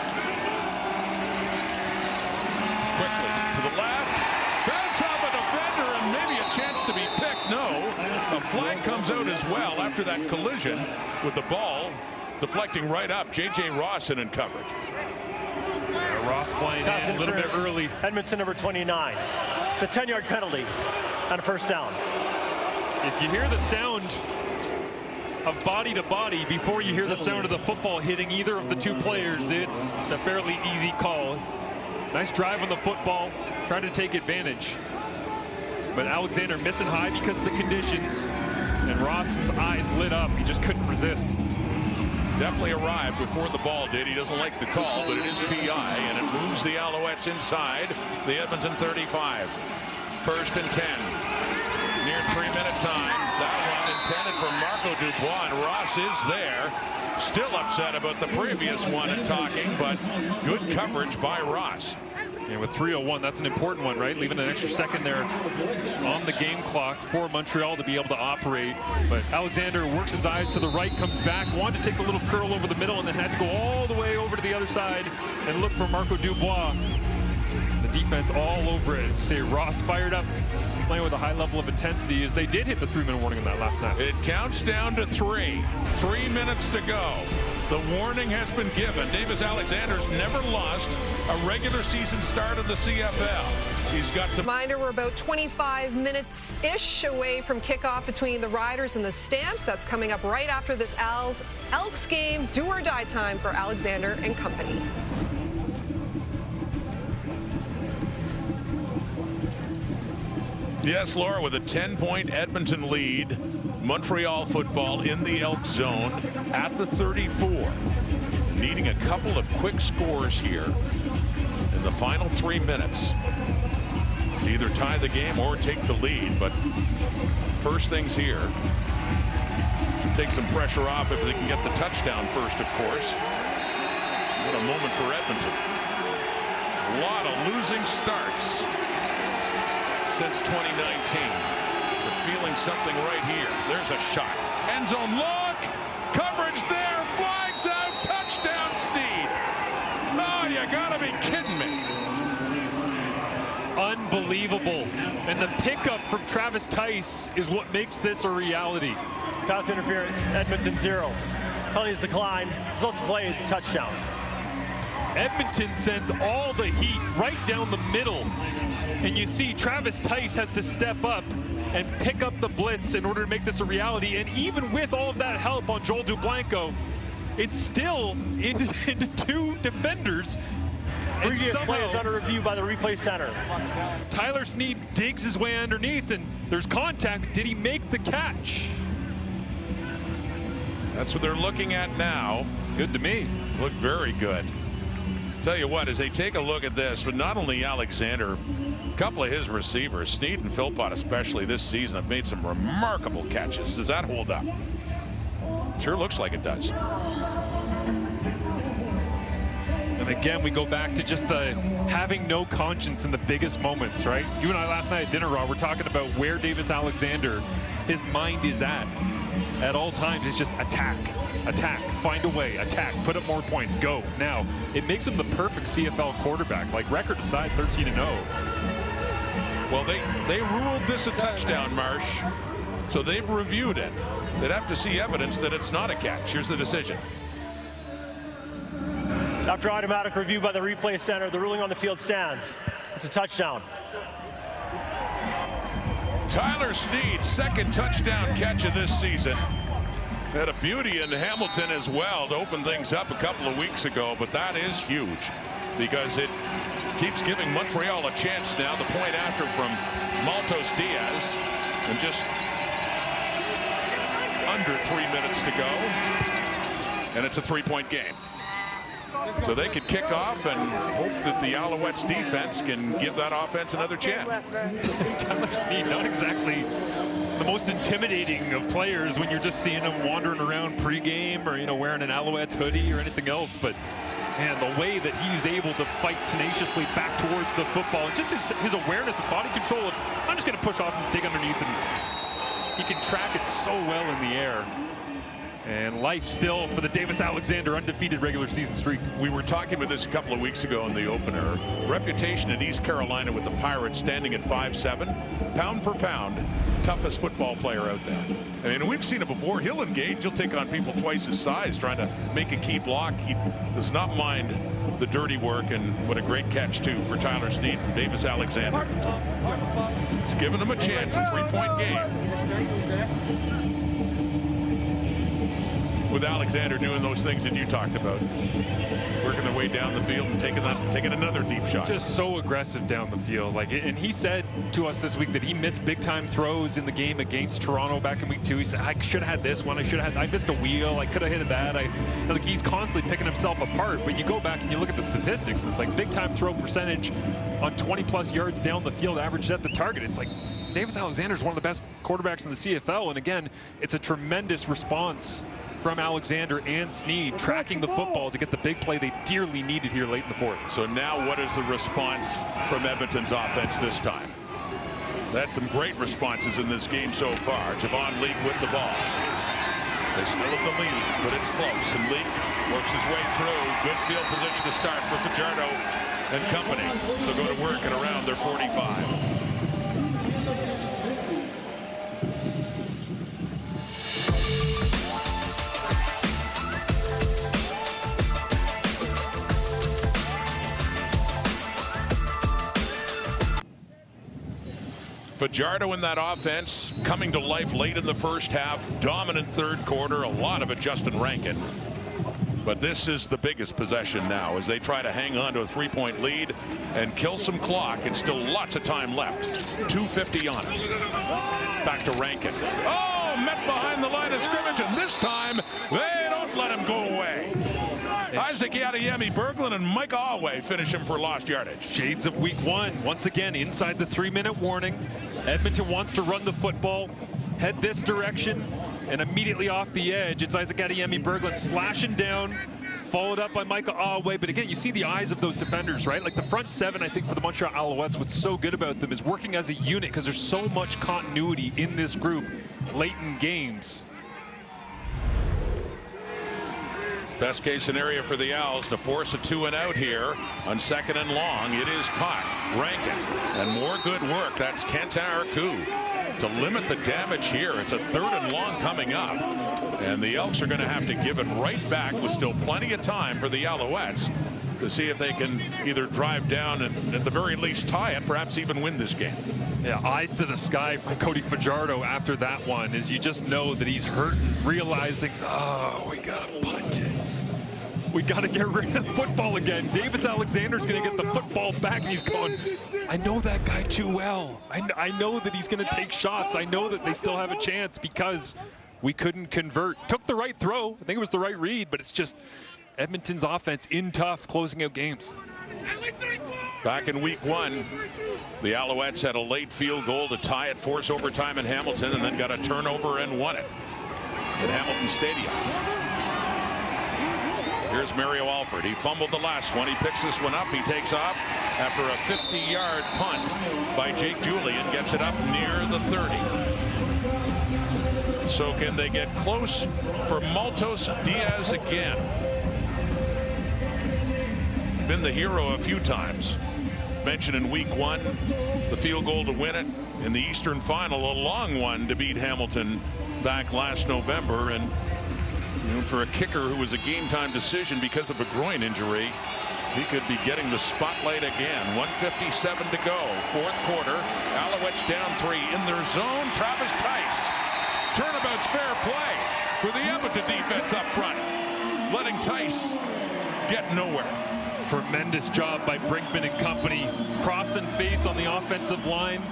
Quickly to the left, bounce off a defender, and maybe a chance to be picked. No, a flag comes out as well after that collision, with the ball deflecting right up. J.J. Ross in coverage. Ross flying in a little bit early. Edmonton number 29. It's a 10-yard penalty on a first down. If you hear the sound of body to body before you hear the sound of the football hitting either of the 2 players, it's a fairly easy call. Nice drive on the football, trying to take advantage. But Alexander missing high because of the conditions, and Ross's eyes lit up. He just couldn't resist. Definitely arrived before the ball did. He doesn't like the call, but it is PI, and it moves the Alouettes inside the Edmonton 35. First and 10. Near 3-minute time. That one intended for Marco Dubois, and Ross is there. Still upset about the previous one and talking, but good coverage by Ross. And with 3:01, that's an important one, right? Leaving an extra second there on the game clock for Montreal to be able to operate. But Alexander works his eyes to the right, comes back, wanted to take a little curl over the middle, and then had to go all the way over to the other side and look for Marco Dubois. The defense all over it. As you say, Ross fired up, playing with a high level of intensity, as they did hit the 3-minute warning on that last snap. It counts down to 3. 3 minutes to go. The warning has been given. Davis Alexander's never lost a regular season start in the CFL. He's got some. Reminder, we're about 25 minutes-ish away from kickoff between the Riders and the Stamps. That's coming up right after this Elks game. Do or die time for Alexander and company. Yes, Laura, with a 10-point Edmonton lead. Montreal football in the Elk zone at the 34. Needing a couple of quick scores here in the final 3 minutes to either tie the game or take the lead. But first things here, take some pressure off if they can get the touchdown first, of course. What a moment for Edmonton. A lot of losing starts since 2019. They're feeling something right here. There's a shot. End zone look. Coverage there. Flags out. Touchdown, Sneed. Oh, you gotta be kidding me. Unbelievable. And the pickup from Travis Tice is what makes this a reality. Pass interference, Edmonton 0. Penalties decline. Result of play is touchdown. Edmonton sends all the heat right down the middle. And you see Travis Tice has to step up and pick up the blitz in order to make this a reality. And even with all of that help on Joel Dublanko, it's still into 2 defenders. Previous play is under review by the replay center. Tyler Sneed digs his way underneath, and there's contact. Did he make the catch? That's what they're looking at now. It's good to me. Looked very good. Tell you what, as they take a look at this, but not only Alexander, a couple of his receivers, Sneed and Philpott especially this season, have made some remarkable catches. Does that hold up? Sure looks like it does. And again, we go back to just the having no conscience in the biggest moments, right? You and I last night at dinner, Rob, we're talking about where Davis Alexander, his mind is at all times. It's just attack, attack, find a way, attack, put up more points, go. Now, it makes him the perfect CFL quarterback, like record aside, 13-0. Well, they ruled this a touchdown, Marsh, so they've reviewed it. They'd have to see evidence that it's not a catch. Here's the decision. After automatic review by the replay center, the ruling on the field stands. It's a touchdown. Tyler Sneed, second touchdown catch of this season. Had a beauty in Hamilton as well to open things up a couple of weeks ago, but that is huge because it keeps giving Montreal a chance now. The point after from Maltos Diaz, and just under 3 minutes to go, and it's a 3-point game. So they could kick off and hope that the Alouettes defense can give that offense another chance. Tyler Sneed, not exactly the most intimidating of players when you're just seeing him wandering around pregame or, you know, wearing an Alouettes hoodie or anything else. But man, the way that he's able to fight tenaciously back towards the football, and just his awareness and body control of, I'm just going to push off and dig underneath, and he can track it so well in the air. And life still for the Davis-Alexander undefeated regular season streak. We were talking about this a couple of weeks ago in the opener. Reputation in East Carolina with the Pirates standing at 5'7", pound per pound, toughest football player out there. I mean, we've seen it before. He'll engage. He'll take on people twice his size trying to make a key block. He does not mind the dirty work, and what a great catch, too, for Tyler Sneed from Davis-Alexander. It's given him a chance, a 3-point game. With Alexander doing those things that you talked about, working their way down the field and taking another deep shot. Just so aggressive down the field. And he said to us this week that he missed big time throws in the game against Toronto back in week 2. He said, I should have had this one. I missed a wheel. I could have hit that. Like, he's constantly picking himself apart. But you go back and you look at the statistics, and it's like big time throw percentage on 20+ yards down the field, averaged at the target. It's like Davis-Alexander is one of the best quarterbacks in the CFL. And again, it's a tremendous response from Alexander and Sneed, tracking the football to get the big play they dearly needed here late in the fourth. So now what is the response from Edmonton's offense this time? That's some great responses in this game so far. Javon Leake with the ball. They still have the lead, but it's close. And Leake works his way through. Good field position to start for Fajardo and company. So go to work at around their 45. Fajardo in that offense coming to life late in the first half. Dominant third quarter. A lot of it Justin Rankin. But this is the biggest possession now as they try to hang on to a 3-point lead and kill some clock. And still lots of time left. 2:50 on it. Back to Rankin. Oh, met behind the line of scrimmage, and this time they don't let him go away. Isaac Adeyemi Berglund and Mike Alway finish him for lost yardage. Shades of week 1. Once again, inside the 3-minute warning. Edmonton wants to run the football, head this direction, and immediately off the edge, it's Isaac Adeyemi Berglund slashing down, followed up by Michael Alway. But again, you see the eyes of those defenders, right? Like the front 7, I think, for the Montreal Alouettes, what's so good about them is working as a unit because there's so much continuity in this group late in games. Best case scenario for the Owls to force a 2-and-out here on 2nd and long. It is caught. Rankin, and more good work. That's Kenton Arku to limit the damage here. It's a 3rd and long coming up, and the Elks are going to have to give it right back with still plenty of time for the Alouettes to see if they can either drive down and at the very least tie it, perhaps even win this game. Yeah, eyes to the sky from Cody Fajardo after that one, as you just know that he's hurting, realizing, oh, we got to punt it. We got to get rid of the football again. Davis-Alexander's going to get the football back, and he's going, I know that guy too well. I know that he's going to take shots. I know that they still have a chance because we couldn't convert. Took the right throw. I think it was the right read, but it's just Edmonton's offense in tough, closing out games. Back in week 1, the Alouettes had a late field goal to tie it, force overtime in Hamilton, and then got a turnover and won it at Hamilton Stadium. Here's Mario Alford. He fumbled the last one. He picks this one up. He takes off after a 50-yard punt by Jake Julian. Gets it up near the 30. So can they get close for Maltos Diaz again? Been the hero a few times. Mentioned in week 1, the field goal to win it. In the Eastern Final, a long one to beat Hamilton back last November. And for a kicker who was a game-time decision because of a groin injury, he could be getting the spotlight again. 1:57 to go, 4th quarter. Alouettes down 3 in their zone. Travis Tice. Turnabout's fair play. for the Edmonton defense up front, letting Tice get nowhere. Tremendous job by Brinkman and company. Cross and face on the offensive line.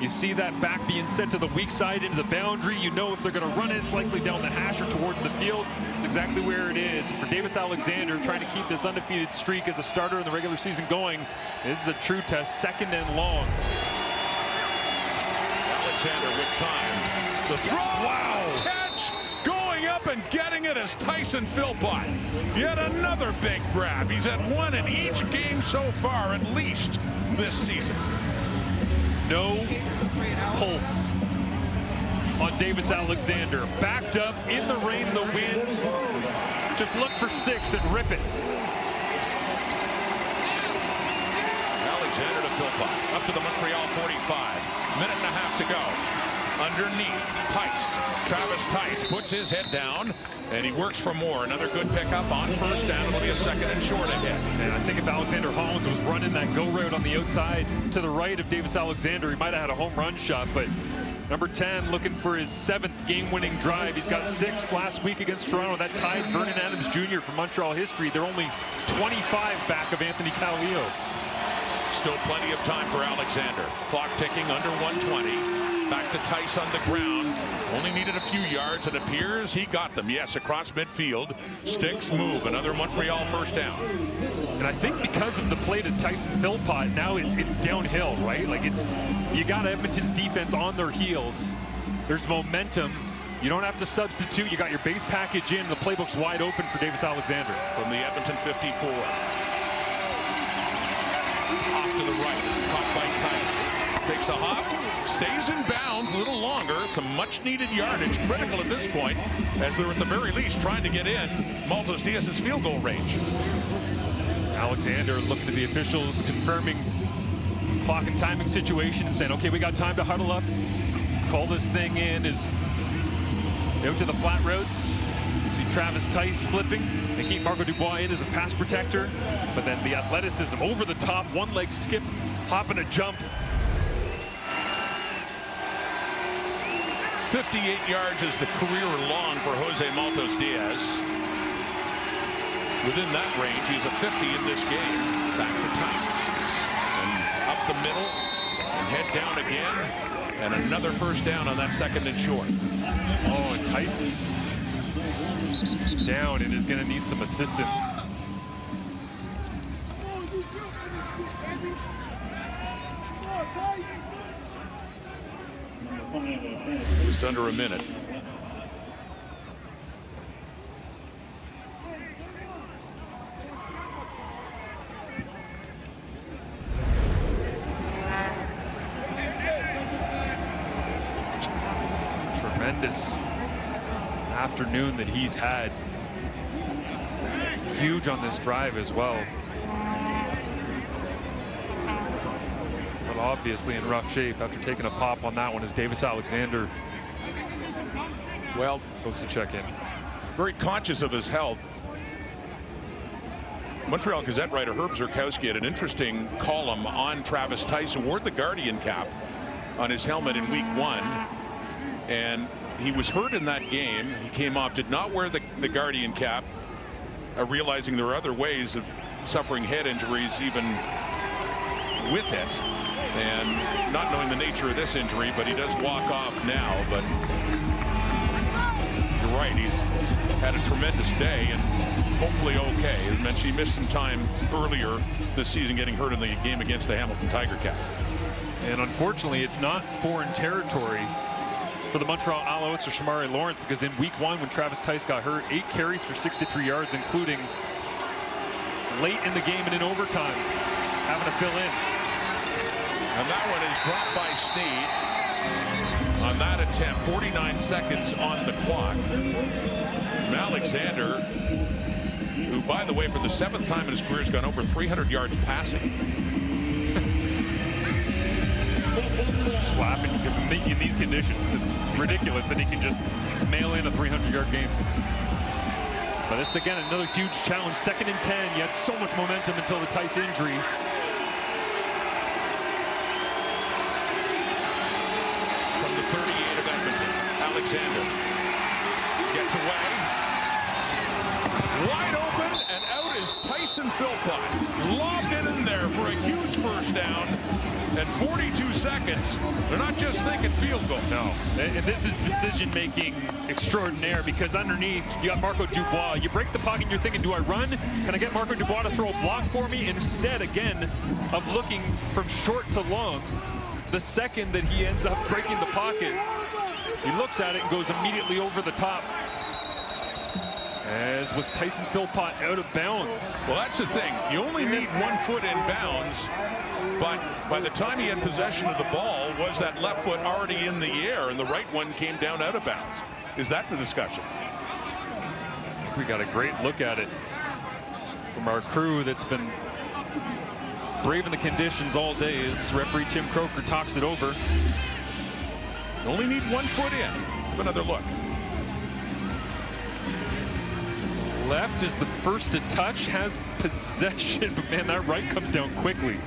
You see that back being set to the weak side into the boundary. You know if they're going to run it, it's likely down the hash or towards the field. It's exactly where it is. And for Davis Alexander, trying to keep this undefeated streak as a starter in the regular season going, this is a true test, 2nd and long. Alexander with time. The throw. Wow. Catch. Going up and getting it as Tyson Philpott. Yet another big grab. He's at 1 in each game so far, at least this season. No pulse on Davis Alexander. Backed up in the rain, the wind. Just look for 6 and rip it. Alexander to Philpott. Up to the Montreal 45. Minute and a half to go. Underneath, Tice. Travis Tice puts his head down, and he works for more. Another good pickup on first down. It'll be a 2nd and short again. And I think if Alexander Hollins was running that go route on the outside to the right of Davis Alexander, he might have had a home run shot. But number 10 looking for his 7th game-winning drive. He's got 6 last week against Toronto. That tied Vernon Adams Jr. from Montreal history. They're only 25 back of Anthony Callio. Still plenty of time for Alexander. Clock ticking under 120. Back to Tice on the ground. Only needed a few yards. It appears he got them. Yes, across midfield. Sticks move. Another Montreal first down. And I think because of the play to Tyson Philpott, now it's downhill, right? Like you got Edmonton's defense on their heels. There's momentum. You don't have to substitute. You got your base package in. The playbook's wide open for Davis Alexander. From the Edmonton 54. Off to the right. Caught by Tice. Takes a hop. Stays in bounds a little longer. Some much needed yardage. Critical at this point, as they're at the very least trying to get in Maltos Diaz's field goal range. Alexander looking to the officials, confirming clock and timing situation and saying, okay, we got time to huddle up. Call this thing in. Is out to the flat routes. See Travis Tice slipping. They keep Marco Dubois in as a pass protector. But then the athleticism over the top, one leg skip, hop and a jump. 58 yards is the career long for Jose Maltos Diaz. Within that range, he's a 50 in this game. Back to Tice. And up the middle, and head down again. And another first down on that 2nd and short. Oh, and Tice is down and is going to need some assistance. Just under a minute. Tremendous afternoon that he's had. Huge on this drive as well. But obviously in rough shape after taking a pop on that one as Davis Alexander goes to check in. Very conscious of his health. Montreal Gazette writer Herb Zurkowski had an interesting column on Travis Tice, who wore the Guardian cap on his helmet in week 1. And he was hurt in that game. He came off, did not wear the Guardian cap, realizing there are other ways of suffering head injuries even with it, and not knowing the nature of this injury, but he does walk off now. But you're right, he's had a tremendous day and hopefully okay. As mentioned, he missed some time earlier this season getting hurt in the game against the Hamilton Tiger Cats. And unfortunately, it's not foreign territory for the Montreal Alouettes or Shamari Lawrence, because in week 1 when Travis Tice got hurt, 8 carries for 63 yards, including late in the game and in overtime, having to fill in. And that one is dropped by Sneed on that attempt. 49 seconds on the clock. And Alexander, who, by the way, for the 7th time in his career has gone over 300 yards passing. Just laughing because in these conditions, it's ridiculous that he can just mail in a 300-yard game. But this, again, another huge challenge. 2nd and 10, yet so much momentum until the Tice injury. From the 38 of Edmonton, Alexander gets away. Wide open, and out is Tyson Philpott. Lobbed it in there for a huge first down. And 42 seconds, they're not just thinking field goal. No, and this is decision-making extraordinaire, because underneath, you got Marco Dubois. You break the pocket, and you're thinking, do I run? Can I get Marco Dubois to throw a block for me? And instead, again, of looking from short to long, the second that he ends up breaking the pocket, he looks at it and goes immediately over the top. As was Tyson Philpott out of bounds. Well, that's the thing. You only need 1 foot in bounds, but by the time he had possession of the ball, was that left foot already in the air, and the right one came down out of bounds? Is that the discussion? We got a great look at it from our crew that's been braving the conditions all day as referee Tim Croker talks it over. You only need 1 foot in. Have another look. Left is the first to touch, has possession, but man, that right comes down quickly.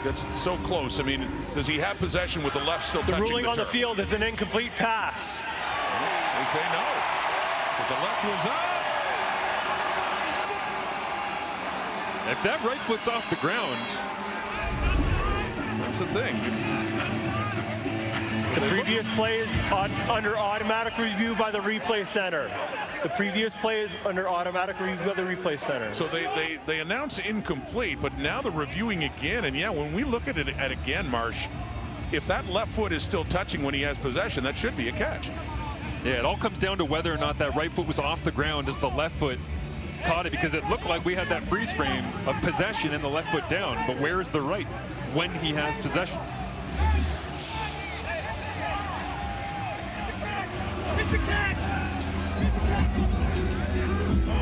That's so close. I mean, does he have possession with the left still touching the turf? The ruling on the field is an incomplete pass. They say no. But the left was up. If that right foot's off the ground, that's the thing. The previous play is under automatic review by the replay center. The previous play is under automatic review by the replay center. So they announce incomplete, but now they're reviewing again. And yeah, when we look at it again, Marsh, if that left foot is still touching when he has possession, that should be a catch. Yeah, it all comes down to whether or not that right foot was off the ground as the left foot caught it, because it looked like we had that freeze frame of possession and the left foot down. But where is the right when he has possession?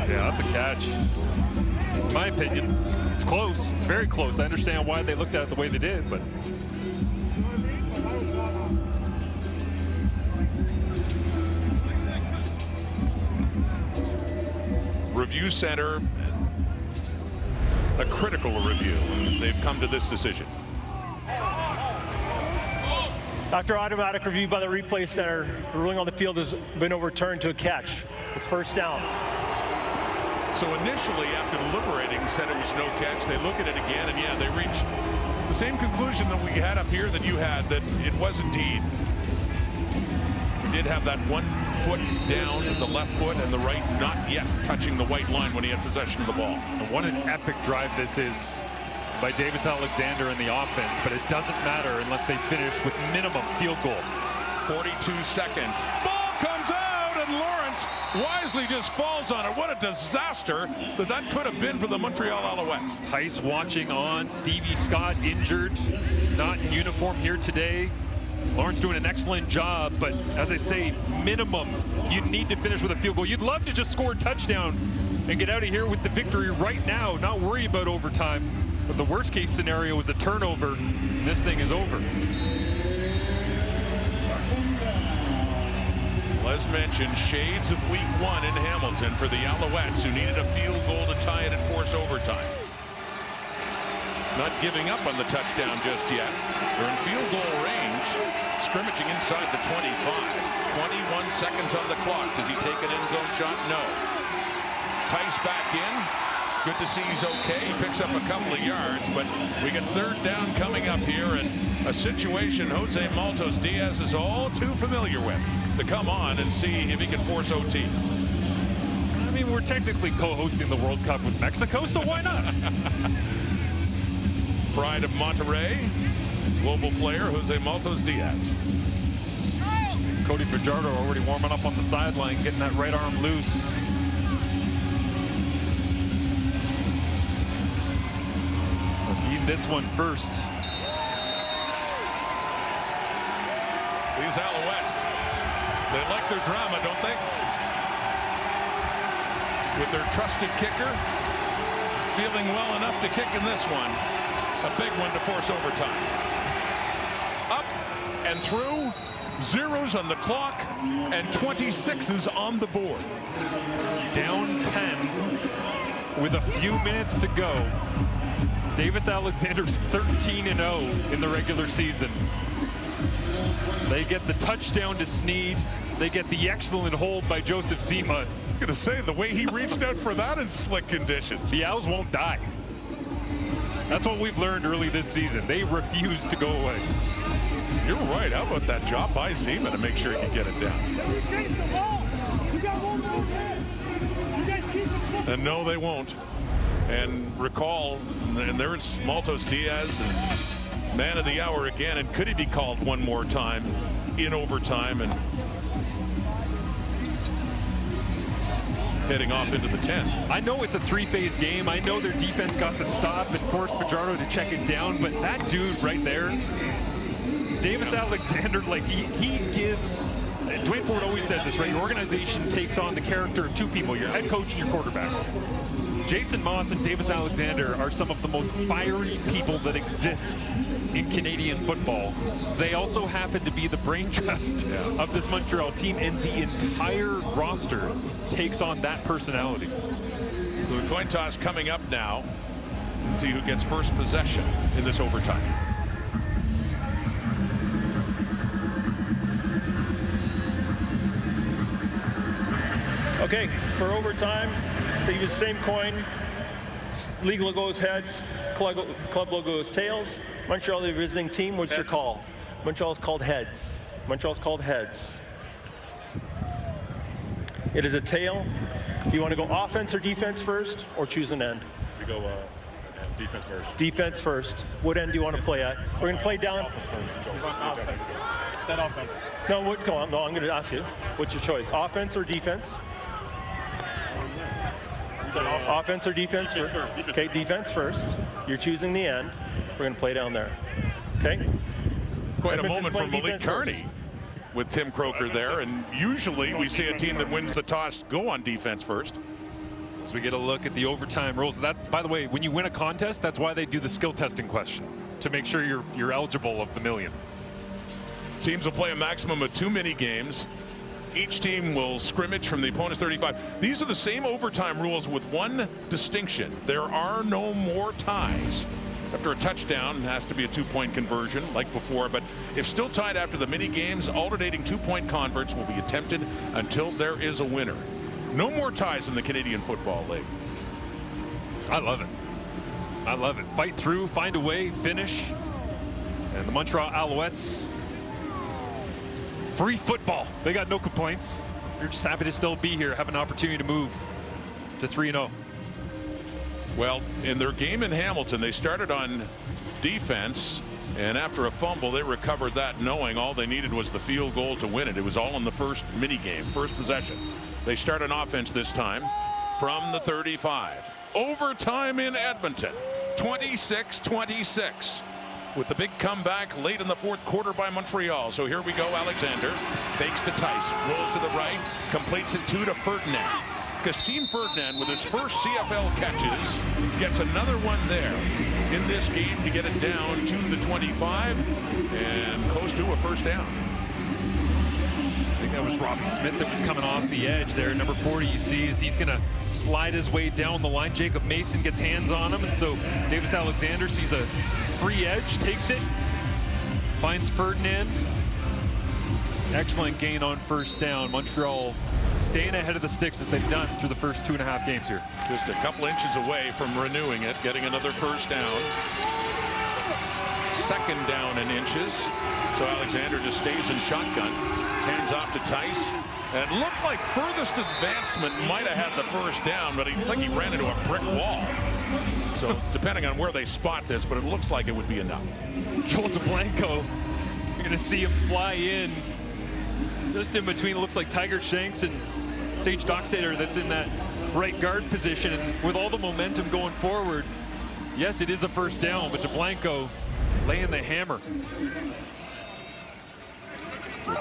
Yeah, that's a catch. In my opinion, it's close. It's very close. I understand why they looked at it the way they did, but review center, a critical review. They've come to this decision. After automatic review by the replay center, the ruling on the field has been overturned to a catch. It's first down. So initially, after deliberating, said it was no catch. They look at it again, and yeah, they reach the same conclusion that we had up here that you had, that it was indeed. He did have that 1 foot down, the left foot, and the right not yet touching the white line when he had possession of the ball. And what an epic drive this is by Davis Alexander in the offense, but it doesn't matter unless they finish with minimum field goal. 42 seconds. Ball comes out, and Lawrence wisely just falls on it. What a disaster that could have been for the Montreal Alouettes. Tice watching on. Stevie Scott injured, not in uniform here today. Lawrence doing an excellent job, but as I say, minimum, you need to finish with a field goal. You'd love to just score a touchdown and get out of here with the victory right now, not worry about overtime. But the worst case scenario is a turnover, and this thing is over. Well, as mentioned, shades of week 1 in Hamilton for the Alouettes, who needed a field goal to tie it and force overtime. Not giving up on the touchdown just yet. They're in field goal range, scrimmaging inside the 25. 21 seconds on the clock. Does he take an end zone shot? No. Tice back in. Good to see he's okay. He picks up a couple of yards, but we get third down coming up here, and a situation Jose Maltos Diaz is all too familiar with, to come on and see if he can force OT. I mean, we're technically co-hosting the World Cup with Mexico, so why not? Pride of Monterrey, global player Jose Maltos Diaz. Cody Fajardo already warming up on the sideline, getting that right arm loose. Need this one first. These Alouettes, they like their drama, don't they? With their trusted kicker feeling well enough to kick in this one. A big one to force overtime. Up and through. Zeros on the clock and 26s on the board. Down 10 with a few minutes to go. Davis Alexander's 13-0 in the regular season. They get the touchdown to Snead, They get the excellent hold by Joseph Zima. I'm going to say, the way he reached out for that in slick conditions. The Owls won't die. That's what we've learned early this season. They refuse to go away. You're right. How about that job by Zima to make sure he can get it down? We changed the ball. We got one more man. You guys keep it. And no, they won't. And recall, and there's Maltos Diaz, and man of the hour again. And could he be called one more time in overtime and heading off into the 10th? I know it's a three-phase game. I know their defense got the stop and forced Fajardo to check it down, but that dude right there, Davis Alexander, like he gives. Dwayne Ford always says this, right? Your organization takes on the character of two people, your head coach and your quarterback. Jason Moss and Davis Alexander are some of the most fiery people that exist in Canadian football. They also happen to be the brain trust of this Montreal team, and the entire roster takes on that personality. So the coin toss coming up now. Let's see who gets first possession in this overtime. Okay, for overtime, they use the same coin. League logo is heads, club logo is tails. Montreal, the visiting team, what's your call? Montreal is called heads. Montreal's called heads. It is a tail. Do you want to go offense or defense first, or choose an end? We go defense first. Defense first. What end do you want to play at? We're going to play down. Offense first. Set offense. No, what? Go on. No, I'm going to ask you. What's your choice? Offense or defense? Offense or defense? Defense first. Okay, defense first. You're choosing the end. We're going to play down there. Okay? Quite a Edmonton's moment from playing Malik defense Kearney with Tim Croker there. And usually we see a team that wins the toss go on defense first. As we get a look at the overtime rules. That, by the way, when you win a contest, that's why they do the skill testing question, to make sure you're eligible of the million. Teams will play a maximum of 2 mini games. Each team will scrimmage from the opponent's 35. These are the same overtime rules with one distinction. There are no more ties. After a touchdown, it has to be a 2-point conversion like before, but if still tied after the mini games, alternating 2-point converts will be attempted until there is a winner. No more ties in the Canadian Football League. I love it. I love it. Fight through, find a way, finish. And the Montreal Alouettes, free football. They got no complaints. They're just happy to still be here, have an opportunity to move to 3-0. Well, in their game in Hamilton, they started on defense, and after a fumble, they recovered that, knowing all they needed was the field goal to win it. It was all in the first mini game, first possession. They start on offense this time from the 35. Overtime in Edmonton, 26-26. With the big comeback late in the fourth quarter by Montreal. So here we go. Alexander fakes to Tice, rolls to the right, completes it to Ferdinand. Kasim Ferdinand, with his first CFL catches, gets another one there in this game to get it down to the 25 and close to a first down. I think that was Robbie Smith that was coming off the edge there. Number 40, you see, is he's going to slide his way down the line. Jacob Mason gets hands on him, and so Davis Alexander sees a free edge, takes it, finds Ferdinand. Excellent gain on first down. Montreal staying ahead of the sticks as they've done through the first 2.5 games here. Just a couple inches away from renewing it, getting another first down. Second down in inches. So Alexander just stays in shotgun. Hands off to Tice. And looked like furthest advancement might have had the first down, but it looks like he ran into a brick wall. So depending on where they spot this, but it looks like it would be enough. Joel DeBlanco, you're going to see him fly in just in between. It looks like Tiger Shanks and Sage Dockstader that's in that right guard position. And with all the momentum going forward, yes, it is a first down, but DeBlanco laying the hammer.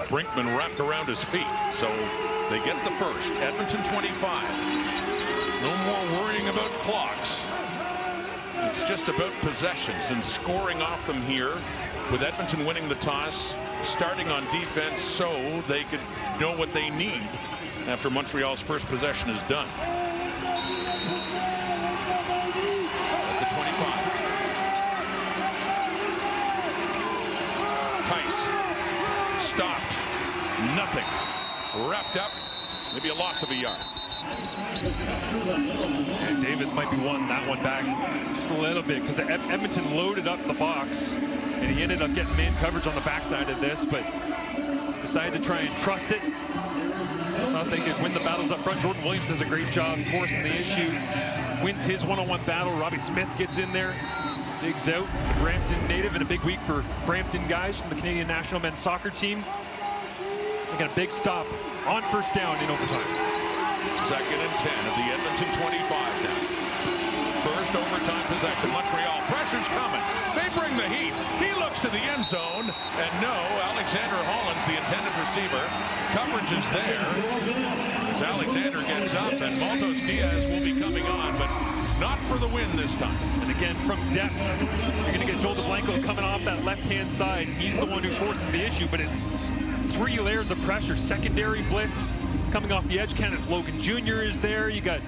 Brinkman wrapped around his feet, so they get the first. Edmonton 25. No more worrying about clocks. It's just about possessions and scoring off them here, with Edmonton winning the toss, starting on defense so they could know what they need after Montreal's first possession is done. At the 25. Tice stopped. Nothing. be a loss of a yard. And Davis might be wanting that one back just a little bit because Edmonton loaded up the box, and he ended up getting man coverage on the backside of this, but decided to try and trust it. I thought they could win the battles up front. Jordan Williams does a great job forcing the issue, wins his one-on-one battle. Robbie Smith gets in there, digs out. The Brampton native, and a big week for Brampton guys from the Canadian national men's soccer team. Making a big stop on first down in overtime. 2nd and 10 of the Edmonton 25 now. First overtime possession. Montreal, pressure's coming. They bring the heat. He looks to the end zone, and no, Alexander Hollands, the intended receiver. Coverage is there as Alexander gets up, and Maltos Diaz will be coming on, but not for the win this time. And again, from depth, you're going to get Joel DeBlanco coming off that left-hand side. He's the one who forces the issue, but it's 3 layers of pressure. Secondary blitz coming off the edge. Kenneth Logan Jr. is there. You got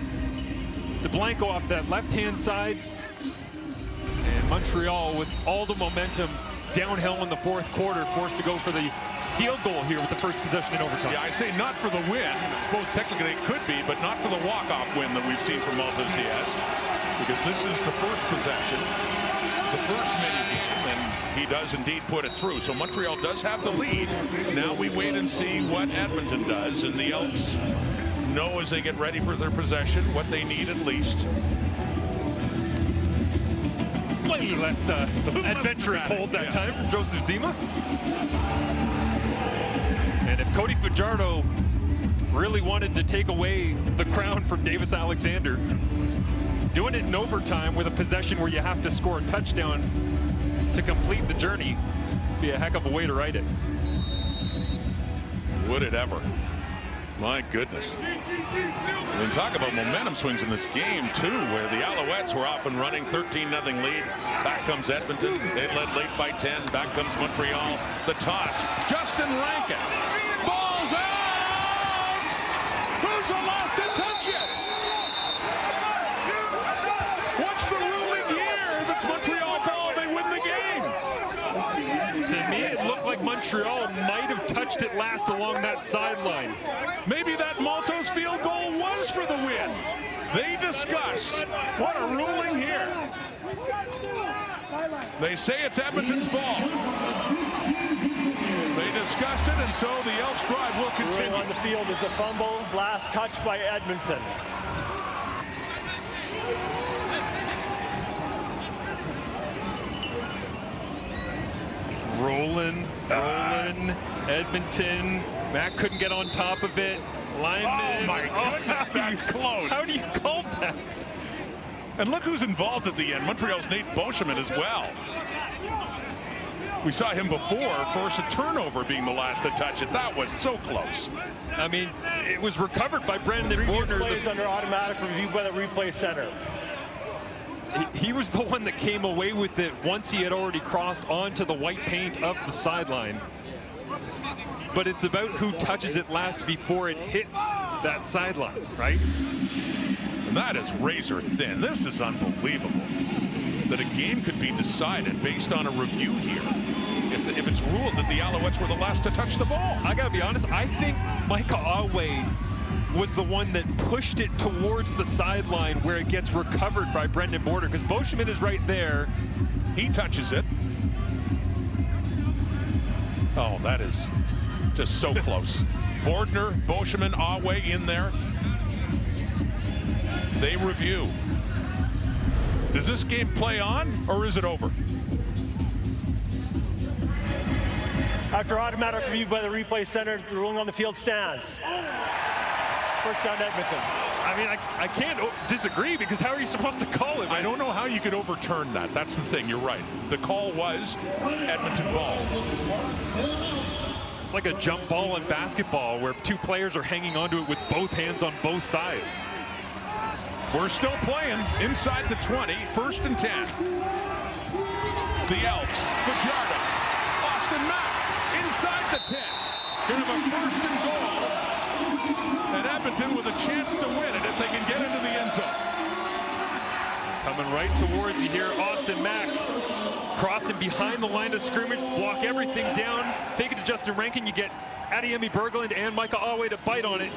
DeBlanco off that left-hand side. And Montreal, with all the momentum downhill in the 4th quarter, forced to go for the field goal here with the first possession in overtime. Yeah, I say not for the win. I suppose technically it could be, but not for the walk-off win that we've seen from Maltos Diaz, because this is the first possession, the first mini-game, and he does indeed put it through. So Montreal does have the lead. Now we wait and see what Edmonton does, and the Elks know as they get ready for their possession what they need at least. Slightly less adventurous hold that time from Joseph Zima. And if Cody Fajardo really wanted to take away the crown from Davis Alexander, doing it in overtime with a possession where you have to score a touchdown to complete the journey would be a heck of a way to write it. Would it ever? My goodness. I mean, talk about momentum swings in this game, too, where the Alouettes were off and running, 13-0 lead. Back comes Edmonton. They led late by 10. Back comes Montreal. The toss. Justin Rankin. Ball's out! Who's lost to touch it? What's the ruling here? If it's Montreal ball, they win the game. To me, it looked like Montreal might have touched it last along that sideline. Maybe that Maltos field goal was for the win. They discuss. What a ruling here. They say it's Edmonton's ball. They discussed it, and so the Elks drive will continue. On the field is a fumble. Last touch by Edmonton. Rolling, Edmonton. Matt couldn't get on top of it. Lineman. Oh my goodness, that's close. How do you call that? And look who's involved at the end. Montreal's Nate Beauchemin as well. We saw him before force a turnover being the last to touch it. That was so close. I mean, it was recovered by Brendan Bordner. Plays under automatic review by the replay center. He was the one that came away with it once he had already crossed onto the white paint of the sideline. But it's about who touches it last before it hits that sideline, right? And that is razor thin. This is unbelievable that a game could be decided based on a review here if it's ruled that the Alouettes were the last to touch the ball. I gotta be honest, I think Micah Awe was the one that pushed it towards the sideline where it gets recovered by Brendan Bordner, because Beauchemin is right there. He touches it. Oh, that is just so close. Bordner, Beauchemin, Awe in there. They review. Does this game play on, or is it over? After automatic review by the replay center, the ruling on the field stands. First down, Edmonton. I mean, I can't disagree, because how are you supposed to call it? I don't know how you could overturn that. That's the thing. You're right. The call was Edmonton ball. It's like a jump ball in basketball where two players are hanging onto it with both hands on both sides. We're still playing inside the 20, 1st and 10. The Elks, Fajardo, Austin Mack, inside the 10. Gonna have a 1st and goal. And Edmonton with a chance to win it if they can get into the end zone. Coming right towards you here, Austin Mack. Crossing behind the line of scrimmage, block everything down. Fake it to Justin Rankin. You get Adiemi Berglund and Micah Awe to bite on it.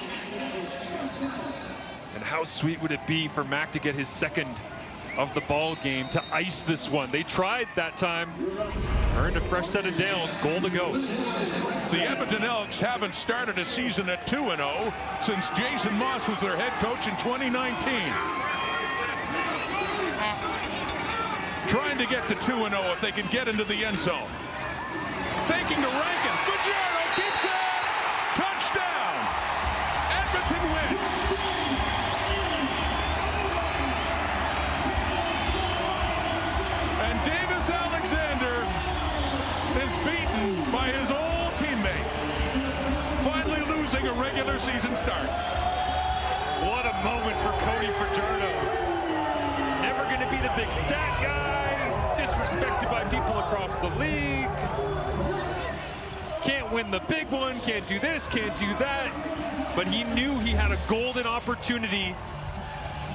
And how sweet would it be for Mac to get his second of the ball game to ice this one? They tried that time, earned a fresh set of downs, goal to go. The Edmonton Elks haven't started a season at 2-0 since Jason Moss was their head coach in 2019. Trying to get to 2-0 if they can get into the end zone. Faking to Rankin. Fajardo keeps it. Touchdown. Edmonton wins. And Davis Alexander is beaten by his old teammate. Finally losing a regular season start. What a moment for Cody Fajardo. Never going to be the big stat guy. Disrespected by people across the league. Can't win the big one, can't do this, can't do that. But he knew he had a golden opportunity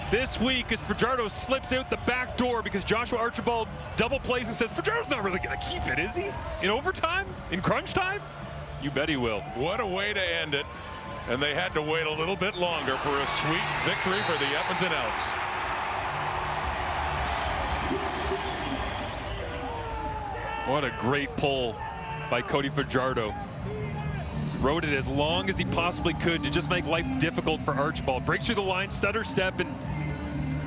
this week as Fajardo slips out the back door because Joshua Archibald double plays and says, Fajardo's not really going to keep it, is he? In overtime? In crunch time? You bet he will. What a way to end it. And they had to wait a little bit longer for a sweet victory for the Edmonton Elks. What a great pull by Cody Fajardo. Rode it as long as he possibly could to just make life difficult for Archibald. Breaks through the line, stutter step, and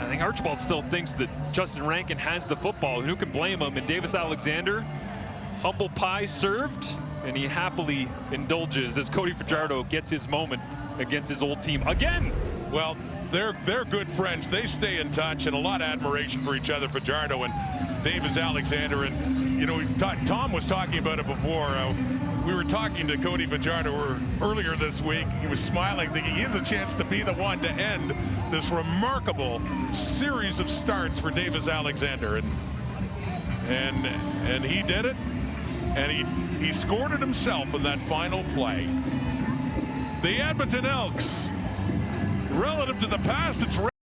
I think Archibald still thinks that Justin Rankin has the football. Who can blame him? And Davis Alexander, humble pie served, and he happily indulges as Cody Fajardo gets his moment against his old team again. Well, they're good friends. They stay in touch, and a lot of admiration for each other, Fajardo and Davis Alexander. And you know, Tom was talking about it before. We were talking to Cody Fajardo earlier this week. He was smiling, thinking he has a chance to be the one to end this remarkable series of starts for Davis Alexander. And he did it, and he scored it himself in that final play. The Edmonton Elks, relative to the past, it's